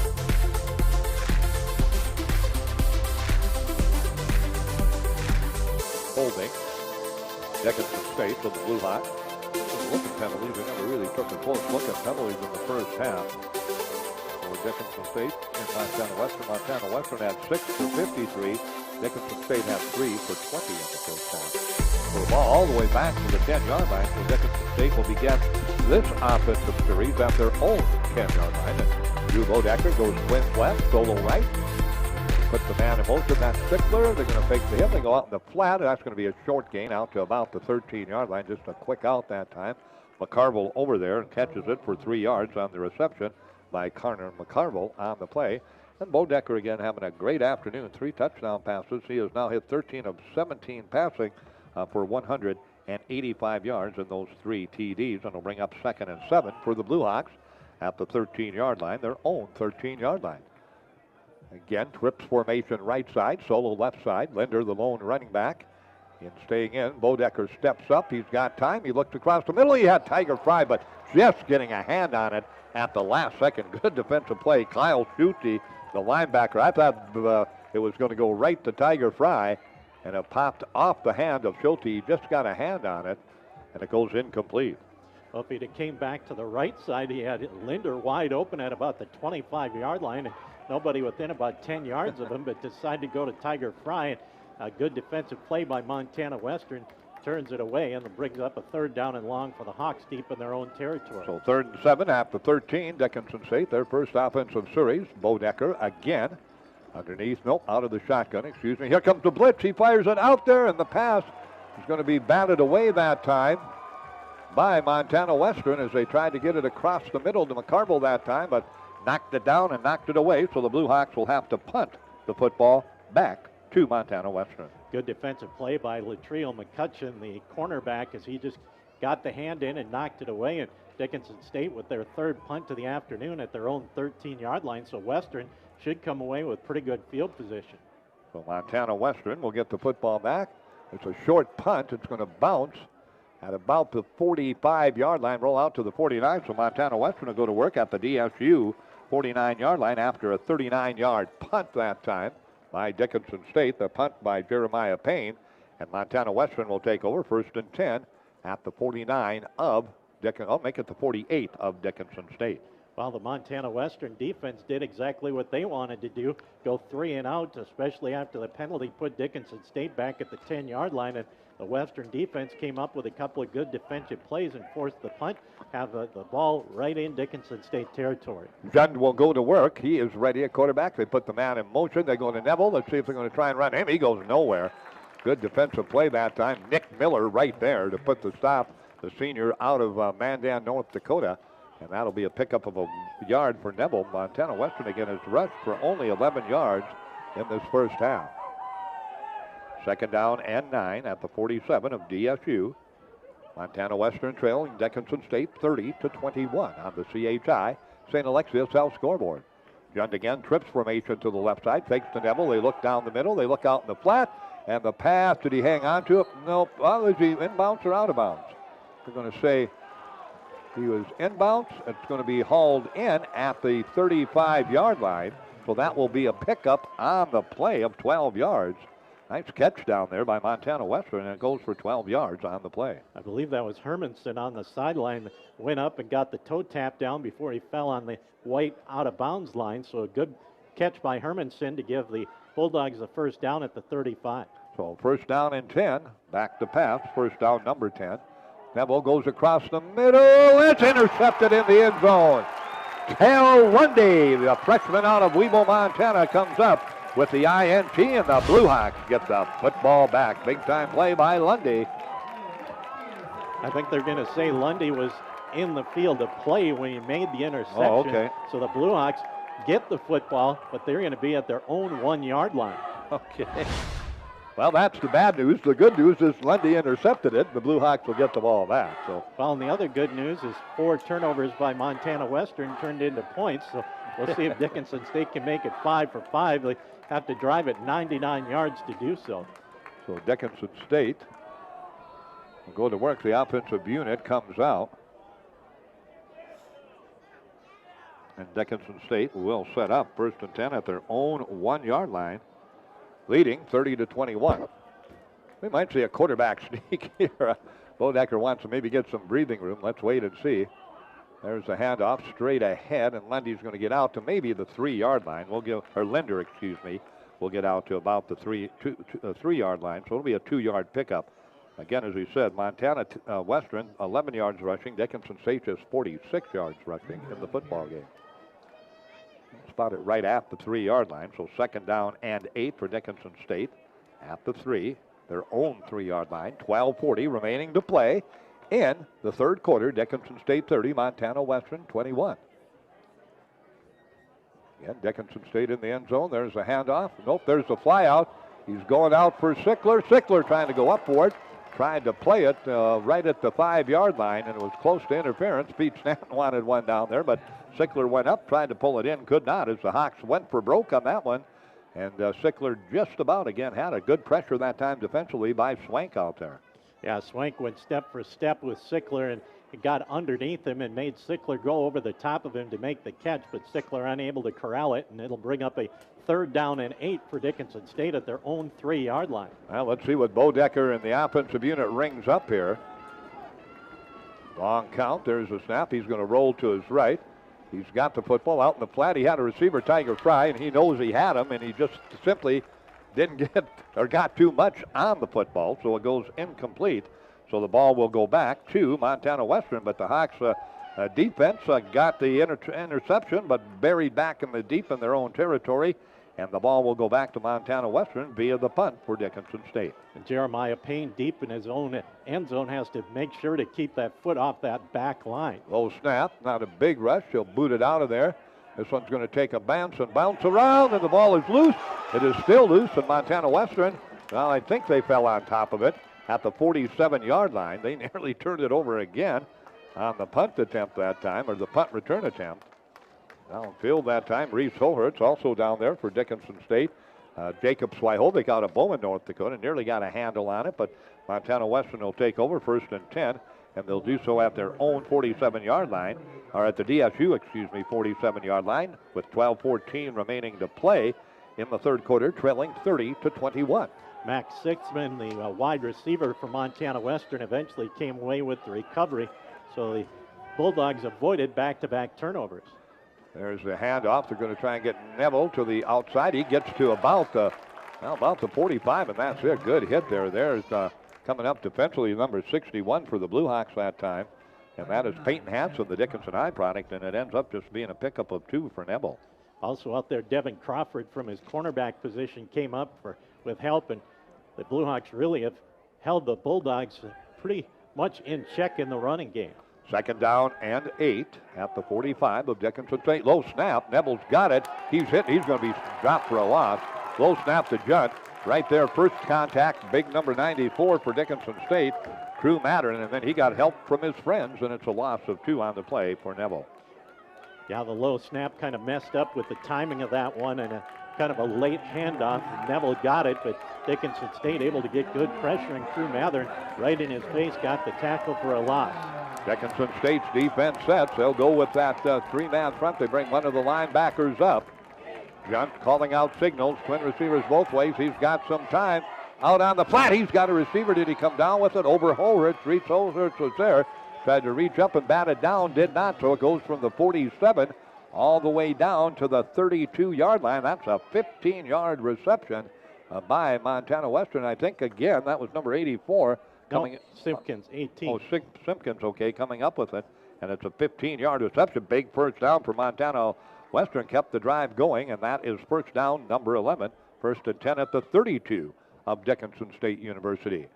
Holding. Dickinson State for the Blue Hawks. Look at penalties. They never really took a close look at penalties in the first half. For Dickinson State and Montana Western. Montana Western had 6 for 53. Dickinson State had 3 for 20 in the first half. So the ball all the way back to the 10-yard line. So Dickinson State will begin this offensive series at their own 10-yard line. And Drew Bodecker goes twins left, solo right. Put the man in motion. That's Stickler. They're going to fake the hip. They go out in the flat. That's going to be a short gain out to about the 13-yard line. Just a quick out that time. McCarville over there and catches it for 3 yards on the reception by Carner McCarville on the play. And Bodecker again having a great afternoon. 3 touchdown passes. He has now hit 13 of 17 passing for 185 yards in those 3 TDs. And it'll bring up 2nd and 7 for the Blue Hawks at the 13-yard line, their own 13-yard line. Again, trips formation right side, solo left side. Linder, the lone running back, in staying in. Bodecker steps up. He's got time. He looked across the middle. He had Tiger Fry, but just getting a hand on it at the last second. Good defensive play. Kyle Schutte, the linebacker. I thought it was going to go right to Tiger Fry, and it popped off the hand of Schutte. He just got a hand on it, and it goes incomplete. Well, if he'd have came back to the right side, he had Linder wide open at about the 25-yard line, and nobody within about 10 yards of him, but decided to go to Tiger Fry. And a good defensive play by Montana Western turns it away and brings up a 3rd down and long for the Hawks deep in their own territory. So 3rd and 7 after 13. Dickinson State, their first offensive series. Bodecker again underneath. Nope, out of the shotgun. Excuse me. Here comes the blitz. He fires it out there, and the pass is going to be batted away that time by Montana Western as they tried to get it across the middle to McCarville that time, but knocked it down and knocked it away, so the Blue Hawks will have to punt the football back to Montana Western. Good defensive play by Latrell McCutcheon, the cornerback, as he just got the hand in and knocked it away. And Dickinson State with their 3rd punt of the afternoon at their own 13-yard line, so Western should come away with pretty good field position. So Montana Western will get the football back. It's a short punt. It's going to bounce at about the 45-yard line, roll out to the 49. So Montana Western will go to work at the DSU 49-yard line after a 39-yard punt that time by Dickinson State. The punt by Jeremiah Payne. And Montana Western will take over 1st and 10 at the 49 of Dickinson. I'll make it the 48 of Dickinson State. Well, the Montana Western defense did exactly what they wanted to do, go 3 and out, especially after the penalty put Dickinson State back at the 10-yard line. And the Western defense came up with a couple of good defensive plays and forced the punt, have the ball right in Dickinson State territory. Jund will go to work. He is ready at quarterback. They put the man in motion. They go to Neville. Let's see if they're going to try and run him. He goes nowhere. Good defensive play that time. Nick Miller right there to put the stop, the senior, out of Mandan, North Dakota. And that'll be a pickup of a yard for Neville. Montana Western again has rushed for only 11 yards in this first half. 2nd down and 9 at the 47 of DSU. Montana Western trailing Dickinson State 30-21 on the CHI St. Alexius South scoreboard. Junt again, trips formation to the left side, fakes to Neville. They look down the middle. They look out in the flat. And the pass, did he hang on to it? Nope. Well, is he inbounds or out of bounds? We're going to say he was inbounds. It's going to be hauled in at the 35-yard line. So that will be a pickup on the play of 12 yards. Nice catch down there by Montana Western, and it goes for 12 yards on the play. I believe that was Hermanson on the sideline. Went up and got the toe tap down before he fell on the white out-of-bounds line. So a good catch by Hermanson to give the Bulldogs the first down at the 35. So first down and 10. Back to pass. First down, number 10. Neville goes across the middle. It's intercepted in the end zone. Cal Lundy, the freshman out of Weevil, Montana, comes up with the INT, and the Blue Hawks get the football back. Big time play by Lundy. I think they're going to say Lundy was in the field of play when he made the interception. Oh, okay. So the Blue Hawks get the football, but they're going to be at their own 1-yard line. Okay. Well, that's the bad news. The good news is Lundy intercepted it. The Blue Hawks will get the ball back. So. Well, and the other good news is 4 turnovers by Montana Western turned into points. So we'll see if Dickinson State can make it 5 for 5. They have to drive it 99 yards to do so. So Dickinson State will go to work. The offensive unit comes out. And Dickinson State will set up 1st and 10 at their own 1-yard line, leading 30-21. We might see a quarterback sneak here. Bodecker wants to maybe get some breathing room. Let's wait and see. There's a handoff straight ahead, and Lundy's going to get out to maybe the 3-yard line. Linder, will get out to about the 3-yard line. So it'll be a 2-yard pickup. Again, as we said, Montana Western 11 yards rushing. Dickinson State just 46 yards rushing in the football game. Spotted right at the 3-yard line. So 2nd down and 8 for Dickinson State at the 3, their own 3-yard line. 12:40 remaining to play in the 3rd quarter. Dickinson State 30, Montana Western 21. Again, Dickinson State in the end zone. There's a handoff. Nope, there's a fly out. He's going out for Sickler. Sickler trying to go up for it. Tried to play it right at the 5-yard line, and it was close to interference. Pete Stanton wanted one down there, but Sickler went up, tried to pull it in, could not, as the Hawks went for broke on that one. And Sickler just about, again, had a good pressure that time defensively by Swank out there. Yeah, Swank went step for step with Sickler, and it got underneath him and made Sickler go over the top of him to make the catch, but Sickler unable to corral it, and it'll bring up a 3rd down and 8 for Dickinson State at their own 3-yard line. Well, let's see what Bodecker and the offensive unit rings up here. Long count. There's a snap. He's going to roll to his right. He's got the football out in the flat. He had a receiver, Tiger Fry, and he knows he had him, and he just simply didn't get or got too much on the football, so it goes incomplete. So the ball will go back to Montana Western, but the Hawks defense got the interception, but buried back in the deep in their own territory, and the ball will go back to Montana Western via the punt for Dickinson State. And Jeremiah Payne, deep in his own end zone, has to make sure to keep that foot off that back line. Low snap, not a big rush. He'll boot it out of there. This one's going to take a bounce and bounce around, and the ball is loose. It is still loose, and Montana Western, well, I think they fell on top of it at the 47-yard line. They nearly turned it over again on the punt attempt that time, or the punt return attempt. Downfield that time, Reese Hohertz also down there for Dickinson State. Jacob Swihovic out of Bowman, North Dakota, nearly got a handle on it, but Montana Western will take over 1st and 10, and they'll do so at their own 47-yard line, or at the DSU, 47-yard line, with 12:14 remaining to play in the 3rd quarter, trailing 30-21. Max Sixman, the wide receiver for Montana Western, eventually came away with the recovery, so the Bulldogs avoided back-to-back turnovers. There's the handoff. They're going to try and get Neville to the outside. He gets to about the 45, and that's it. Good hit there. There's coming up defensively, number 61 for the Blue Hawks that time, and that is Peyton Hansen, the Dickinson High product, and it ends up just being a pickup of 2 for Neville. Also out there, Devin Crawford from his cornerback position came up with help, and the Blue Hawks really have held the Bulldogs pretty much in check in the running game. 2nd down and 8 at the 45 of Dickinson State. Low snap. Neville's got it. He's hit. He's going to be dropped for a loss. Low snap to Junt. right there, first contact, big number 94 for Dickinson State, Crew Mattern, and then he got help from his friends, and it's a loss of 2 on the play for Neville. Yeah, the low snap kind of messed up with the timing of that one, and a kind of a late handoff. Neville got it, but Dickinson State able to get good pressure, and Crew Mathern right in his face got the tackle for a loss. Dickinson State's defense sets. They'll go with that three-man front. They bring one of the linebackers up. Junt calling out signals. Twin receivers both ways. He's got some time. Out on the flat, he's got a receiver. Did he come down with it? Over Holrich. Reese Holrich was there. Tried to reach up and bat it down. Did not. So it goes from the 47 all the way down to the 32-yard line. That's a 15-yard reception by Montana Western. I think, again, that was number 84. Coming, Simpkins, 18. Oh, Simpkins, okay, coming up with it. And it's a 15-yard reception. Big first down for Montana Western. Kept the drive going, and that is first down, number 11. First and 10 at the 32 of Dickinson State University.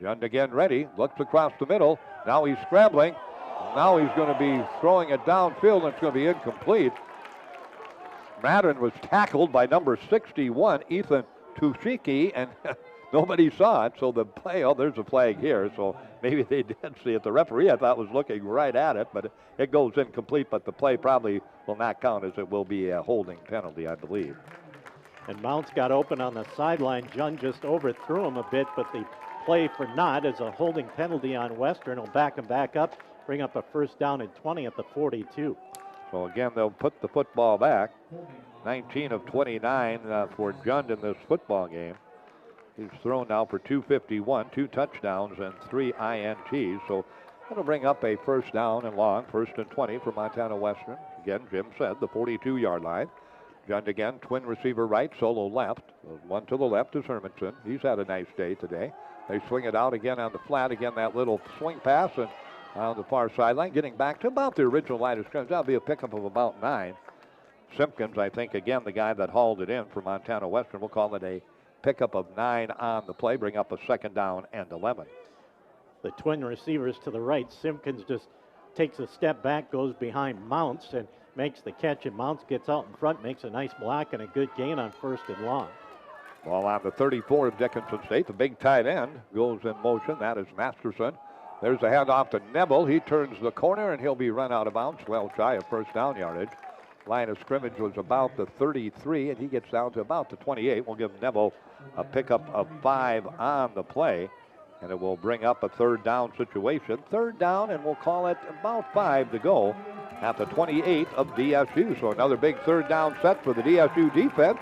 Jund again ready. Looks across the middle. Now he's scrambling. Now he's going to be throwing it downfield, and it's going to be incomplete. Mattern was tackled by number 61, Ethan Tushiki, and nobody saw it. So the play, oh, there's a flag here. So maybe they did see it. The referee, I thought, was looking right at it, but it goes incomplete. But the play probably will not count, as it will be a holding penalty, I believe. And Mounts got open on the sideline. Jund just overthrew him a bit, but the play for not is a holding penalty on Western. He'll back him back up, bring up a first down and 20 at the 42. So again, they'll put the football back. 19 of 29 for Jund in this football game. He's thrown now for 251, 2 touchdowns and 3 INTs. So that'll bring up a first down and long, first and 20 for Montana Western. Again, Jim said, the 42-yard line. Jund again, twin receiver right, solo left. One to the left is Hermanson. He's had a nice day today. They swing it out again on the flat. Again, that little swing pass and on the far sideline, getting back to about the original line of scrimmage. That'll be a pickup of about 9. Simpkins, I think, again, the guy that hauled it in for Montana Western. We'll call it a pickup of 9 on the play, bring up a second down and 11. The twin receivers to the right. Simpkins just takes a step back, goes behind Mounts, and makes the catch, and Mounts gets out in front, makes a nice block and a good gain on first and long. Ball on the 34 of Dickinson State. The big tight end goes in motion. That is Masterson. There's a handoff to Neville. He turns the corner, and he'll be run out of bounds, well shy of first down yardage. Line of scrimmage was about the 33, and he gets down to about the 28. We'll give Neville a pickup of 5 on the play, and it will bring up a third down situation. Third down, and we'll call it about 5 to go at the 28 of DSU. So another big third down set for the DSU defense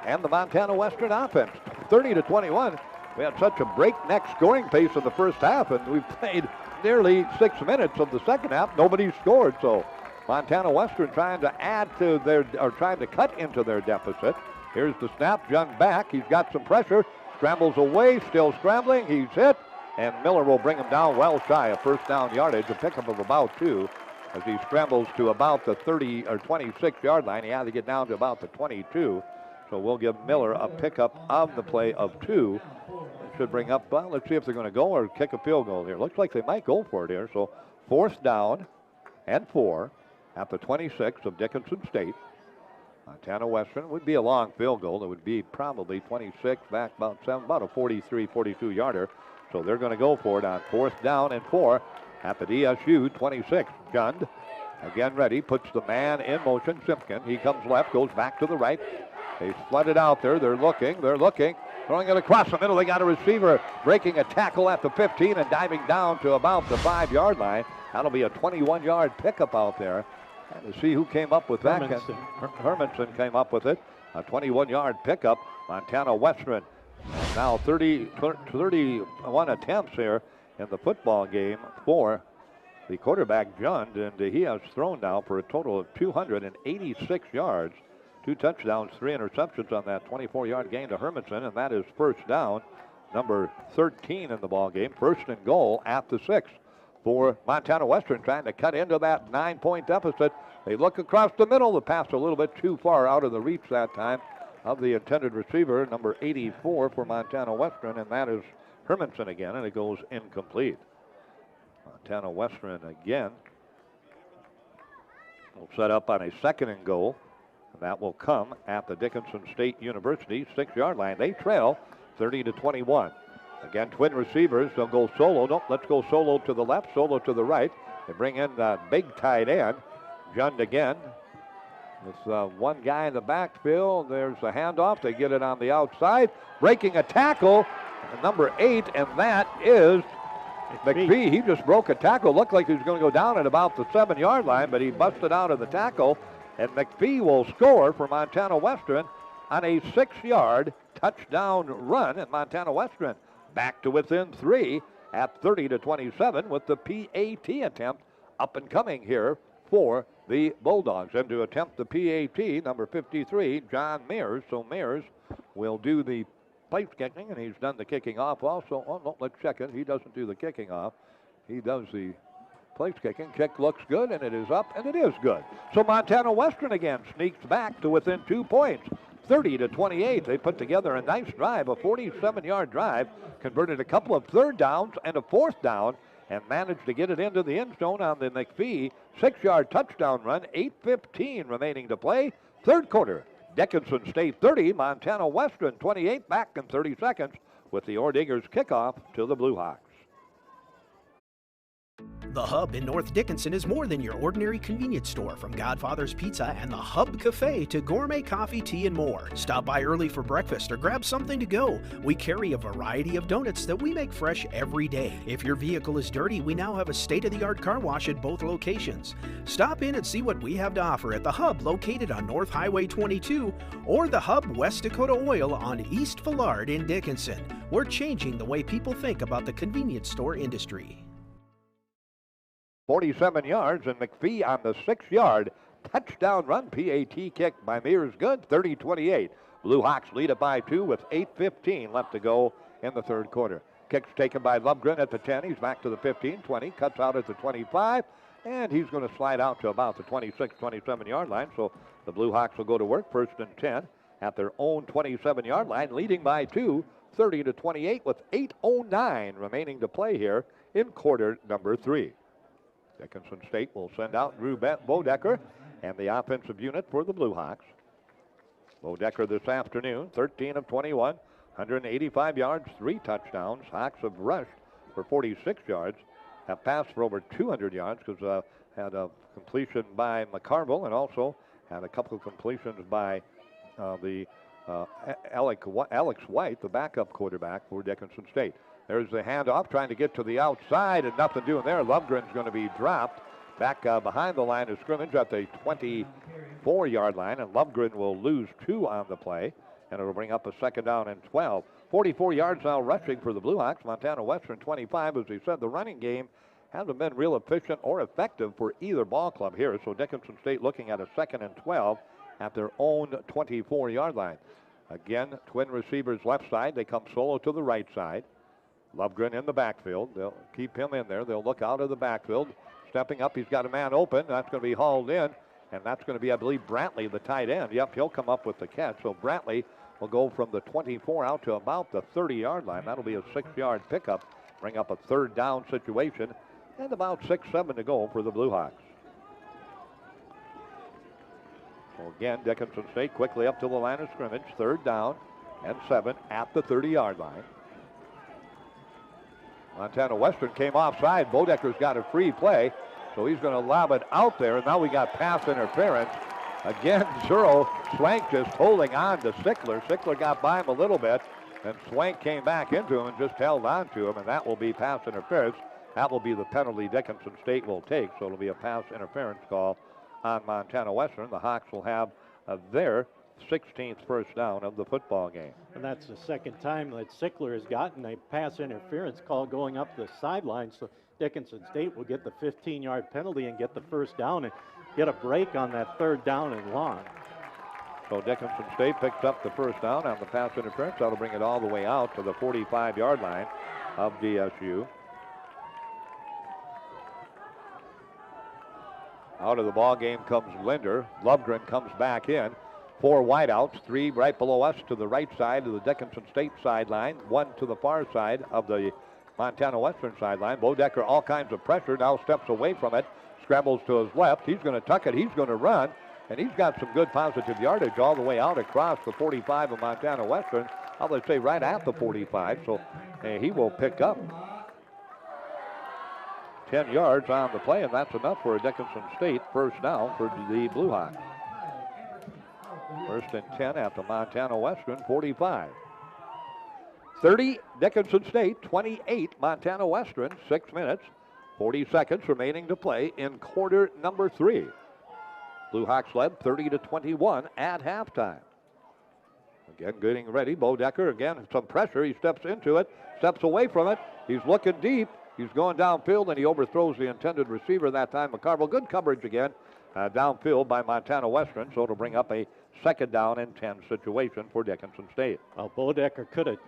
and the Montana Western offense. 30-21. We had such a breakneck scoring pace in the first half, and we've played nearly 6 minutes of the second half. Nobody scored, so Montana Western trying to add to their, or trying to cut into their deficit. Here's the snap. Jund back. He's got some pressure. Scrambles away. Still scrambling. He's hit, and Miller will bring him down well shy of first down yardage. A pickup of about 2 as he scrambles to about the 30 or 26-yard line. He had to get down to about the 22. So we'll give Miller a pickup of the play of 2. It should bring up, well, let's see if they're going to go or kick a field goal here. Looks like they might go for it here. So fourth down and 4 at the 26 of Dickinson State. Montana Western would be a long field goal. It would be probably 26 back about 7, about a 43, 42-yarder. So they're going to go for it on fourth down and 4 at the DSU 26. Jund again ready, puts the man in motion. Simpkin, he comes left, goes back to the right. They flood it out there. They're looking. Throwing it across the middle. They got a receiver breaking a tackle at the 15 and diving down to about the 5-yard line. That'll be a 21-yard pickup out there. And to see who came up with that. Hermanson came up with it. A 21-yard pickup. Montana Western now 31 attempts here in the football game for the quarterback, Jund, and he has thrown now for a total of 286 yards. 2 touchdowns, 3 interceptions on that 24-yard gain to Hermanson, and that is first down, number 13 in the ball game. First and goal at the 6 for Montana Western, trying to cut into that 9-point deficit. They look across the middle. The pass a little bit too far out of the reach that time of the intended receiver, number 84 for Montana Western, and that is Hermanson again, and it goes incomplete. Montana Western again will set up on a second and goal And that will come at the Dickinson State University 6-yard line. They trail 30-21. Again, twin receivers. They'll go solo. Nope, let's go solo to the left, solo to the right. They bring in the big tight end, Jund again. With one guy in the backfield. There's a handoff. They get it on the outside. Breaking a tackle, number 8, and that is McPhee. He just broke a tackle. Looked like he was going to go down at about the 7-yard line, but he busted out of the tackle. And McPhee will score for Montana Western on a 6-yard touchdown run. And Montana Western back to within 3 at 30-27 with the PAT attempt up and coming here for the Bulldogs. And to attempt the PAT, number 53, John Mears. So Mears will do the place kicking, and he's done the kicking off also. Oh, no, let's check it. He doesn't do the kicking off. He does the place kicking. Kick looks good, and it is up, and it is good. So Montana Western again sneaks back to within 2 points. 30-28. They put together a nice drive, a 47-yard drive, converted a couple of 3rd downs and a 4th down, and managed to get it into the end zone on the McPhee 6-yard touchdown run. 8:15 remaining to play. 3rd quarter. Dickinson State 30, Montana Western 28, back in 30 seconds with the Orediggers kickoff to the Blue Hawks. The Hub in North Dickinson is more than your ordinary convenience store. From Godfather's Pizza and the Hub Cafe to gourmet coffee, tea, and more. Stop by early for breakfast or grab something to go. We carry a variety of donuts that we make fresh every day. If your vehicle is dirty, we now have a state-of-the-art car wash at both locations. Stop in and see what we have to offer at the Hub located on North Highway 22 or the Hub West Dakota Oil on East Villard in Dickinson. We're changing the way people think about the convenience store industry. 47 yards, and McPhee on the 6-yard touchdown run. PAT kick by Mears good, 30-28. Blue Hawks lead it by 2 with 8:15 left to go in the 3rd quarter. Kick's taken by Lovgren at the 10. He's back to the 15, 20, cuts out at the 25, and he's going to slide out to about the 26, 27-yard line. So the Blue Hawks will go to work, 1st and 10 at their own 27-yard line, leading by 2, 30-28 with 8:09 remaining to play here in quarter number 3. Dickinson State will send out Drew Bodecker and the offensive unit for the Blue Hawks. Bodecker this afternoon, 13 of 21, 185 yards, 3 touchdowns. Hawks have rushed for 46 yards, have passed for over 200 yards because had a completion by McCarville and also had a couple of completions by Alex White, the backup quarterback for Dickinson State. There's the handoff, trying to get to the outside, and nothing doing there. Lovgren's going to be dropped back behind the line of scrimmage at the 24-yard line, and Lovgren will lose 2 on the play, and it'll bring up a 2nd down and 12. 44 yards now rushing for the Blue Hawks. Montana Western 25. As we said, the running game hasn't been real efficient or effective for either ball club here, so Dickinson State looking at a 2nd and 12 at their own 24-yard line. Again, twin receivers left side. They come solo to the right side. Lovgren in the backfield. They'll keep him in there. They'll look out of the backfield. Stepping up, he's got a man open. That's going to be hauled in, and that's going to be, I believe, Brantley, the tight end. Yep, he'll come up with the catch. So Brantley will go from the 24 out to about the 30-yard line. That'll be a 6-yard pickup, bring up a 3rd down situation, and about 6-7 to go for the Blue Hawks. So again, Dickinson State quickly up to the line of scrimmage. 3rd down and 7 at the 30-yard line. Montana Western came offside. Bodecker's got a free play, so he's going to lob it out there, and now we got pass interference. Again, Zero Swank just holding on to Sickler. Sickler got by him a little bit, and Swank came back into him and just held on to him, and that will be pass interference. That will be the penalty Dickinson State will take, so it'll be a pass interference call on Montana Western. The Hawks will have their 16th first down of the football game. And that's the 2nd time that Sickler has gotten a pass interference call going up the sideline. So Dickinson State will get the 15-yard penalty and get the 1st down and get a break on that 3rd down and long. So Dickinson State picks up the 1st down on the pass interference. That'll bring it all the way out to the 45-yard line of DSU. Out of the ball game comes Linder. Lovgren comes back in. 4 wideouts, 3 right below us to the right side of the Dickinson State sideline, 1 to the far side of the Montana Western sideline. Bodecker, all kinds of pressure, now steps away from it, scrambles to his left. He's going to tuck it. He's going to run, And he's got some good positive yardage all the way out across the 45 of Montana Western. I'll let's say right at the 45. So he will pick up 10 yards on the play, and that's enough for a Dickinson State first down for the Blue Hawks. First and 10 at the Montana Western 45. 30 Dickinson State, 28 Montana Western, 6 minutes, 40 seconds remaining to play in quarter number 3. Blue Hawks led 30-21 at halftime. Again, getting ready. Bodecker, again, some pressure. He steps into it, steps away from it. He's looking deep. He's going downfield, and he overthrows the intended receiver that time. McCarville, good coverage again downfield by Montana Western, so it'll bring up a second down and 10 situation for Dickinson State. Well, Bodecker could have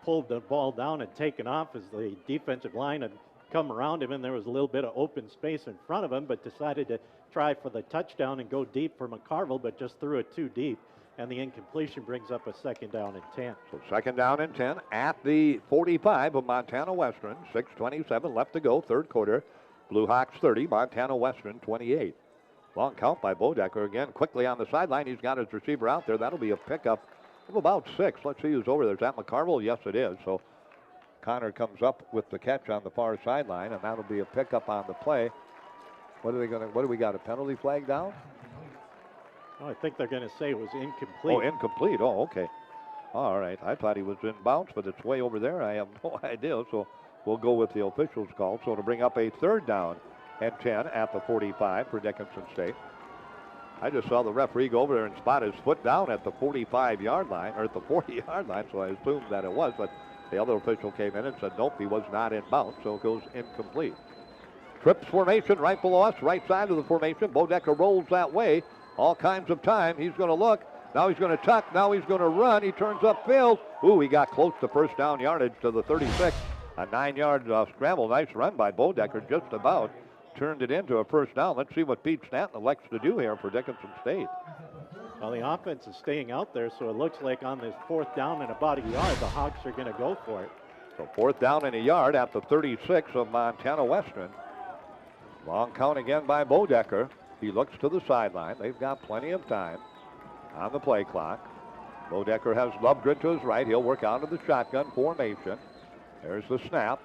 pulled the ball down and taken off as the defensive line had come around him, and there was a little bit of open space in front of him, but decided to try for the touchdown and go deep for McCarville, but just threw it too deep, and the incompletion brings up a second down and 10. So second down and 10 at the 45 of Montana Western. 6:27 left to go, third quarter. Blue Hawks 30, Montana Western 28. Long count by Bodecker again, quickly on the sideline. He's got his receiver out there. That'll be a pickup of about 6. Let's see who's over there. Is that McCarville? Yes, it is. So Connor comes up with the catch on the far sideline, and that'll be a pickup on the play. What do we got? A penalty flag down? Oh, I think they're going to say it was incomplete. Oh, incomplete. Oh, okay. All right. I thought he was in bounds, but it's way over there. I have no idea. So we'll go with the officials' call. So to bring up a third down and 10 at the 45 for Dickinson State. I just saw the referee go over there and spot his foot down at the 45-yard line, or at the 40-yard line, so I assumed that it was, but the other official came in and said, nope, he was not in bounds, so it goes incomplete. Trips formation right below us, right side of the formation. Bodecker rolls that way. All kinds of time. He's going to look. Now he's going to tuck. Now he's going to run. He turns upfield. Ooh, he got close to first down yardage to the 36. A 9-yard scramble. Nice run by Bodecker, just about turned it into a first down. Let's see what Pete Stanton elects to do here for Dickinson State. Well, the offense is staying out there, so it looks like on this fourth down and about a yard, the Hawks are going to go for it. So fourth down and a yard at the 36 of Montana Western. Long count again by Bodecker. He looks to the sideline. They've got plenty of time on the play clock. Bodecker has Lovegren to his right. He'll work out of the shotgun formation. There's the snap.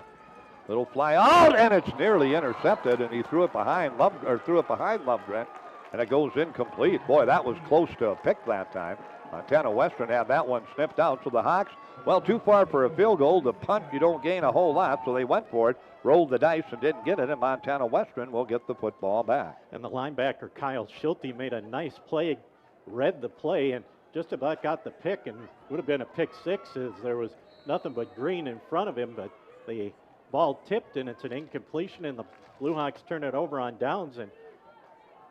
Little fly out, and it's nearly intercepted, and he threw it behind Lovegren, and it goes incomplete. Boy, that was close to a pick that time. Montana Western had that one sniffed out, so the Hawks, well, too far for a field goal. The punt, you don't gain a whole lot, so they went for it, rolled the dice, and didn't get it, and Montana Western will get the football back. And the linebacker, Kyle Schulte, made a nice play, read the play, and just about got the pick, and would have been a pick 6 as there was nothing but green in front of him, but the ball tipped, and it's an incompletion, and the Blue Hawks turn it over on downs, and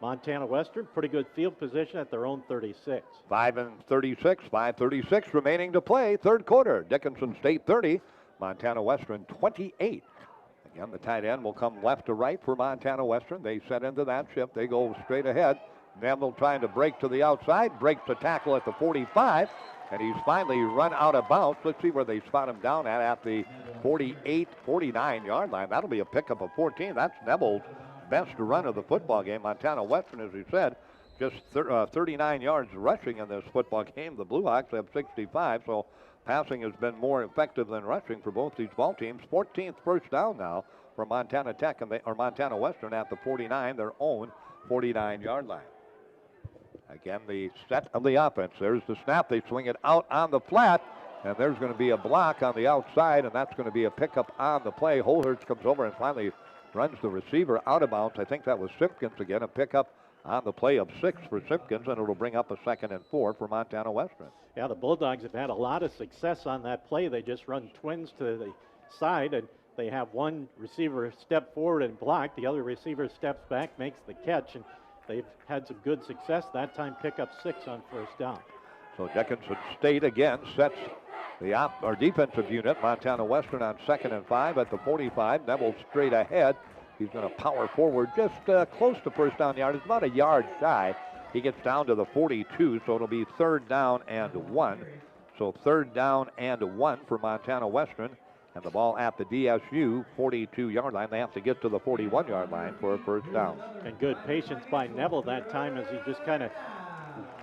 Montana Western, pretty good field position at their own 36. 5:36 remaining to play, third quarter. Dickinson State 30, Montana Western 28. Again, the tight end will come left to right for Montana Western. They set into that shift. They go straight ahead. Neville trying to break to the outside, breaks the tackle at the 45, and he's finally run out of bounds. Let's see where they spot him down at the 48, 49-yard line. That'll be a pickup of 14. That's Neville's best run of the football game. Montana Western, as we said, just 39 yards rushing in this football game. The Blue Hawks have 65, so passing has been more effective than rushing for both these ball teams. 14th first down now for Montana Tech or Montana Western at the 49, their own 49-yard line. Again, the set of the offense. There's the snap. They swing it out on the flat, and there's going to be a block on the outside, and that's going to be a pickup on the play. Holhurst comes over and finally runs the receiver out of bounds. I think that was Simpkins again, a pickup on the play of 6 for Simpkins, and it'll bring up a 2nd and 4 for Montana Western. Yeah, the Bulldogs have had a lot of success on that play. They just run twins to the side, and they have one receiver step forward and block. The other receiver steps back, makes the catch, and they've had some good success. That time pick up 6 on first down. So Dickinson State again sets the defensive unit. Montana Western on 2nd and 5 at the 45. Neville straight ahead. He's going to power forward just close to first down yard. It's about a yard shy. He gets down to the 42, so it'll be 3rd down and 1. So 3rd down and 1 for Montana Western. And the ball at the DSU 42-yard line. They have to get to the 41-yard line for a first down. And good patience by Neville that time as he just kind of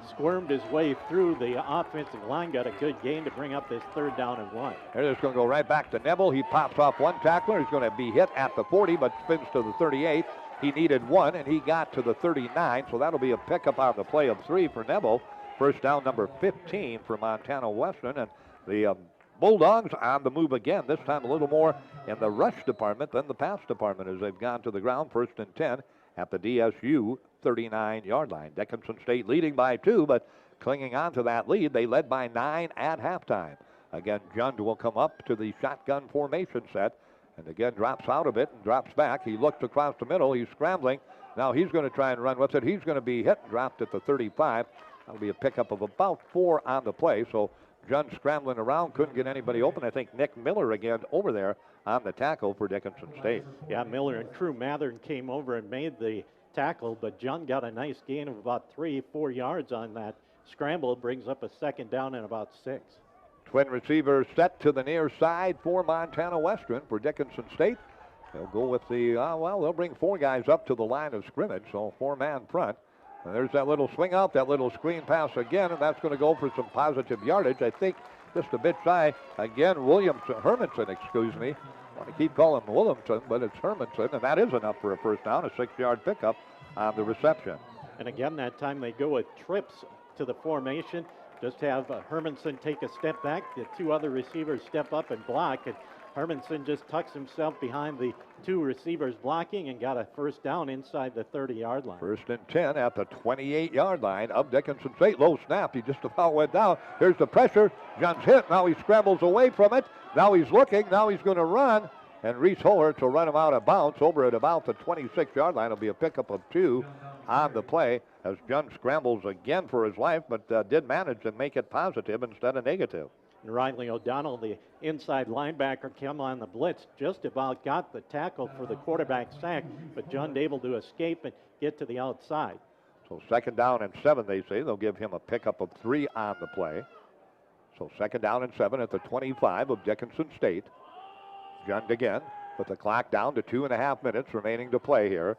squirmed his way through the offensive line, got a good gain to bring up this 3rd down and 1. They're just going to go right back to Neville. He pops off one tackler. He's going to be hit at the 40, but spins to the 38. He needed 1, and he got to the 39, so that'll be a pickup on the play of 3 for Neville. First down, number 15 for Montana Western, and the Bulldogs on the move again, this time a little more in the rush department than the pass department as they've gone to the ground. 1st and 10 at the DSU 39-yard line. Dickinson State leading by 2, but clinging on to that lead. They led by 9 at halftime. Again, Jund will come up to the shotgun formation set, and again drops out of it and drops back. He looks across the middle. He's scrambling. Now he's going to try and run with it. He's going to be hit and dropped at the 35. That'll be a pickup of about 4 on the play. So Jund scrambling around, couldn't get anybody open. I think Nick Miller again over there on the tackle for Dickinson State. Yeah, Miller and Crew Mathern came over and made the tackle, but Jund got a nice gain of about 3-4 yards on that scramble. It brings up a 2nd down and about 6. Twin receivers set to the near side for Montana Western. For Dickinson State, they'll go with the, they'll bring 4 guys up to the line of scrimmage, so 4-man front. And there's that little swing out, that little screen pass again, and that's going to go for some positive yardage. I think just a bit shy. Again, Hermanson, excuse me. I want to keep calling him Williamson, but it's Hermanson, and that is enough for a first down, a 6-yard pickup on the reception. And again, that time they go with trips to the formation. Just have Hermanson take a step back. The 2 other receivers step up and block, and Hermanson just tucks himself behind the 2 receivers blocking and got a first down inside the 30-yard line. 1st and 10 at the 28-yard line of Dickinson State. Low snap. He just about went down. Here's the pressure. Jund's hit. Now he scrambles away from it. Now he's looking. Now he's going to run. And Reese Holert will run him out of bounds over at about the 26-yard line. It'll be a pickup of 2 on the play as Jund scrambles again for his life, but did manage to make it positive instead of negative. And Riley O'Donnell, the inside linebacker, came on the blitz, just about got the tackle for the quarterback sack, but Jund able to escape and get to the outside. So 2nd down and 7, they say. They'll give him a pickup of 3 on the play. So 2nd down and 7 at the 25 of Dickinson State. Jund again with the clock down to 2.5 minutes remaining to play here.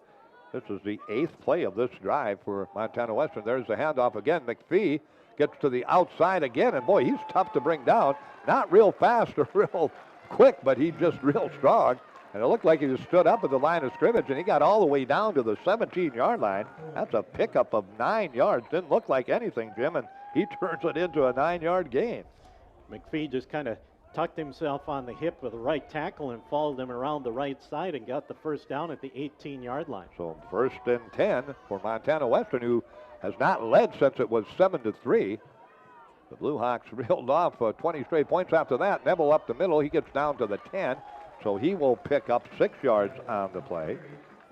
This is the 8th play of this drive for Montana Western. There's the handoff again. McPhee gets to the outside again, and boy, he's tough to bring down. Not real fast or real quick, but he's just real strong. And it looked like he was stood up at the line of scrimmage, and he got all the way down to the 17-yard line. That's a pickup of 9 yards. Didn't look like anything, Jim, and he turns it into a 9-yard gain. McPhee just kind of tucked himself on the hip with the right tackle and followed him around the right side and got the first down at the 18-yard line. So 1st and 10 for Montana Western, who has not led since it was 7-3. The Blue Hawks reeled off 20 straight points after that. Neville up the middle. He gets down to the 10, so he will pick up 6 yards on the play.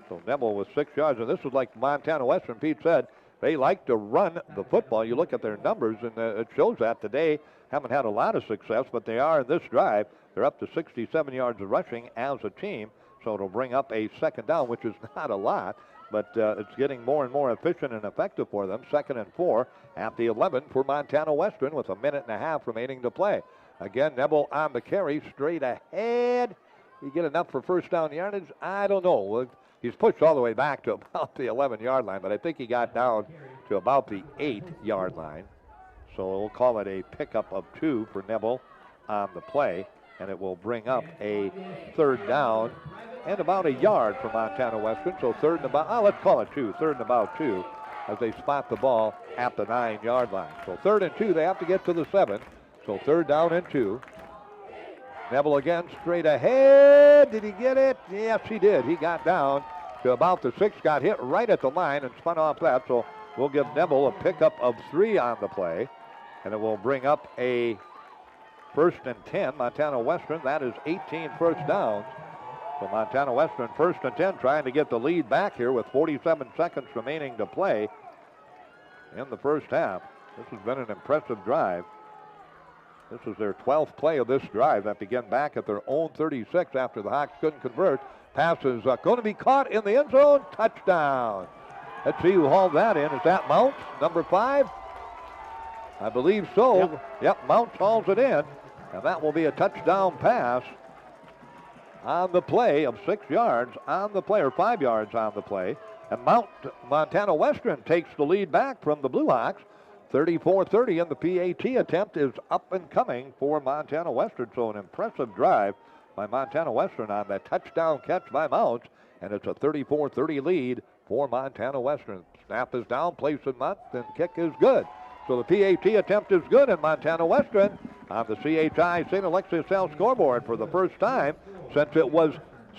So Neville with 6 yards, and this is like Montana Western. Pete said they like to run the football. You look at their numbers, and it shows that today. Haven't had a lot of success, but they are in this drive. They're up to 67 yards of rushing as a team, so it'll bring up a 2nd down, which is not a lot, but it's getting more and more efficient and effective for them. 2nd and 4 at the 11 for Montana Western with 1.5 minutes remaining to play. Again, Neville on the carry, straight ahead. He get enough for first down yardage? I don't know. He's pushed all the way back to about the 11-yard line, but I think he got down to about the 8-yard line. So we'll call it a pickup of 2 for Neville on the play, and it will bring up a 3rd down and about a yard for Montana Western. So 3rd and about, let's call it 2, 3rd and about 2 as they spot the ball at the 9-yard line. So 3rd and 2, they have to get to the 7. So 3rd down and 2. Neville again straight ahead. Did he get it? Yes, he did. He got down to about the 6, got hit right at the line and spun off that. So we'll give Neville a pickup of 3 on the play. And it will bring up a 1st and 10. Montana Western, that is 18 first downs. So Montana Western 1st and 10 trying to get the lead back here with 47 seconds remaining to play in the first half. This has been an impressive drive. This is their 12th play of this drive that began back at their own 36 after the Hawks couldn't convert. Pass is going to be caught in the end zone. Touchdown. Let's see who hauled that in. Is that Mounts, number 5? I believe so. Yep, Mounts hauls it in. And that will be a touchdown pass on the play of 6 yards on the play, or 5 yards on the play. And Montana Western takes the lead back from the Blue Hawks. 34-30, and the PAT attempt is up and coming for Montana Western. So an impressive drive by Montana Western on that touchdown catch by Mounts, and it's a 34-30 lead for Montana Western. Snap is down, placed in Mont, and kick is good. So the PAT attempt is good, and Montana Western on the CHI St. Alexius South scoreboard for the first time since it was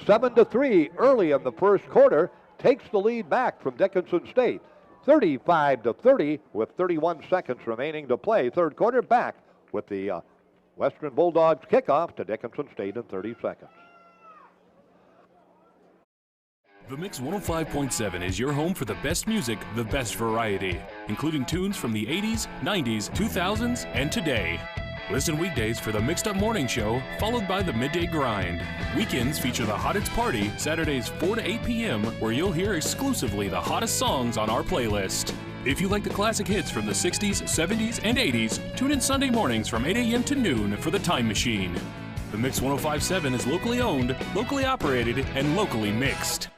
7-3 early in the first quarter, takes the lead back from Dickinson State. 35-30 with 31 seconds remaining to play. Third quarter back with the Western Bulldogs kickoff to Dickinson State in 30 seconds. The Mix 105.7 is your home for the best music, the best variety, including tunes from the 80s, 90s, 2000s, and today. Listen weekdays for the Mixed Up Morning Show, followed by the Midday Grind. Weekends feature the Hottest Party, Saturdays 4 to 8 p.m., where you'll hear exclusively the hottest songs on our playlist. If you like the classic hits from the 60s, 70s, and 80s, tune in Sunday mornings from 8 a.m. to noon for The Time Machine. The Mix 105.7 is locally owned, locally operated, and locally mixed.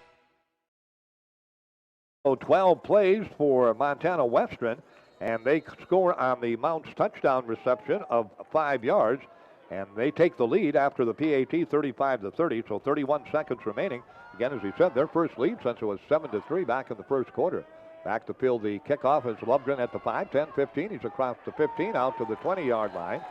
12 plays for Montana Western, and they score on the Mounts touchdown reception of 5 yards, and they take the lead after the PAT 35-30, so 31 seconds remaining. Again, as he said, their first lead since it was 7-3 back in the first quarter. Back to field the kickoff is Lovgren at the 5, 10, 15. He's across the 15 out to the 20-yard line,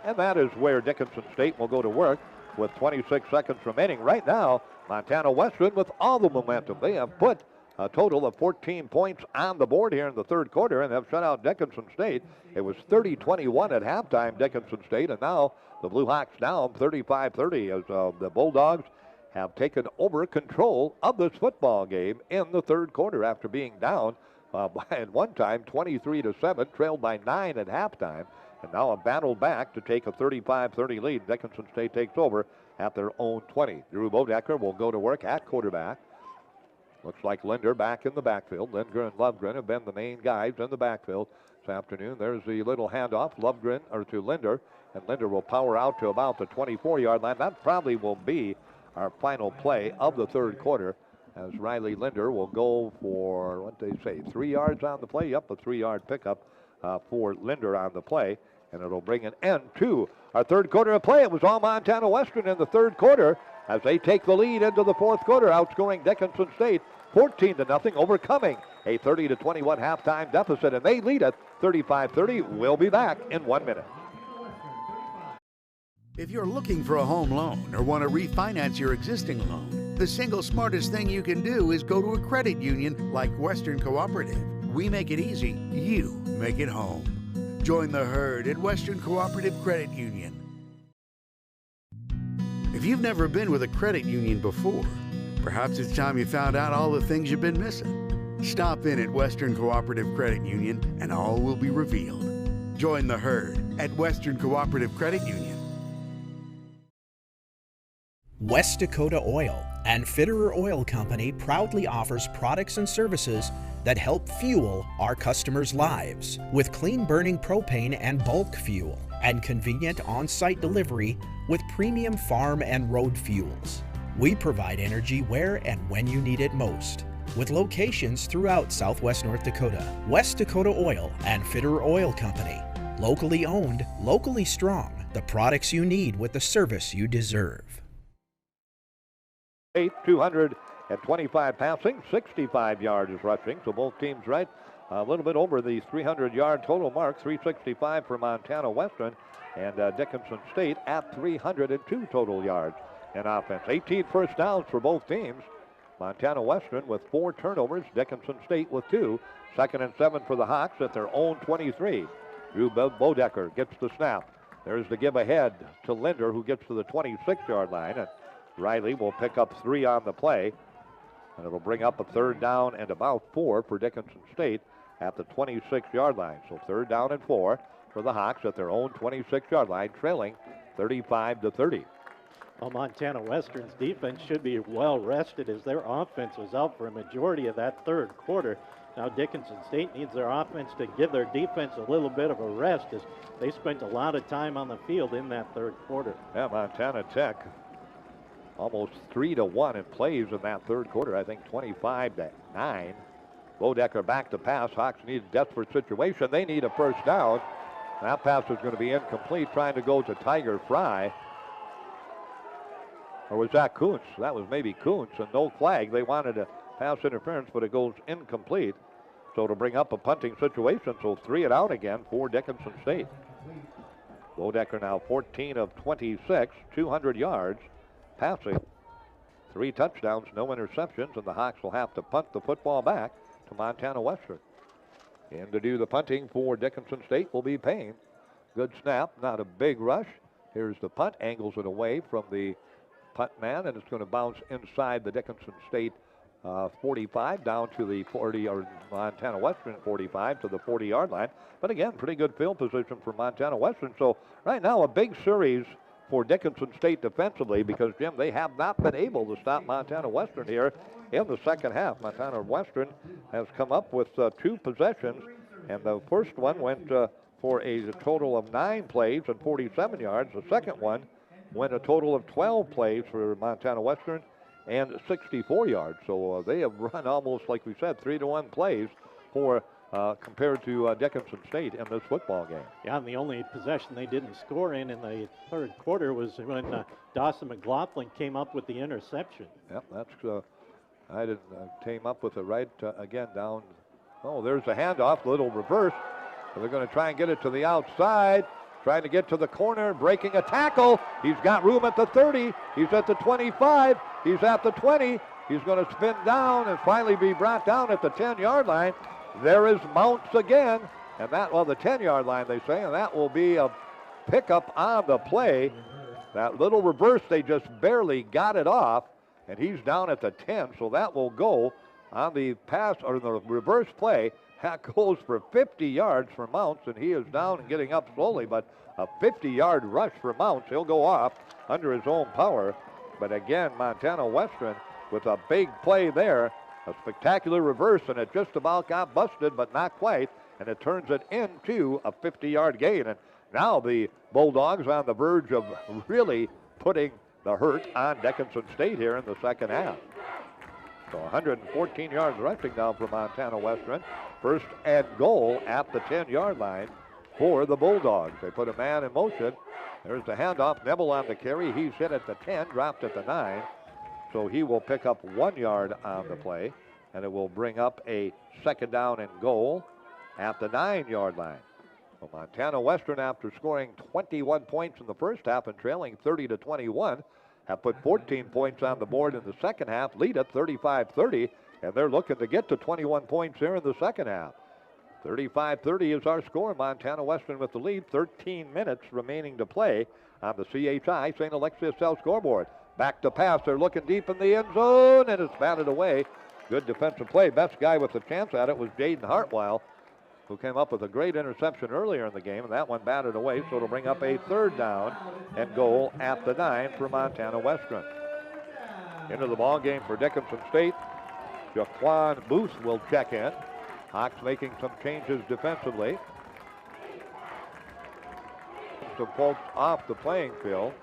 and that is where Dickinson State will go to work with 26 seconds remaining. Right now, Montana Western with all the momentum. They have put a total of 14 points on the board here in the third quarter and have shut out Dickinson State. It was 30-21 at halftime, Dickinson State, and now the Blue Hawks down 35-30 as the Bulldogs have taken over control of this football game in the third quarter after being down at one time 23-7, trailed by 9 at halftime, and now a battle back to take a 35-30 lead. Dickinson State takes over at their own 20. Drew Bodecker will go to work at quarterback. Looks like Linder back in the backfield. Linder and Lovgren have been the main guys in the backfield this afternoon. There's the little handoff, Lovgren or to Linder, and Linder will power out to about the 24-yard line. That probably will be our final play of the third quarter, as Riley Linder will go for, what they say, 3 yards on the play. Yep, a 3-yard pickup for Linder on the play, and it'll bring an end to our third quarter of play. It was all Montana Western in the third quarter as they take the lead into the fourth quarter, outscoring Dickinson State 14-0, overcoming a 30-21 halftime deficit, and they lead it 35-30. We'll be back in 1 minute. If you're looking for a home loan or want to refinance your existing loan, the single smartest thing you can do is go to a credit union like Western Cooperative. We make it easy, you make it home. Join the herd at Western Cooperative Credit Union. If you've never been with a credit union before, perhaps it's time you found out all the things you've been missing. Stop in at Western Cooperative Credit Union and all will be revealed. Join the herd at Western Cooperative Credit Union. West Dakota Oil and Fitterer Oil Company proudly offers products and services that help fuel our customers' lives with clean burning propane and bulk fuel and convenient on-site delivery with premium farm and road fuels. We provide energy where and when you need it most, with locations throughout Southwest North Dakota. West Dakota Oil and Fitterer Oil Company. Locally owned, locally strong. The products you need with the service you deserve. 225 passing, 65 yards rushing, so both teams right a little bit over the 300-yard total mark, 365 for Montana Western, and Dickinson State at 302 total yards in offense. 18 first downs for both teams. Montana Western with 4 turnovers, Dickinson State with 2. 2nd and 7 for the Hawks at their own 23. Drew Bodecker gets the snap. There's the give ahead to Linder, who gets to the 26-yard line, and Riley will pick up 3 on the play, and it'll bring up a 3rd down and about 4 for Dickinson State at the 26-yard line. So 3rd down and 4 for the Hawks at their own 26-yard line, trailing 35-30. Well, Montana Western's defense should be well rested as their offense was out for a majority of that third quarter. Now Dickinson State needs their offense to give their defense a little bit of a rest as they spent a lot of time on the field in that third quarter. Yeah, Montana Tech almost 3-1 in plays in that third quarter. I think 25-9. Bodecker back to pass. Hawks need a desperate situation. They need a first down. That pass is going to be incomplete, trying to go to Tiger Fry. Or was that Kuntz? That was maybe Kuntz, and no flag. They wanted a pass interference, but it goes incomplete. So it'll bring up a punting situation. So 3 and out again for Dickinson State. Bodecker now 14 of 26, 200 yards passing. 3 touchdowns, no interceptions, and the Hawks will have to punt the football back to Montana Western. And to do the punting for Dickinson State will be Payne. Good snap, not a big rush. Here's the punt, angles it away from the punt man, and it's going to bounce inside the Dickinson State 45 down to the 40, or Montana Western 45 to the 40-yard line. But again, pretty good field position for Montana Western. So right now a big series for Dickinson State defensively because, Jim, they have not been able to stop Montana Western here in the second half. Montana Western has come up with 2 possessions, and the first one went for a total of 9 plays and 47 yards. The second one went a total of 12 plays for Montana Western and 64 yards. So they have run almost, like we said, 3-to-1 plays for compared to Dickinson State in this football game. Yeah, and the only possession they didn't score in the third quarter was when Dawson McLaughlin came up with the interception. Yep, that's I didn't came up with it right again down. Oh, there's a handoff, little reverse. They're going to try and get it to the outside. Trying to get to the corner, breaking a tackle. He's got room at the 30. He's at the 25. He's at the 20. He's going to spin down and finally be brought down at the 10-yard line. There is Mounts again, and that, well, the 10-yard line, they say, and that will be a pickup on the play. That little reverse, they just barely got it off, and he's down at the 10, so that will go on the pass, or the reverse play. That goes for 50 yards for Mounts, and he is down and getting up slowly, but a 50-yard rush for Mounts. He'll go off under his own power. But again, Montana Western with a big play there, a spectacular reverse, and it just about got busted, but not quite, and it turns it into a 50-yard gain. And now the Bulldogs on the verge of really putting the hurt on Dickinson State here in the second half. So 114 yards rushing now for Montana Western. First and goal at the 10-yard line for the Bulldogs. They put a man in motion. There's the handoff. Neville on the carry. He's hit at the 10, dropped at the 9. So he will pick up 1 yard on the play, and it will bring up a second down and goal at the 9-yard line. So Montana Western, after scoring 21 points in the first half and trailing 30-21, have put 14 points on the board in the second half, lead at 35-30, and they're looking to get to 21 points here in the second half. 35-30 is our score. Montana Western with the lead. 13 minutes remaining to play on the CHI St. Alexius South scoreboard. Back to pass. They're looking deep in the end zone, and it's batted away. Good defensive play. Best guy with a chance at it was Jaden Hartwell, who came up with a great interception earlier in the game, and that one batted away, so it'll bring up a third down and goal at the 9 for Montana Western. Into the ball game for Dickinson State. Jaquan Booth will check in. Hawks making some changes defensively. Some folks off the playing field.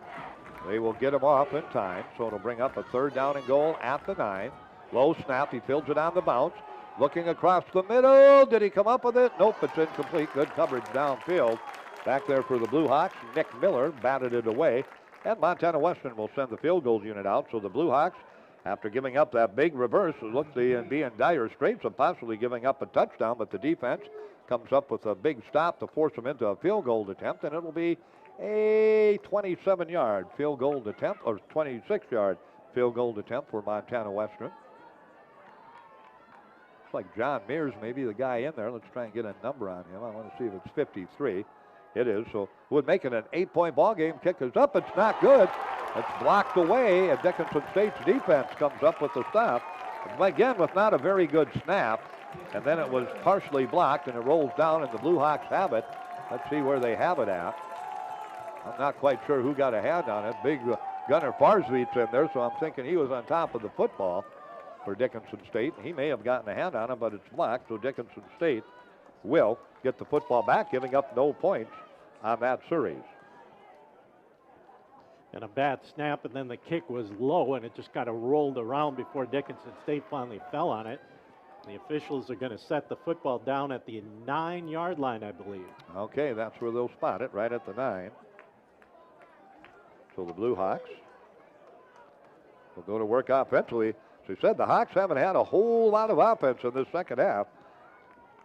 They will get him off in time, so it'll bring up a third down and goal at the 9. Low snap, he fields it on the bounce. Looking across the middle, did he come up with it? Nope, it's incomplete. Good coverage downfield. Back there for the Blue Hawks, Nick Miller batted it away. And Montana Western will send the field goals unit out, so the Blue Hawks, after giving up that big reverse, look to be in dire straits of possibly giving up a touchdown, but the defense comes up with a big stop to force them into a field goal attempt, and it'll be a 27-yard field goal attempt, or 26-yard field goal attempt for Montana Western. Looks like John Mears may be the guy in there. Let's try and get a number on him. I want to see if it's 53. It is, so would make it an 8-point ball game. Kick is up. It's not good. It's blocked away, and Dickinson State's defense comes up with the stop. Again, with not a very good snap, and then it was partially blocked, and it rolls down, and the Blue Hawks have it. Let's see where they have it at. I'm not quite sure who got a hand on it. Big Gunnar Farsveit's in there, so I'm thinking he was on top of the football for Dickinson State. He may have gotten a hand on it, but it's blocked, so Dickinson State will get the football back, giving up no points on that series. And a bad snap, and then the kick was low, and it just kind of rolled around before Dickinson State finally fell on it. The officials are going to set the football down at the 9-yard line, I believe. Okay, that's where they'll spot it, right at the 9. So the Blue Hawks will go to work offensively. As we said, the Hawks haven't had a whole lot of offense in this second half.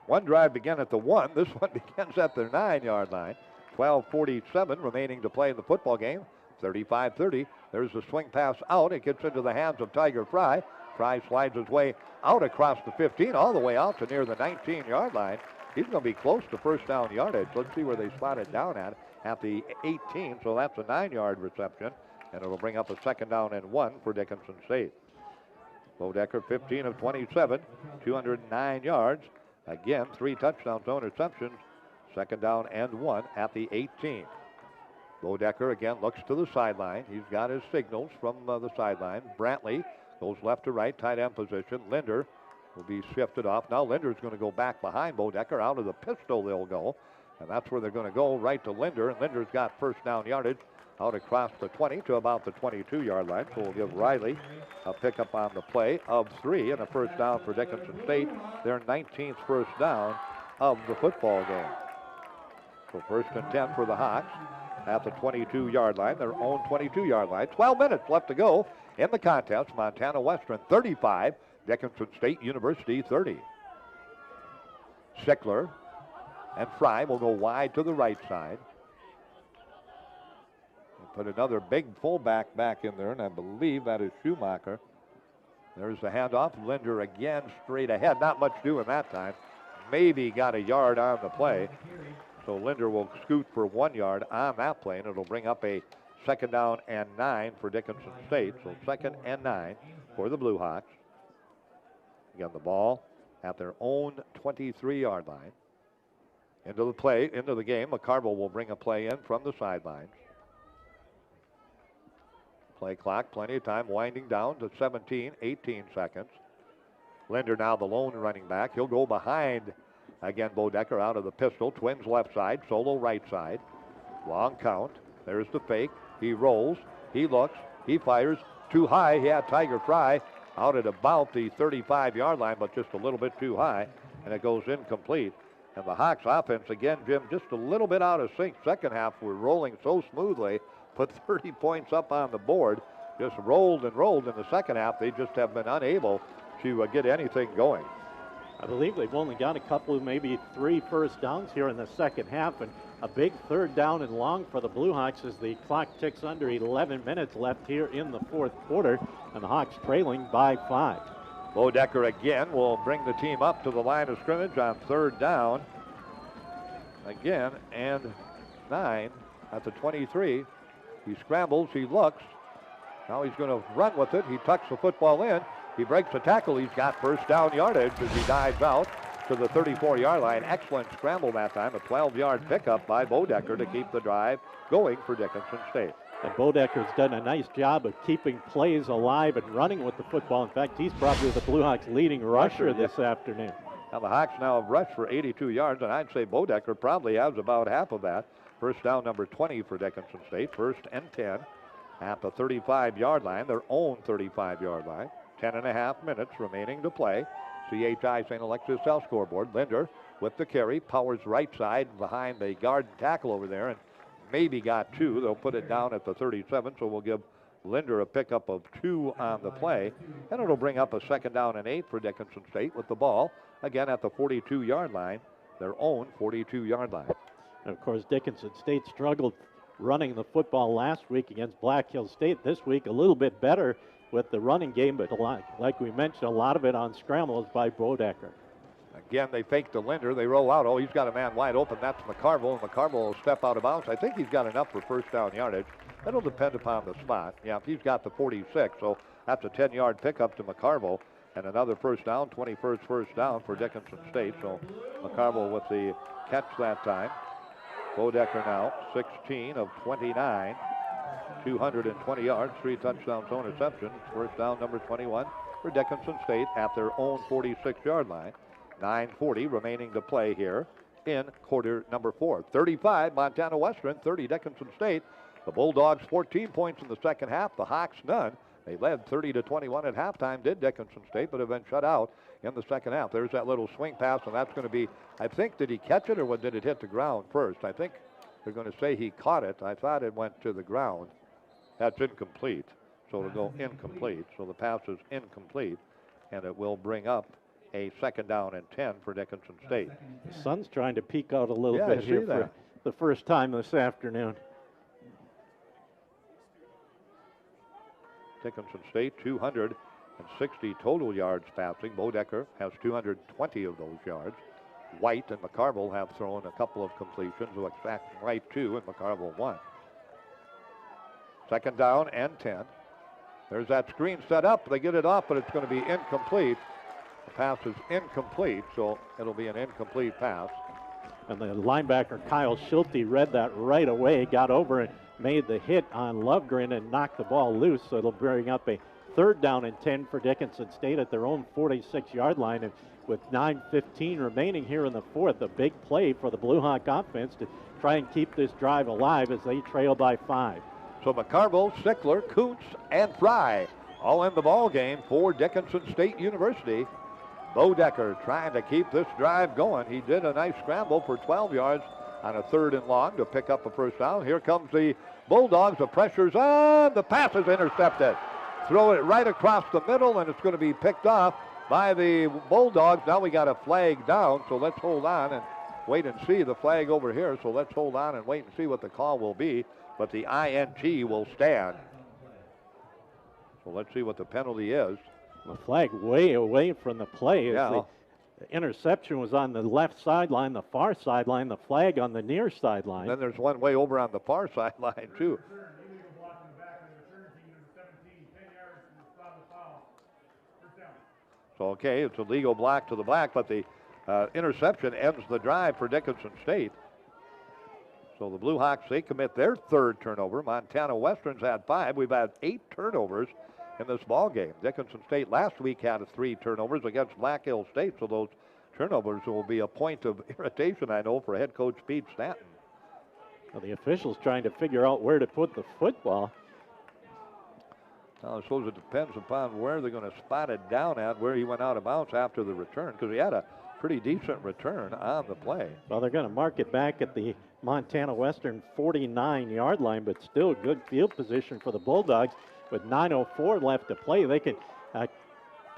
One drive began at the 1. This one begins at their 9-yard line. 12:47 remaining to play in the football game. 35-30. There's a swing pass out. It gets into the hands of Tiger Fry. Fry slides his way out across the 15, all the way out to near the 19-yard line. He's going to be close to first down yardage. Let's see where they spot it down at the 18. So that's a 9-yard reception, and it'll bring up a second down and 1 for Dickinson State. Bodecker 15 of 27, 209 yards. Again, 3 touchdowns, no interceptions. Second down and 1 at the 18. Bodecker again looks to the sideline. He's got his signals from the sideline. Brantley goes left to right, tight end position. Linder will be shifted off. Now Linder's going to go back behind Bodecker. Out of the pistol they'll go. And that's where they're going to go, right to Linder. And Linder's got first down yardage out across the 20 to about the 22-yard line. So we'll give Riley a pickup on the play of 3 and a first down for Dickinson State. Their 19th first down of the football game. So first and 10 for the Hawks at the 22-yard line, their own 22-yard line. 12 minutes left to go in the contest. Montana Western 35, Dickinson State University 30. Schickler and Fry will go wide to the right side. Put another big fullback back in there, and I believe that is Schumacher. There's the handoff. Linder again straight ahead. Not much doing that time. Maybe got a yard on the play. So Linder will scoot for 1 yard on that play, and it'll bring up a second down and 9 for Dickinson State. So second and 9 for the Blue Hawks. Again, the ball at their own 23-yard line. Into the game. McCarville will bring a play in from the sidelines. Play clock, plenty of time, winding down to 17, 18 seconds. Linder now the lone running back. He'll go behind, again, Bodecker out of the pistol. Twins left side, solo right side. Long count. There's the fake. He rolls. He looks. He fires. Too high. He had Tiger Fry out at about the 35-yard line, but just a little bit too high, and it goes incomplete. And the Hawks offense, again, Jim, just a little bit out of sync. Second half, we're rolling so smoothly. Put 30 points up on the board. Just rolled and rolled in the second half. They just have been unable to get anything going. I believe they've only got a couple of maybe 3 first downs here in the second half, and a big third down and long for the Blue Hawks as the clock ticks under 11 minutes left here in the fourth quarter, and the Hawks trailing by 5. Bodecker again will bring the team up to the line of scrimmage on third down. Again, and 9 at the 23. He scrambles, he looks. Now he's going to run with it. He tucks the football in. He breaks the tackle. He's got first down yardage as he dives out to the 34-yard line. Excellent scramble that time. A 12-yard pickup by Bodecker to keep the drive going for Dickinson State. And Bodecker's done a nice job of keeping plays alive and running with the football. In fact, he's probably the Blue Hawks' leading rusher this afternoon. Now the Hawks now have rushed for 82 yards, and I'd say Bodecker probably has about half of that. First down number 20 for Dickinson State. First and 10 at the 35-yard line, their own 35-yard line. 10.5 minutes remaining to play. CHI St. Alexis South scoreboard. Linder with the carry, powers right side behind the guard and tackle over there, and maybe got 2. They'll put it down at the 37, so we'll give Linder a pickup of 2 on the play, and it'll bring up a second down and 8 for Dickinson State with the ball again at the 42-yard line, their own 42-yard line. And of course, Dickinson State struggled running the football last week against Black Hills State. This week, a little bit better with the running game, but like we mentioned, a lot of it on scrambles by Bodecker. Again, they fake to Linder. They roll out. Oh, he's got a man wide open. That's McCarville, and McCarville will step out of bounds. I think he's got enough for first down yardage. That'll depend upon the spot. Yeah, if he's got the 46, so that's a 10-yard pickup to McCarville, and another first down, 21st first down for Dickinson State. So McCarville with the catch that time. Bodecker now 16 of 29, 220 yards, 3 touchdowns, no interceptions. First down number 21 for Dickinson State at their own 46-yard line. 9:40 remaining to play here in quarter number 4. 35 Montana Western, 30 Dickinson State. The Bulldogs 14 points in the second half. The Hawks none. They led 30-21 at halftime, did Dickinson State, but have been shut out in the second half. There's that little swing pass, and that's going to be, I think, did he catch it or did it hit the ground first? I think they're going to say he caught it. I thought it went to the ground. That's incomplete, so it'll go incomplete. So the pass is incomplete, and it will bring up a second down and 10 for Dickinson State. The sun's trying to peek out a little Yeah, bit I see here that. for the first time this afternoon. Dickinson State, 260 total yards passing. Bodecker has 220 of those yards. White and McCarville have thrown a couple of completions. In fact, White 2 and McCarville 1. Second down and 10. There's that screen set up. They get it off, but it's going to be incomplete. The pass is incomplete, so it'll be an incomplete pass. And the linebacker, Kyle Schulte, read that right away, got over and made the hit on Lovegren and knocked the ball loose. So it'll bring up a third down and 10 for Dickinson State at their own 46-yard line. And with 9:15 remaining here in the fourth, a big play for the Blue Hawk offense to try and keep this drive alive as they trail by 5. So McCarville, Sickler, Kuntz, and Fry all in the ball game for Dickinson State University. Bodecker trying to keep this drive going. He did a nice scramble for 12 yards on a 3rd and long to pick up a first down. Here comes the Bulldogs. The pressure's on. The pass is intercepted. Throw it right across the middle, and it's going to be picked off by the Bulldogs. Now we got a flag down, so let's hold on and wait and see the flag over here. So let's hold on and wait and see what the call will be. But the INT will stand. So let's see what the penalty is. The flag way away from the play. Yeah. The interception was on the left sideline, the far sideline, the flag on the near sideline. Then there's one way over on the far sideline, too. So, okay, it's a legal block to the black, but the interception ends the drive for Dickinson State. So the Blue Hawks, they commit their 3rd turnover. Montana Western's had 5. We've had 8 turnovers in this ball game. Dickinson State last week had 3 turnovers against Black Hill State, so those turnovers will be a point of irritation, I know, for head coach Pete Stanton. Well, the officials trying to figure out where to put the football. Now, I suppose it depends upon where they're going to spot it down at, where he went out of bounds after the return, because he had a pretty decent return on the play. Well, they're going to mark it back at the Montana Western 49-yard line, but still good field position for the Bulldogs. With 9:04 left to play, they can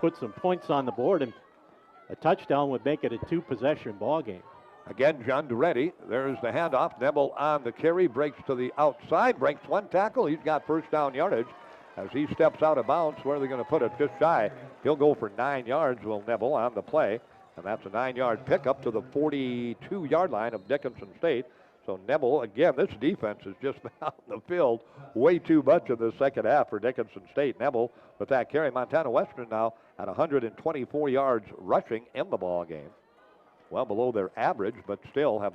put some points on the board, and a touchdown would make it a 2-possession ball game. Again, John Duretti. There's the handoff. Nebel on the carry, breaks to the outside, breaks one tackle. He's got first down yardage as he steps out of bounds. Where are they going to put it? Just shy. He'll go for 9 yards, will Nebel, on the play. And that's a 9-yard pickup to the 42-yard line of Dickinson State. So Nebel, again, this defense has just been out in the field way too much in the second half for Dickinson State. Nebel with that carry. Montana Western now at 124 yards rushing in the ball game. Well below their average, but still have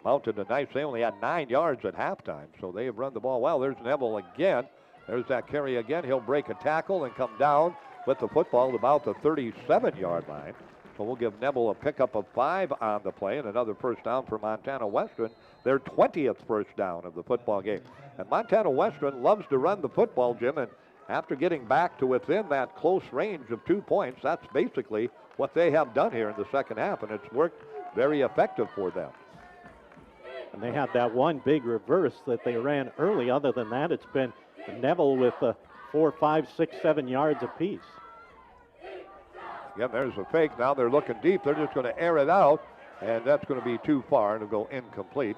mounted a nice. They only had 9 yards at halftime, so they have run the ball well. There's Nebel again. There's that carry again. He'll break a tackle and come down with the football at about the 37-yard line. So we'll give Nebel a pickup of 5 on the play and another first down for Montana Western, their 20th first down of the football game. And Montana Western loves to run the football, Jim, and after getting back to within that close range of 2 points, that's basically what they have done here in the second half, and it's worked very effective for them. And they had that one big reverse that they ran early. Other than that, it's been Neville with 4, 5, 6, 7 yards apiece. Again, there's a fake. Now they're looking deep. They're just going to air it out, and that's going to be too far. It'll go incomplete.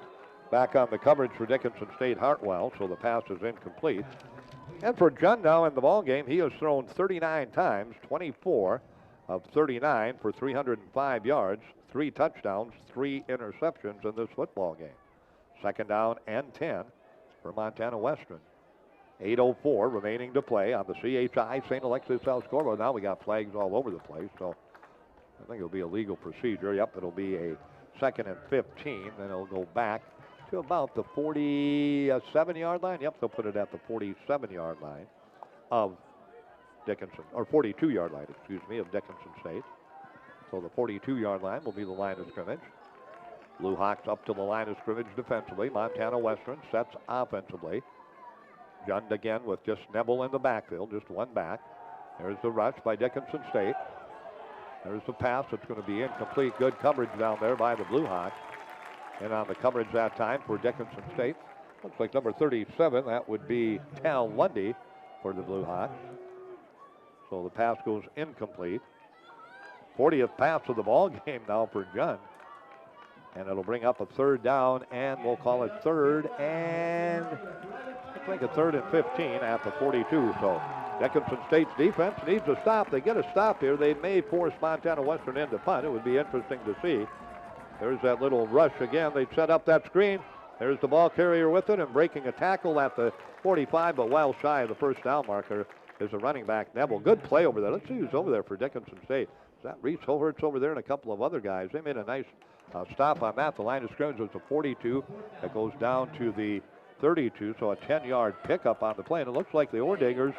Back on the coverage for Dickinson State, Hartwell, so the pass is incomplete. And for John now in the ball game, he has thrown 39 times, 24 of 39 for 305 yards, 3 touchdowns, 3 interceptions in this football game. Second down and 10 for Montana Western. 8:04 remaining to play on the CHI St. Alexis South scoreboard. Now we got flags all over the place, so I think it'll be a legal procedure. Yep, it'll be a 2nd and 15. Then it'll go back to about the 47-yard line. Yep, they'll put it at the 47-yard line of Dickinson, or 42-yard line, excuse me, of Dickinson State. So the 42-yard line will be the line of scrimmage. Blue Hawks up to the line of scrimmage defensively. Montana Western sets offensively. Jund again with just Neville in the backfield, just one back. There's the rush by Dickinson State. There's the pass. It's going to be incomplete. Good coverage down there by the Blue Hawks. And on the coverage that time for Dickinson State, looks like number 37. That would be Tal Lundy for the Blue Hawks. So the pass goes incomplete. 40th pass of the ball game now for Jund. And it'll bring up a third down, and we'll call it third and I think a third and 15 at the 42. So Dickinson State's defense needs a stop. They get a stop here. They may force Montana Western into punt. It would be interesting to see. There's that little rush again. They set up that screen. There's the ball carrier with it and breaking a tackle at the 45, but well shy of the first down marker is the running back, Neville. Good play over there. Let's see who's over there for Dickinson State. Is that Reese Hovert's over there and a couple of other guys? They made a nice stop on that. The line of scrimmage was a 42 that goes down to the 32, so a 10-yard pickup on the play. And it looks like the Ordingers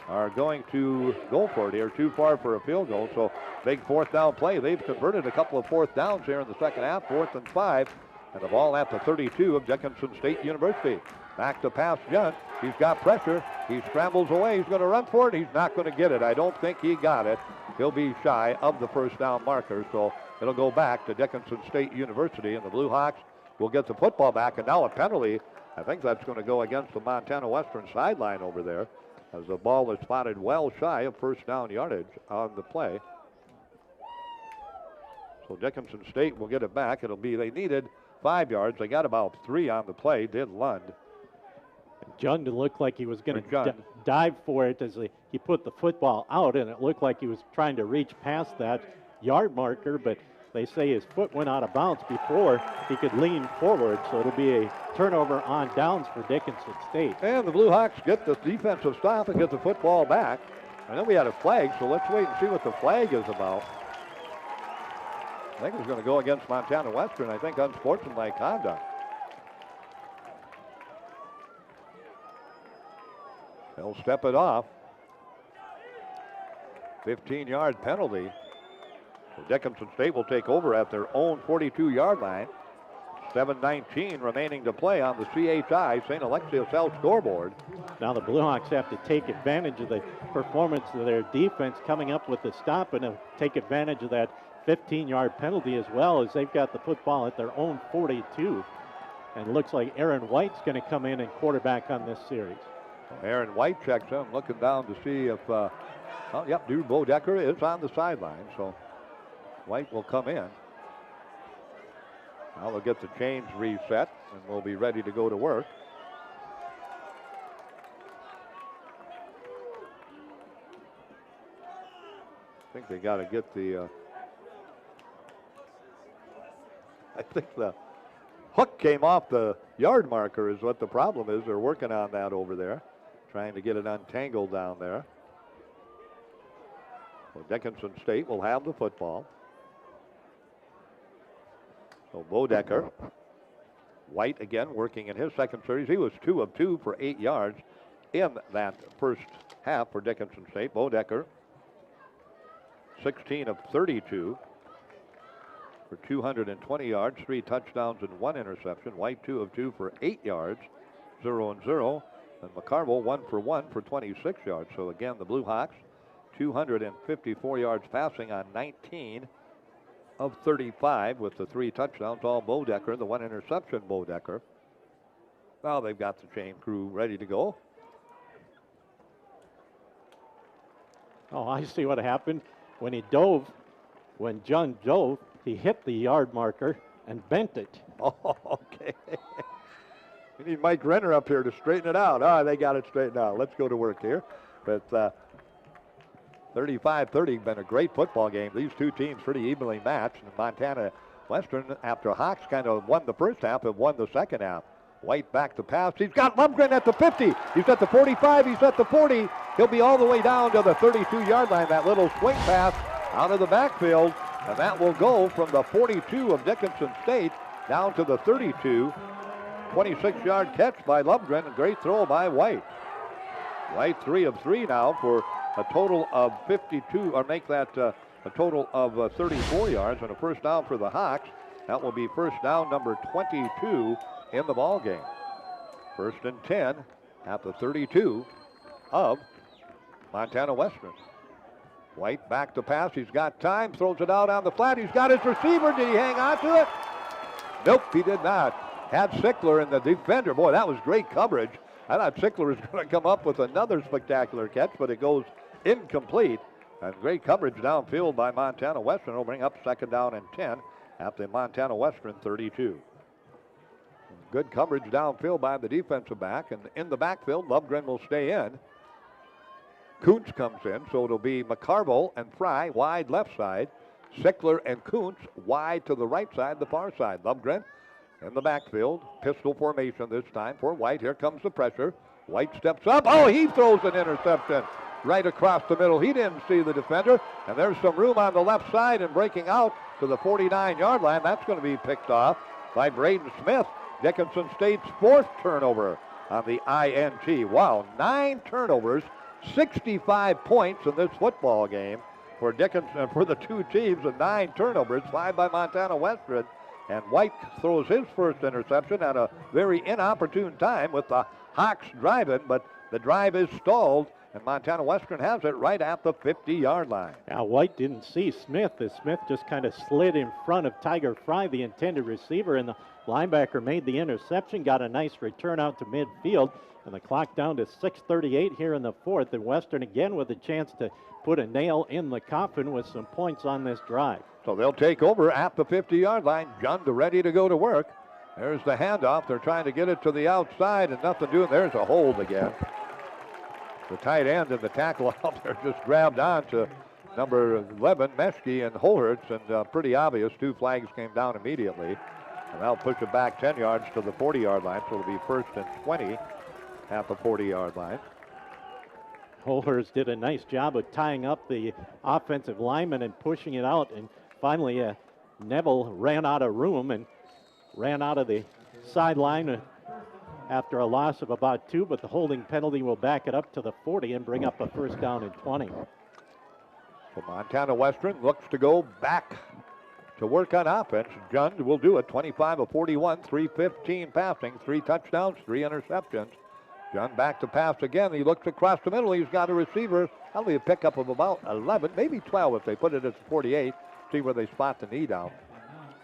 are going to go for it here, too far for a field goal. So big fourth down play. They've converted a couple of fourth downs here in the second half, 4th and 5. And the ball at the 32 of Dickinson State University. Back to pass Jund. He's got pressure. He scrambles away. He's going to run for it. He's not going to get it. I don't think he got it. He'll be shy of the first down marker. So it'll go back to Dickinson State University. And the Blue Hawks will get the football back. And now a penalty. I think that's going to go against the Montana Western sideline over there, as the ball is spotted well shy of first down yardage on the play. So Dickinson State will get it back. It'll be, they needed 5 yards. They got about 3 on the play, did Lund. Jund looked like he was going to dive for it as he put the football out, and it looked like he was trying to reach past that yard marker, but they say his foot went out of bounds before he could lean forward, so it'll be a turnover on downs for Dickinson State. And the Blue Hawks get the defensive stop and get the football back. And then we had a flag, so let's wait and see what the flag is about. I think it's going to go against Montana Western. I think unsportsmanlike conduct. They'll step it off. 15-yard penalty. So Dickinson State will take over at their own 42-yard line. 7:19 remaining to play on the CHI St. Alexius Health scoreboard. Now the Blue Hawks have to take advantage of the performance of their defense coming up with the stop, and take advantage of that 15-yard penalty as well, as they've got the football at their own 42. And it looks like Aaron White's going to come in and quarterback on this series. Aaron White checks in, looking down to see if, Drew Bodecker is on the sideline, so White will come in. Now they'll get the chains reset, and we'll be ready to go to work. I think they got to get the, I think the hook came off the yard marker is what the problem is. They're working on that over there, trying to get it untangled down there. So Dickinson State will have the football. So Bodecker. White again working in his second series. He was 2 of 2 for 8 yards in that first half for Dickinson State. Bodecker, 16 of 32 for 220 yards, 3 touchdowns and 1 interception. White 2 of 2 for 8 yards, 0 and 0. And McCarville 1 for 1 for 26 yards. So again, the Blue Hawks, 254 yards passing on 19 of 35 with the 3 touchdowns, all Bodecker, the 1 interception Bodecker. Now they've got the chain crew ready to go. Oh, I see what happened. When he dove, when Jund dove, he hit the yard marker and bent it. Oh, okay. We need Mike Renner up here to straighten it out. Oh, they got it straightened out. Let's go to work here. But 35-30, been a great football game. These two teams pretty evenly matched. And Montana Western, after Hawks kind of won the first half, have won the second half. White back to pass. He's got Lundgren at the 50. He's at the 45. He's at the 40. He'll be all the way down to the 32-yard line. That little swing pass out of the backfield. And that will go from the 42 of Dickinson State down to the 32. 26-yard catch by Lundgren. A great throw by White. White 3 of 3 now for a total of 52, or make that a total of 34 yards and a first down for the Hawks. That will be first down number 22 in the ball game. 1st and 10 at the 32 of Montana Western. White back to pass. He's got time. Throws it out on the flat. He's got his receiver. Did he hang on to it? Nope, he did not. Had Sickler in the defender. Boy, that was great coverage. I thought Sickler was going to come up with another spectacular catch, but it goes incomplete. And great coverage downfield by Montana Western. It'll bring up second down and 10 at the Montana Western 32. Good coverage downfield by the defensive back. And in the backfield, Lovegren will stay in. Kuntz comes in, so it'll be McCarville and Fry wide left side. Sickler and Kuntz wide to the right side, the far side. Lovegren in the backfield. Pistol formation this time for White. Here comes the pressure. White steps up. Oh, he throws an interception right across the middle. He didn't see the defender. And there's some room on the left side and breaking out to the 49-yard line. That's going to be picked off by Braden Smith. Dickinson State's fourth turnover on the INT. Wow, 9 turnovers, 65 points in this football game for Dickinson, for the two teams, and 9 turnovers, 5 by Montana Western. And White throws his first interception at a very inopportune time with the Hawks driving, but the drive is stalled, and Montana Western has it right at the 50-yard line. Now, White didn't see Smith, as Smith just kind of slid in front of Tiger Fry, the intended receiver, and the linebacker made the interception, got a nice return out to midfield, and the clock down to 6:38 here in the fourth, and Western again with a chance to put a nail in the coffin with some points on this drive. So they'll take over at the 50-yard line. Jund ready to go to work. There's the handoff. They're trying to get it to the outside, and nothing doing. There's a hold again. The tight end and the tackle out there just grabbed on to number 11, Meschke and Holhertz, and pretty obvious. 2 flags came down immediately. And they'll push it back 10 yards to the 40-yard line, so it'll be 1st and 20 at the 40-yard line. Holhertz did a nice job of tying up the offensive lineman and pushing it out, and finally Neville ran out of room and ran out of the sideline after a loss of about 2, but the holding penalty will back it up to the 40 and bring up a 1st down and 20. So Montana Western looks to go back to work on offense. Jund will do it. 25 of 41, 315 passing, 3 touchdowns, 3 interceptions. Jund back to pass again. He looks across the middle. He's got a receiver. That'll be a pickup of about 11, maybe 12 if they put it at the 48. See where they spot the knee down.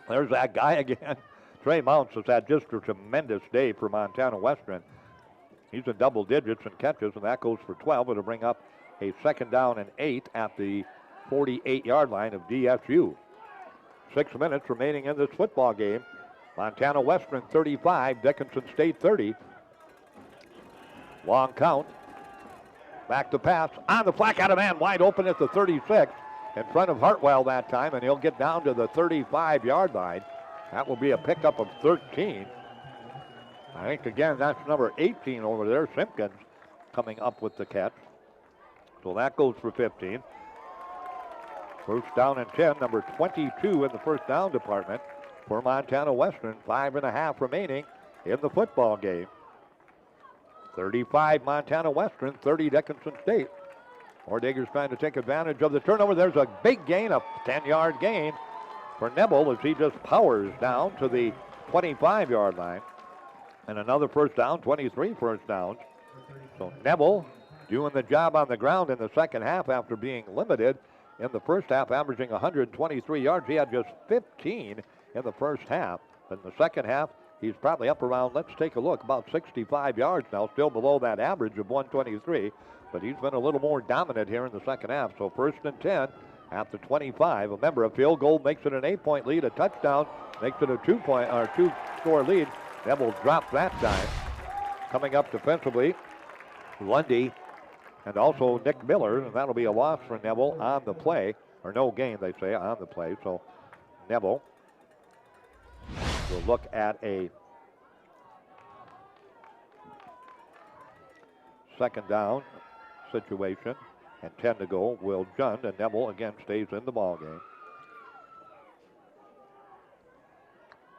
There's that guy again. Trey Mounts has had just a tremendous day for Montana Western. He's in double digits in catches, and that goes for 12. It'll bring up a 2nd down and 8 at the 48-yard line of DSU. 6 minutes remaining in this football game. Montana Western 35, Dickinson State 30. Long count. Back to pass. On the flat, got a man wide open at the 36. In front of Hartwell that time, and he'll get down to the 35-yard line. That will be a pickup of 13. I think, again, that's number 18 over there, Simpkins, coming up with the catch. So that goes for 15. 1st down and 10, number 22 in the 1st down department for Montana Western. 5.5 remaining in the football game. 35 Montana Western, 30 Dickinson State. Ordeger's trying to take advantage of the turnover. There's a big gain, a 10-yard gain for Nebel as he just powers down to the 25-yard line. And another 1st down, 23 1st downs. So Nebel doing the job on the ground in the second half after being limited in the first half, averaging 123 yards. He had just 15 in the first half. In the second half, he's probably up around, let's take a look, about 65 yards now, still below that average of 123. But he's been a little more dominant here in the second half. So 1st and 10 at the 25. Remember, a field goal makes it an 8-point lead. A touchdown makes it a 2-score lead. Neville dropped that time. Coming up defensively, Lundy and also Nick Miller, and that'll be a loss for Neville on the play, or no gain, they say, on the play. So Neville will look at a 2nd down situation, and 10 to go. Will Jund, and Neville again stays in the ball game.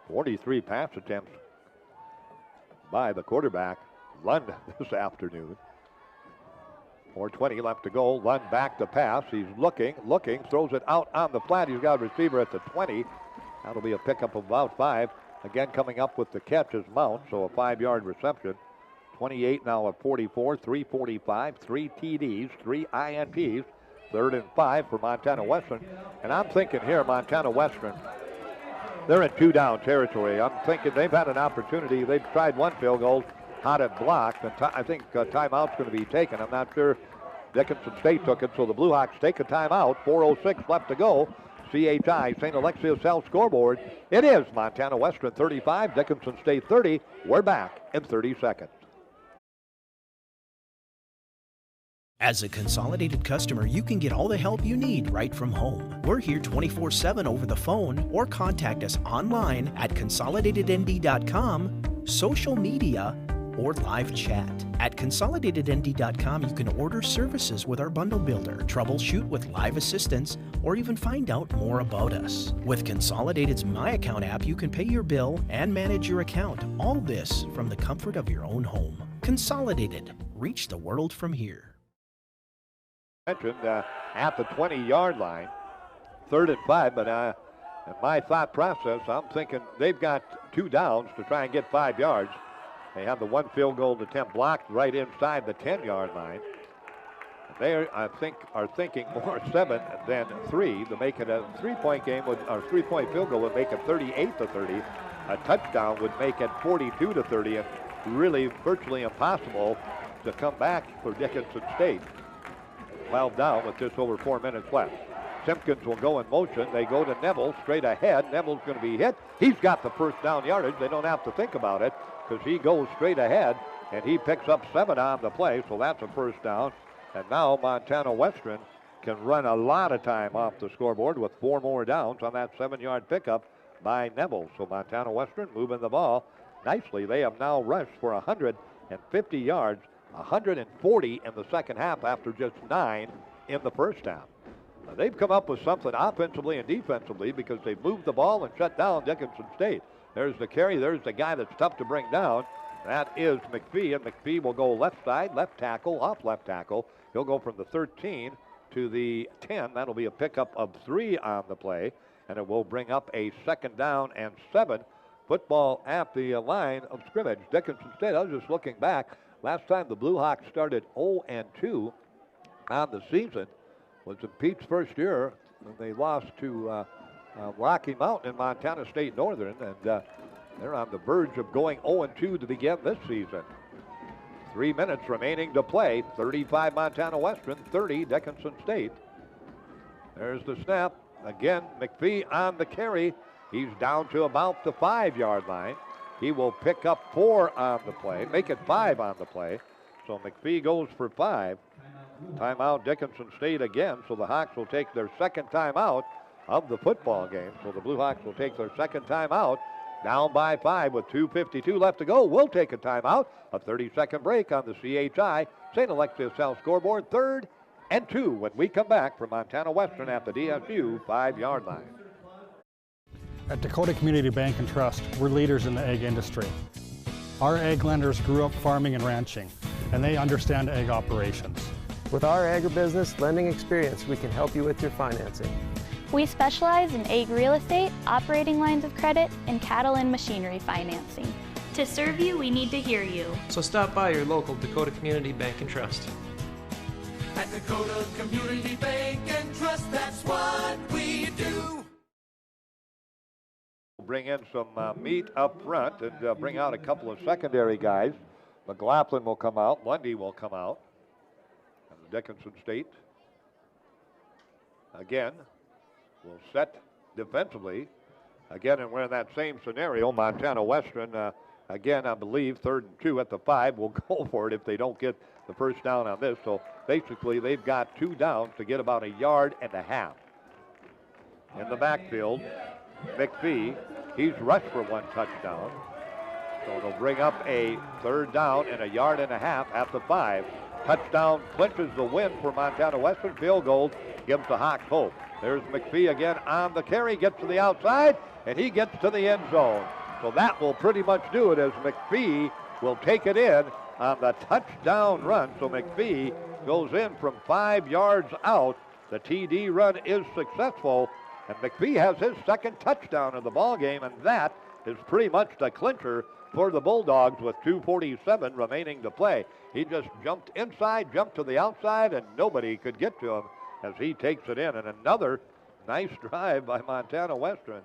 43 pass attempts by the quarterback, Lund, this afternoon. 4:20 left to go. Lund back to pass. He's looking, throws it out on the flat. He's got a receiver at the 20. That'll be a pickup of about 5. Again, coming up with the catch is Mount, so a 5-yard reception 28 now at 44, 345, 3 TDs, 3 INTs, 3rd and 5 for Montana Western. And I'm thinking here, Montana Western, they're in 2-down territory. I'm thinking they've had an opportunity. They've tried one field goal, had it blocked. And I think timeout's going to be taken. I'm not sure Dickinson State took it, so the Blue Hawks take a timeout. 4:06 left to go. CHI, St. Alexius Health scoreboard. It is Montana Western 35, Dickinson State 30. We're back in 30 seconds. As a Consolidated customer, you can get all the help you need right from home. We're here 24/7 over the phone or contact us online at consolidatednd.com, social media, or live chat. At consolidatednd.com, you can order services with our bundle builder, troubleshoot with live assistance, or even find out more about us. With Consolidated's My Account app, you can pay your bill and manage your account. All this from the comfort of your own home. Consolidated. Reach the world from here. Mentioned at the 20-yard line, 3rd and 5, but in my thought process, I'm thinking they've got 2 downs to try and get 5 yards. They have the 1 field goal attempt blocked right inside the 10-yard line. They, I think, are thinking more 7 than 3 to make it a 3-point game, or 3-point field goal would make it 38-30. A touchdown would make it 42-30, and really virtually impossible to come back for Dickinson State. 12 down with just over 4 minutes left. Simpkins will go in motion. They go to Neville straight ahead. Neville's going to be hit. He's got the first down yardage. They don't have to think about it because he goes straight ahead and he picks up 7 on the play. So that's a first down. And now Montana Western can run a lot of time off the scoreboard with 4 more downs on that 7-yard pickup by Neville. So Montana Western moving the ball nicely. They have now rushed for 150 yards. 140 in the second half after just 9 in the first half. Now, they've come up with something offensively and defensively because they've moved the ball and shut down Dickinson State. There's the carry. There's the guy that's tough to bring down. That is McPhee, and McPhee will go left side, left tackle, off left tackle. He'll go from the 13 to the 10. That'll be a pickup of 3 on the play, and it will bring up a 2nd down and 7. Football at the line of scrimmage. Dickinson State, I was just looking back. Last time the Blue Hawks started 0-2 on the season was in Pete's first year. They lost to Rocky Mountain in Montana State Northern, and they're on the verge of going 0-2 to begin this season. 3 minutes remaining to play. 35 Montana Western, 30 Dickinson State. There's the snap. Again, McPhee on the carry. He's down to about the 5-yard line. He will pick up 4 on the play, make it 5 on the play. So McPhee goes for 5. Timeout Dickinson State again, so the Hawks will take their 2nd timeout of the football game. So the Blue Hawks will take their 2nd timeout, down by 5 with 2:52 left to go. We'll take a timeout, a 30-second break on the CHI St. Alexius Health scoreboard, 3rd and 2 when we come back from Montana Western at the DSU 5-yard line. At Dakota Community Bank and Trust, we're leaders in the egg industry. Our egg lenders grew up farming and ranching, and they understand egg operations. With our agribusiness lending experience, we can help you with your financing. We specialize in egg real estate, operating lines of credit, and cattle and machinery financing. To serve you, we need to hear you. So stop by your local Dakota Community Bank and Trust. At Dakota Community Bank and Trust, that's what we do. Bring in some meat up front and bring out a couple of secondary guys. McLaughlin will come out. Lundy will come out. And Dickinson State, again, will set defensively. Again, and we're in that same scenario. Montana Western, again, I believe, 3rd and 2 at the 5 will go for it if they don't get the first down on this. So basically, they've got 2 downs to get about 1.5 yards. In the backfield, McPhee, he's rushed for 1 touchdown. So they'll bring up a 3rd down and 1.5 yards at the 5. Touchdown clinches the win for Montana Western. Field goal gives the Hawks hope. There's McPhee again on the carry, gets to the outside, and he gets to the end zone. So that will pretty much do it as McPhee will take it in on the touchdown run. So McPhee goes in from 5 yards out. The TD run is successful. And McPhee has his 2nd touchdown of the ball game, and that is pretty much the clincher for the Bulldogs with 2:47 remaining to play. He just jumped inside, jumped to the outside, and nobody could get to him as he takes it in. And another nice drive by Montana Western.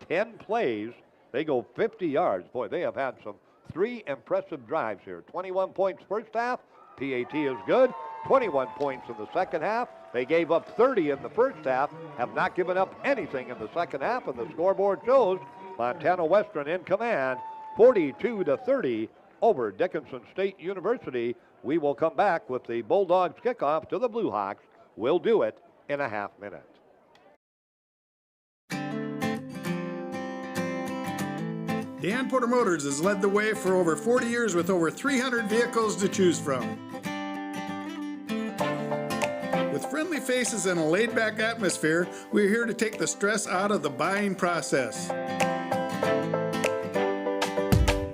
10 plays. They go 50 yards. Boy, they have had some 3 impressive drives here. 21 points first half. PAT is good. 21 points in the second half. They gave up 30 in the first half, have not given up anything in the second half, and the scoreboard shows Montana Western in command, 42-30 over Dickinson State University. We will come back with the Bulldogs kickoff to the Blue Hawks. We'll do it in a half minute. Dan Porter Motors has led the way for over 40 years with over 300 vehicles to choose from. With friendly faces and a laid-back atmosphere, we're here to take the stress out of the buying process.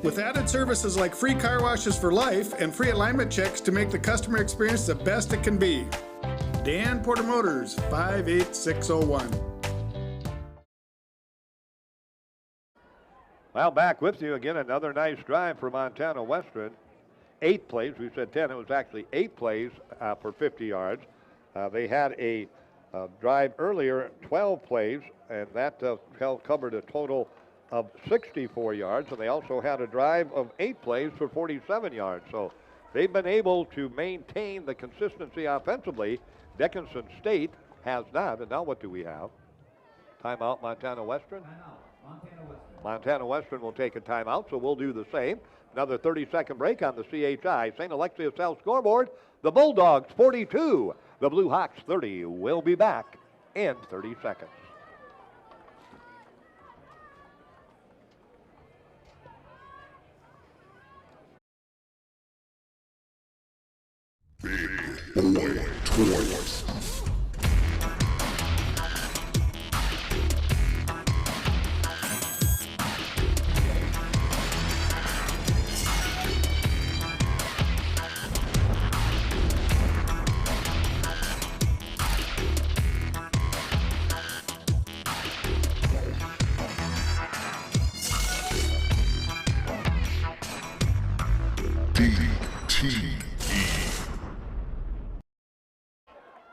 With added services like free car washes for life and free alignment checks to make the customer experience the best it can be. Dan Porter Motors, 58601. Well, back with you again. Another nice drive for Montana Western. 8 plays. We said 10. It was actually 8 plays for 50 yards. They had a drive earlier, 12 plays, and that covered a total of 64 yards. And they also had a drive of 8 plays for 47 yards. So they've been able to maintain the consistency offensively. Dickinson State has not. And now what do we have? Timeout, Montana Western? Montana Western will take a timeout, so we'll do the same. Another 30-second break on the CHI St. Alexius Health scoreboard. The Bulldogs 42, the Blue Hawks 30. We'll be back in 30 seconds. Big Boy Toys.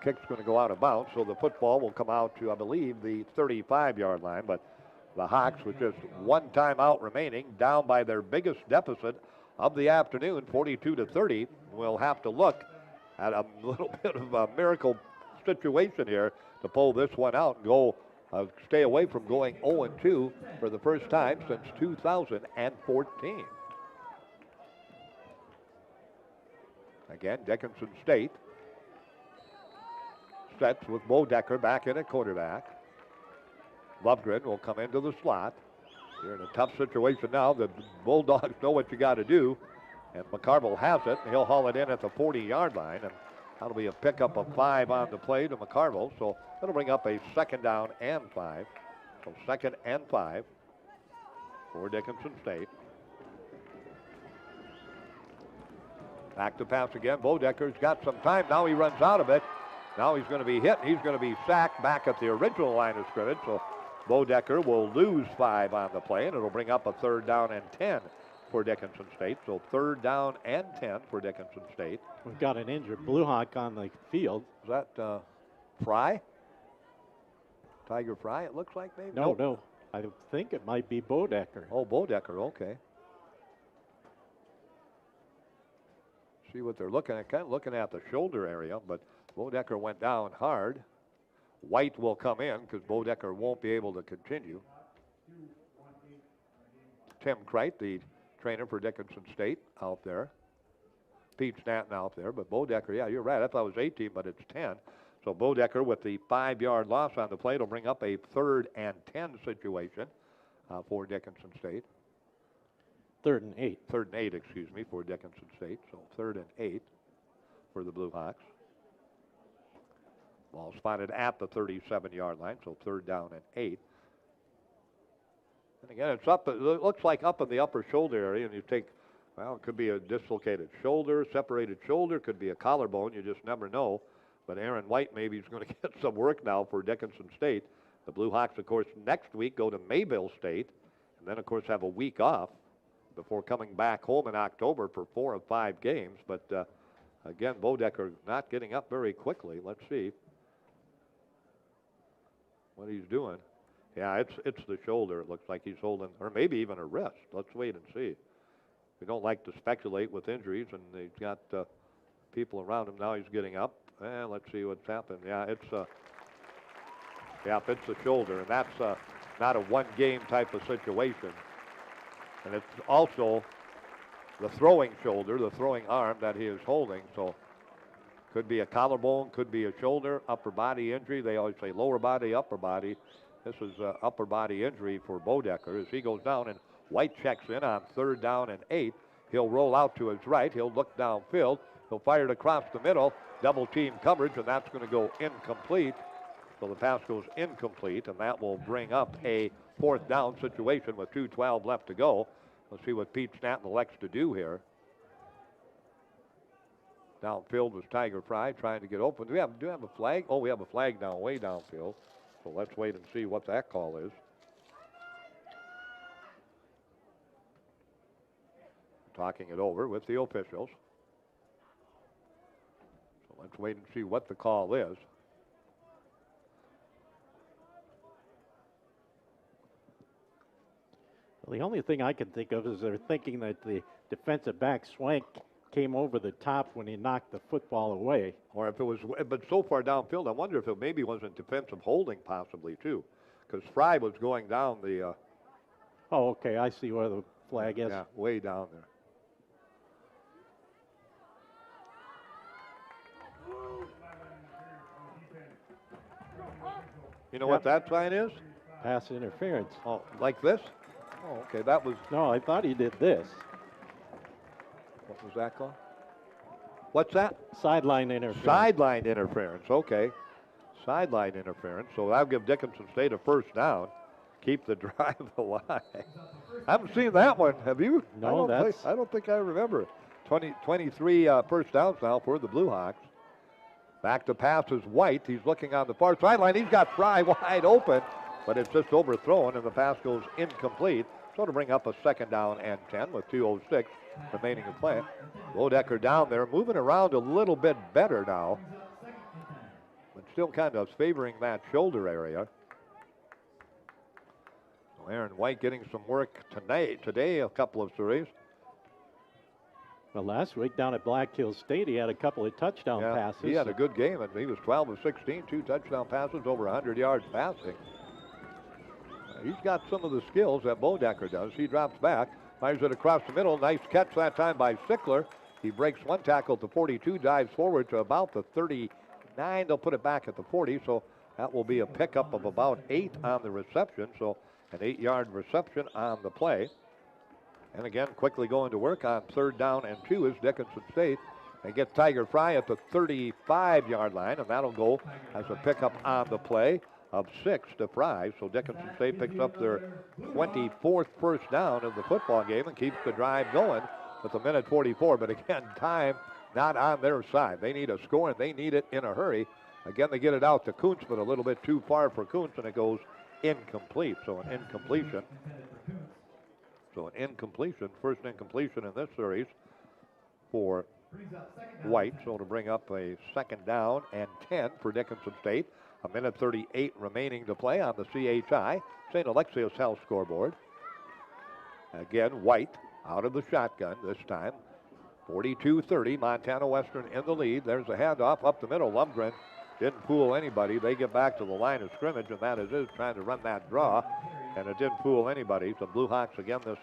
Kick's going to go out of bounds, so the football will come out to, I believe, the 35-yard line. But the Hawks, with just one timeout remaining, down by their biggest deficit of the afternoon, 42-30, will have to look at a little bit of a miracle situation here to pull this one out and go stay away from going 0-2 for the first time since 2014. Again, Dickinson State sets with Bo Decker back in at quarterback. Lovegren will come into the slot. You're in a tough situation now. The Bulldogs know what you got to do. And McCarville has it. He'll haul it in at the 40-yard line. And that'll be a pickup of 5 on the play to McCarville. So that'll bring up a 2nd down and 5. So 2nd and 5 for Dickinson State. Back to pass again. Bo Decker's got some time. Now he runs out of it. Now he's going to be hit. He's going to be sacked back at the original line of scrimmage. So Bo Decker will lose 5 on the play, and it'll bring up a 3rd down and 10 for Dickinson State. So 3rd down and 10 for Dickinson State. We've got an injured Blue Hawk on the field. Is that Fry? Tiger Fry, it looks like maybe? No. I think it might be Bo Decker. Oh, Bo Decker, okay. See what they're looking at, kind of looking at the shoulder area, but Bo Decker went down hard. White will come in because Bo Decker won't be able to continue. Tim Kreit, the trainer for Dickinson State, out there. Pete Stanton out there, but Bo Decker, yeah, you're right. I thought it was 18, but it's 10. So Bo Decker with the 5-yard loss on the play will bring up a 3rd and 10 situation for Dickinson State. 3rd and 8. 3rd and 8, excuse me, for Dickinson State. So 3rd and 8 for the Blue Hawks. Ball spotted at the 37-yard line, so 3rd down and 8. And again, it's up. It looks like up in the upper shoulder area, and you take, well, it could be a dislocated shoulder, separated shoulder, could be a collarbone. You just never know. But Aaron White maybe is going to get some work now for Dickinson State. The Blue Hawks, of course, next week go to Mayville State, and then, of course, have a week off before coming back home in October for 4 of 5 games. But again, Bodecker not getting up very quickly. Let's see what he's doing. Yeah, it's the shoulder. It looks like he's holding, or maybe even a wrist. Let's wait and see. We don't like to speculate with injuries, and he's got people around him. Now he's getting up. And let's see what's happened. Yeah, it's the shoulder, and that's not a one-game type of situation. And it's also the throwing shoulder, the throwing arm that he is holding. So could be a collarbone, could be a shoulder, upper body injury. They always say lower body, upper body. This is an upper body injury for Bodecker as he goes down, and White checks in on 3rd down and 8. He'll roll out to his right. He'll look downfield. He'll fire it across the middle. Double team coverage, and that's going to go incomplete. So the pass goes incomplete, and that will bring up a 4th down situation with 2:12 left to go. Let's see what Pete Stanton elects to do here. Downfield was Tiger Fry trying to get open. Do we have a flag? Oh, we have a flag down, way downfield. So let's wait and see what that call is. Talking it over with the officials. So let's wait and see what the call is. Well, the only thing I can think of is they're thinking that the defensive back Swank came over the top when he knocked the football away. Or if it was, but so far downfield, I wonder if it maybe wasn't defensive holding possibly too, because Fry was going down the. Oh, okay, I see where the flag is. Yeah, way down there. You know what that sign is? Pass interference. Oh, like this? Oh, okay, that was. No, I thought he did this. What was that called? What's that? Sideline interference. Sideline interference, okay. Sideline interference. So that'll give Dickinson State a 1st down. Keep the drive alive. I haven't seen that one. Have you? No, I don't think I remember. 23 first downs now for the Blue Hawks. Back to pass is White. He's looking on the far sideline. He's got Fry wide open, but it's just overthrown, and the pass goes incomplete. So to bring up a 2nd down and 10 with 2:06 remaining in play. Bodecker down there, moving around a little bit better now, but still kind of favoring that shoulder area. So Aaron White getting some work today, a couple of series. Well, last week down at Black Hills State, he had a couple of touchdown passes. He had a good game, and he was 12 of 16, 2 touchdown passes, over 100 yards passing. He's got some of the skills that Bodecker does. He drops back, fires it across the middle. Nice catch that time by Sickler. He breaks one tackle at the 42, dives forward to about the 39. They'll put it back at the 40, so that will be a pickup of about 8 on the reception. So an 8-yard reception on the play. And again, quickly going to work on 3rd down and 2 is Dickinson State. They get Tiger Fry at the 35-yard line, and that'll go as a pickup on the play of 6 to Fry. So Dickinson State picks up their 24th first down of the football game and keeps the drive going with a 1:44. But again, time not on their side. They need a score, and they need it in a hurry. Again, they get it out to Kuntz, but a little bit too far for Kuntz, and it goes incomplete. So an incompletion. First incompletion in this series for White. So to bring up a 2nd down and 10 for Dickinson State. A 1:38 remaining to play on the CHI St. Alexius Health scoreboard. Again, White out of the shotgun this time. 42-30, Montana Western in the lead. There's a handoff up the middle. Lundgren didn't fool anybody. They get back to the line of scrimmage, and that is it, trying to run that draw, and it didn't fool anybody. The Blue Hawks again this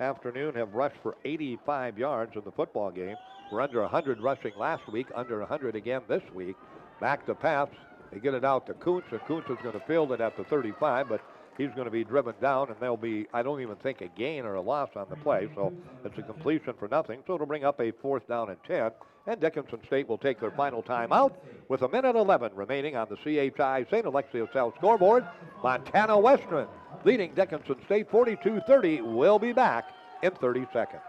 afternoon have rushed for 85 yards in the football game. We're under 100 rushing last week, under 100 again this week. Back to pass. They get it out to Kuntz, and Kuntz is going to field it at the 35, but he's going to be driven down, and there'll be, I don't even think, a gain or a loss on the play, so it's a completion for nothing. So it'll bring up a 4th down and 10, and Dickinson State will take their final timeout with a 1:11 remaining on the CHI St. Alexius South scoreboard. Montana Western leading Dickinson State 42-30. We'll be back in 30 seconds.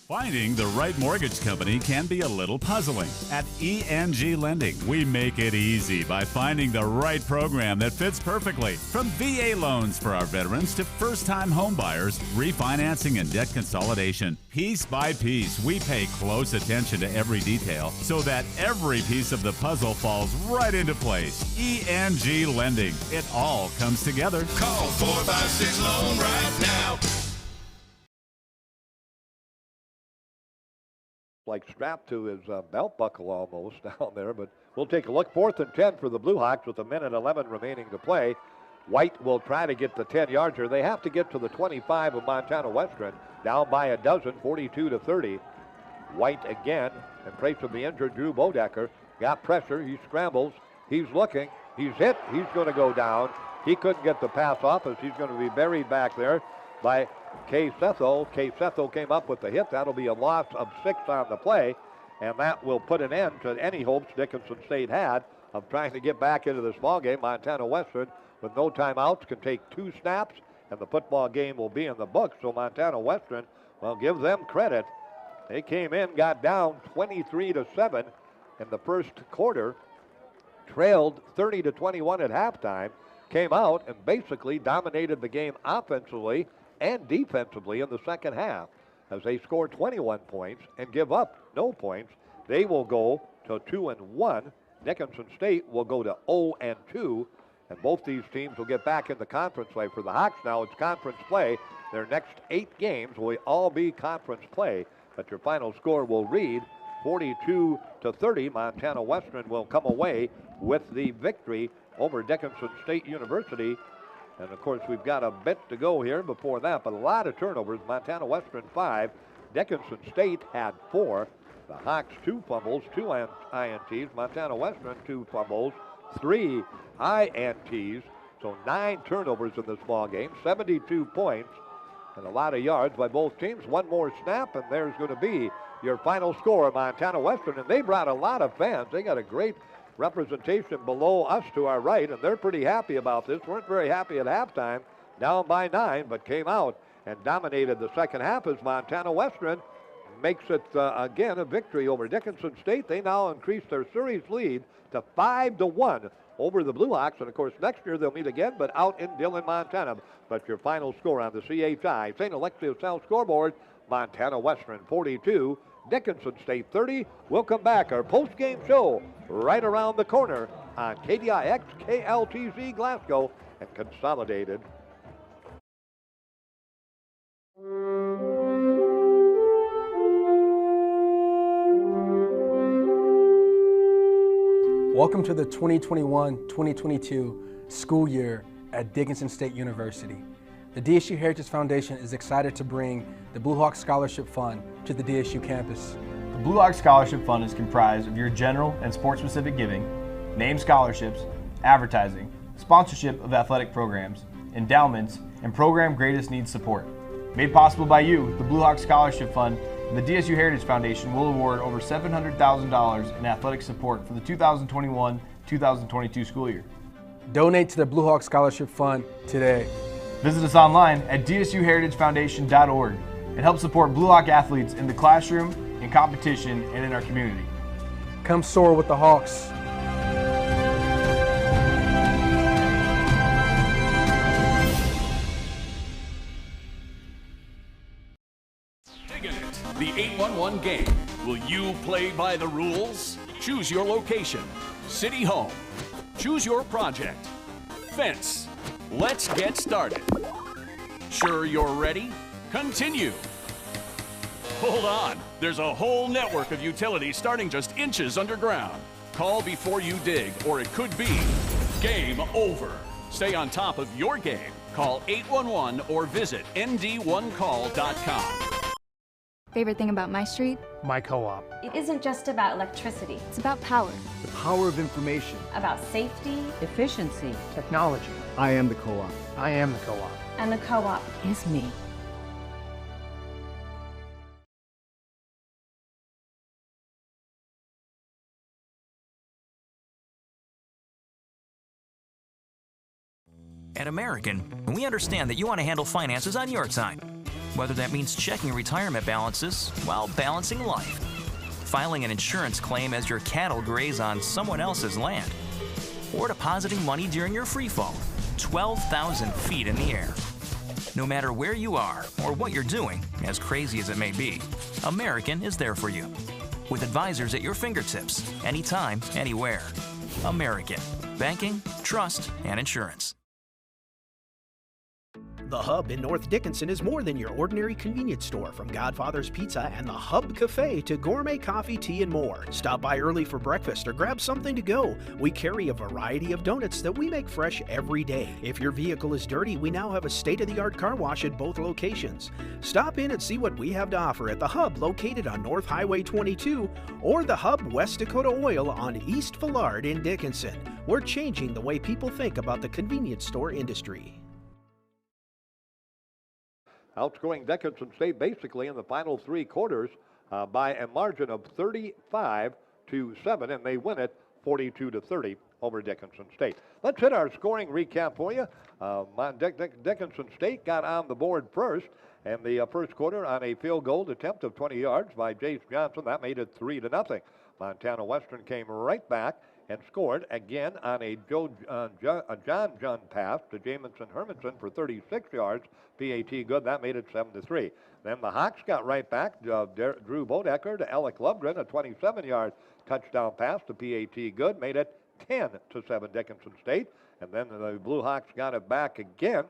Finding the right mortgage company can be a little puzzling. At ENG Lending, we make it easy by finding the right program that fits perfectly. From VA loans for our veterans to first-time home buyers, refinancing and debt consolidation. Piece by piece, we pay close attention to every detail so that every piece of the puzzle falls right into place. ENG Lending. It all comes together. Call 456-LOAN right now. Like strapped to his belt buckle almost down there, but we'll take a look. 4th and 10 for the Blue Hawks with 1:11 remaining to play. White will try to get the 10-yarder. They have to get to the 25 of Montana Western, down by a dozen, 42-30. White again, in place of the injured Drew Bodecker, got pressure. He scrambles. He's looking. He's hit. He's going to go down. He couldn't get the pass off as he's going to be buried back there by Kay Setho. Kay Setho came up with the hit. That'll be a loss of 6 on the play, and that will put an end to any hopes Dickinson State had of trying to get back into this ball game. Montana Western, with no timeouts, can take 2 snaps, and the football game will be in the books. So Montana Western, well, give them credit. They came in, got down 23-7 in the first quarter, trailed 30-21 at halftime, came out and basically dominated the game offensively and defensively in the second half as they score 21 points and give up no points. They will go to 2-1. Dickinson State will go to 0-2, and both these teams will get back in the conference play. For the Hawks now, it's conference play. Their next 8 games will all be conference play, but your final score will read 42-30. Montana Western will come away with the victory over Dickinson State University. And, of course, we've got a bit to go here before that, but a lot of turnovers. Montana Western 5. Dickinson State had 4. The Hawks 2 fumbles, 2 INTs. Montana Western 2 fumbles, 3 INTs. So 9 turnovers in this ball game, 72 points, and a lot of yards by both teams. One more snap, and there's going to be your final score. Montana Western, and they brought a lot of fans. They got a great representation below us to our right, and they're pretty happy about this. Weren't very happy at halftime, down by 9, but came out and dominated the second half as Montana Western makes it again a victory over Dickinson State. They now increase their series lead to 5-1 over the Blue Hawks, and of course next year they'll meet again, but out in Dillon, Montana. But your final score on the CHI St. Alexius South scoreboard: Montana Western 42, Dickinson State 30. We'll come back, our post-game show right around the corner on KDIX, KLTZ Glasgow, and Consolidated. Welcome to the 2021-2022 school year at Dickinson State University. The DSU Heritage Foundation is excited to bring the Blue Hawk Scholarship Fund to the DSU campus. The Blue Hawk Scholarship Fund is comprised of your general and sport-specific giving, named scholarships, advertising, sponsorship of athletic programs, endowments, and program greatest needs support. Made possible by you, the Blue Hawk Scholarship Fund and the DSU Heritage Foundation will award over $700,000 in athletic support for the 2021-2022 school year. Donate to the Blue Hawk Scholarship Fund today. Visit us online at dsuheritagefoundation.org and help support Blue Hawk athletes in the classroom, in competition, and in our community. Come soar with the Hawks. The 811 game. Will you play by the rules? Choose your location. City Home. Choose your project. Fence. Let's get started. Sure you're ready? Continue. Hold on. There's a whole network of utilities starting just inches underground. Call before you dig, or it could be game over. Stay on top of your game. Call 811 or visit nd1call.com. Favorite thing about my street? My co-op. It isn't just about electricity. It's about power. The power of information. About safety, efficiency, Technology. I am the co-op. I am the co-op. and the co-op is me. At American, we understand that you want to handle finances on your time. whether that means checking retirement balances while balancing life, filing an insurance claim as your cattle graze on someone else's land, or depositing money during your free fall, 12,000 feet in the air. No matter where you are or what you're doing, as crazy as it may be, American is there for you. With advisors at your fingertips, anytime, anywhere. American. Banking, trust, and insurance. The Hub in North Dickinson is more than your ordinary convenience store. From Godfather's Pizza and the Hub Cafe to gourmet coffee, tea, and more. Stop by early for breakfast or grab something to go. We carry a variety of donuts that we make fresh every day. If your vehicle is dirty, we now have a state-of-the-art car wash at both locations. Stop in and see what we have to offer at the Hub located on North Highway 22 or the Hub West Dakota Oil on East Villard in Dickinson. We're changing the way people think about the convenience store industry. Outscoring Dickinson State basically in the final three quarters by a margin of 35-7, and they win it 42-30 over Dickinson State. Let's hit our scoring recap for you. Dickinson State got on the board first in the first quarter on a field goal attempt of 20 yards by Jace Johnson. That made it 3-0. Montana Western came right back and scored again on a John Junn pass to Jamison Hermanson for 36 yards. PAT good. That made it 7-3. Then the Hawks got right back. Drew Bodecker to Alec Lundgren, a 27-yard touchdown pass to PAT good. Made it 10-7 Dickinson State. And then the Blue Hawks got it back again.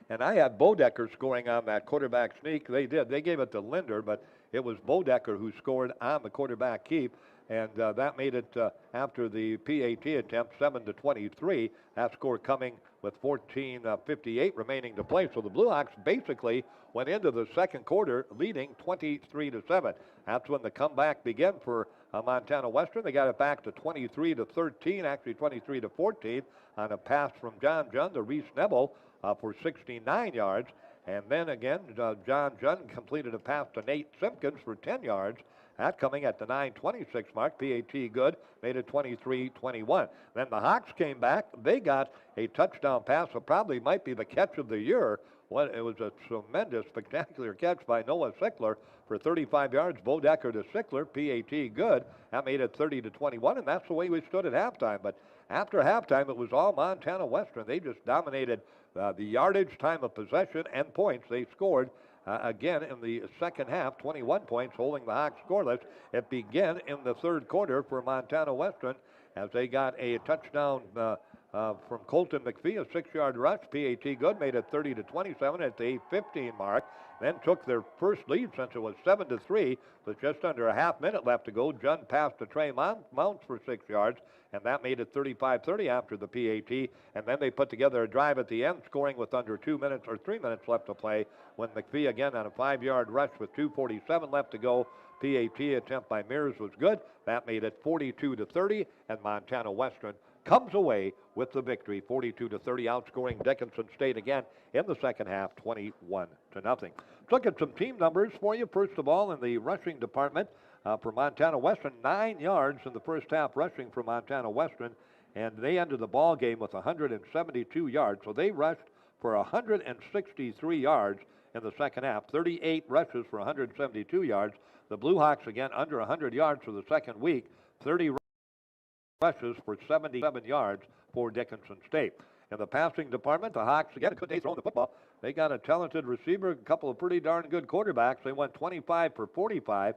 And I had Bodecker scoring on that quarterback sneak. They did. They gave it to Linder, but it was Bodecker who scored on the quarterback keep. And that made it, after the PAT attempt, 7-23. That score coming with 14:58 remaining to play. So the Blue Hawks basically went into the second quarter leading 23-7. That's when the comeback began for Montana Western. They got it back to 23-13, actually 23-14, on a pass from John Junn to Reese Nebel for 69 yards. And then again, John Junn completed a pass to Nate Simpkins for 10 yards. That coming at the 9:26 mark. PAT good, made it 23-21. Then the Hawks came back. They got a touchdown pass that probably might be the catch of the year. It was a tremendous, spectacular catch by Noah Sickler for 35 yards. Bodecker to Sickler, PAT good. That made it 30-21, and that's the way we stood at halftime. But after halftime, it was all Montana Western. They just dominated the yardage, time of possession, and points. They scored again in the second half, 21 points, holding the Hawks scoreless. It began in the third quarter for Montana Western as they got a touchdown from Colton McPhee, a 6-yard rush. PAT good, made it 30-27 at the 8:15 mark. Then took their first lead since it was 7-3 with just under a half minute left to go. Junn passed to Trey Mounts for 6 yards, and that made it 35-30 after the PAT. And then they put together a drive at the end, scoring with under 2 minutes or 3 minutes left to play when McPhee again on a 5-yard rush with 2:47 left to go. PAT attempt by Mears was good. That made it 42-30, and Montana Western comes away with the victory, 42-30, outscoring Dickinson State again in the second half, 21-0. Let's look at some team numbers for you. First of all, in the rushing department for Montana Western, 9 yards in the first half rushing for Montana Western, and they ended the ball game with 172 yards. So they rushed for 163 yards in the second half, 38 rushes for 172 yards. The Blue Hawks again under 100 yards for the second week, 30 rushes for 77 yards for Dickinson State. In the passing department, the Hawks, again, could they throw the football? They got a talented receiver, a couple of pretty darn good quarterbacks. They went 25 for 45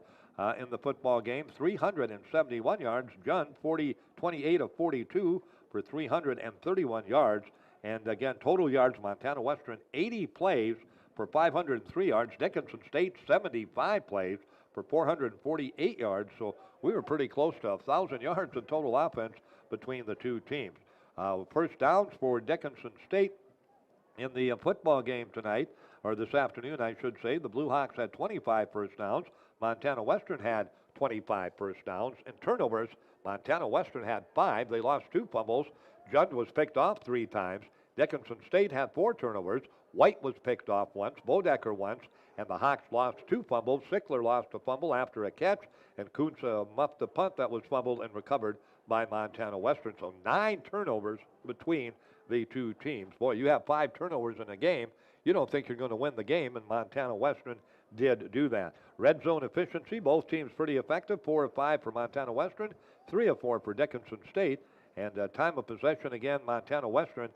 in the football game, 371 yards. Junn, 28 of 42 for 331 yards. And again, total yards, Montana Western, 80 plays for 503 yards. Dickinson State, 75 plays for 448 yards. So we were pretty close to 1,000 yards in total offense between the two teams. First downs for Dickinson State in the football game tonight, or this afternoon, I should say. The Blue Hawks had 25 first downs. Montana Western had 25 first downs. In turnovers, Montana Western had 5. They lost 2 fumbles. Judd was picked off 3 times. Dickinson State had 4 turnovers. White was picked off once, Bodecker once, and the Hawks lost 2 fumbles. Sickler lost a fumble after a catch, and Kuntz muffed a punt that was fumbled and recovered by Montana Western. So 9 turnovers between the two teams. Boy, you have 5 turnovers in a game, you don't think you're going to win the game, and Montana Western did do that. Red zone efficiency, both teams pretty effective. 4 of 5 for Montana Western, 3 of 4 for Dickinson State. And time of possession, again, Montana Western,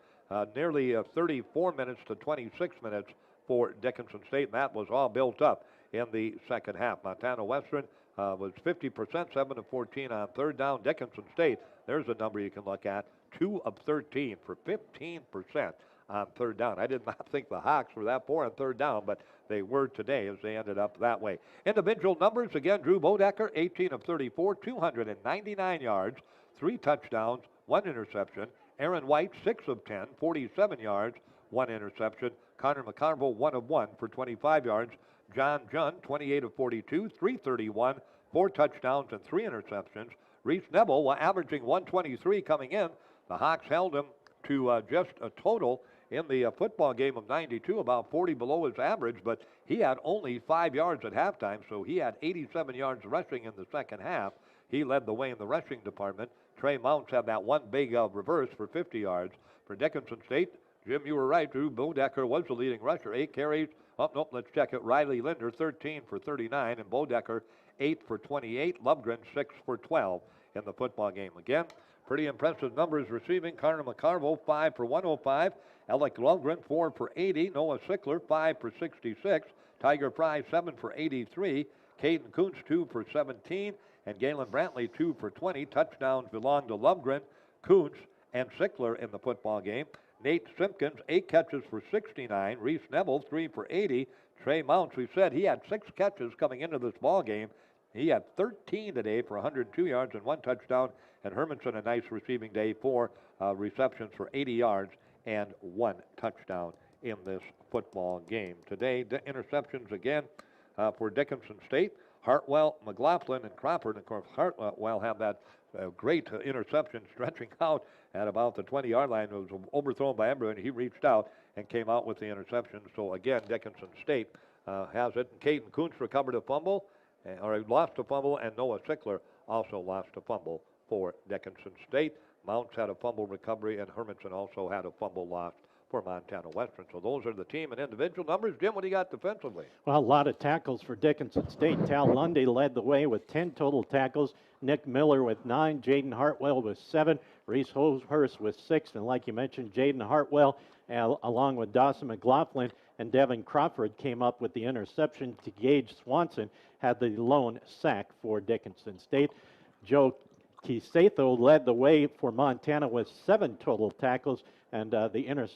nearly 34 minutes to 26 minutes for Dickinson State. And that was all built up in the second half. Montana Western was 50%, 7 of 14 on third down. Dickinson State, there's a number you can look at, 2 of 13 for 15% on third down. I did not think the Hawks were that poor on third down, but they were today as they ended up that way. Individual numbers, again, Drew Bodecker, 18 of 34, 299 yards, 3 touchdowns, 1 interception. Aaron White, 6 of 10, 47 yards, 1 interception. Connor McCarville, 1 of 1 for 25 yards. John Junn, 28 of 42, 331, 4 touchdowns and 3 interceptions. Reese Neville, while averaging 123 coming in, the Hawks held him to just a total in the football game of 92, about 40 below his average, but he had only 5 yards at halftime, so he had 87 yards rushing in the second half. He led the way in the rushing department. Trey Mounts had that one big reverse for 50 yards. For Dickinson State, Jim, you were right. Drew Bodecker was the leading rusher. 8 carries. Oh, nope, let's check it. Riley Linder, 13 for 39, and Bodecker, 8 for 28. Lovgren, 6 for 12 in the football game. Again, pretty impressive numbers receiving. Connor McCarville, 5 for 105. Alec Lovgren, 4 for 80. Noah Sickler, 5 for 66. Tiger Fry, 7 for 83. Caden Kuntz, 2 for 17. And Galen Brantley, 2 for 20. Touchdowns belong to Lovgren, Kuntz, and Sickler in the football game. Nate Simpkins, 8 catches for 69. Reese Neville, 3 for 80. Trey Mounts, we said he had 6 catches coming into this ball game. He had 13 today for 102 yards and 1 touchdown. And Hermanson, a nice receiving day, 4 receptions for 80 yards and 1 touchdown in this football game. Today, the interceptions again for Dickinson State. Hartwell, McLaughlin, and Crawford. And of course, Hartwell had that great interception stretching out at about the 20-yard line. It was overthrown by Embrew, and he reached out and came out with the interception. So again, Dickinson State has it. And Caden Kuntz recovered a fumble, or lost a fumble, and Noah Sickler also lost a fumble for Dickinson State. Mounts had a fumble recovery, and Hermanson also had a fumble lost for Montana Western. So those are the team and individual numbers. Jim, what do you got defensively? Well, a lot of tackles for Dickinson State. Tal Lundy led the way with 10 total tackles. Nick Miller with 9. Jaden Hartwell with 7. Reese Hurst with 6. And like you mentioned, Jaden Hartwell, along with Dawson McLaughlin and Devin Crawford, came up with the interception. To Gage Swanson had the lone sack for Dickinson State. Joe Kisatho led the way for Montana with 7 total tackles, and the interception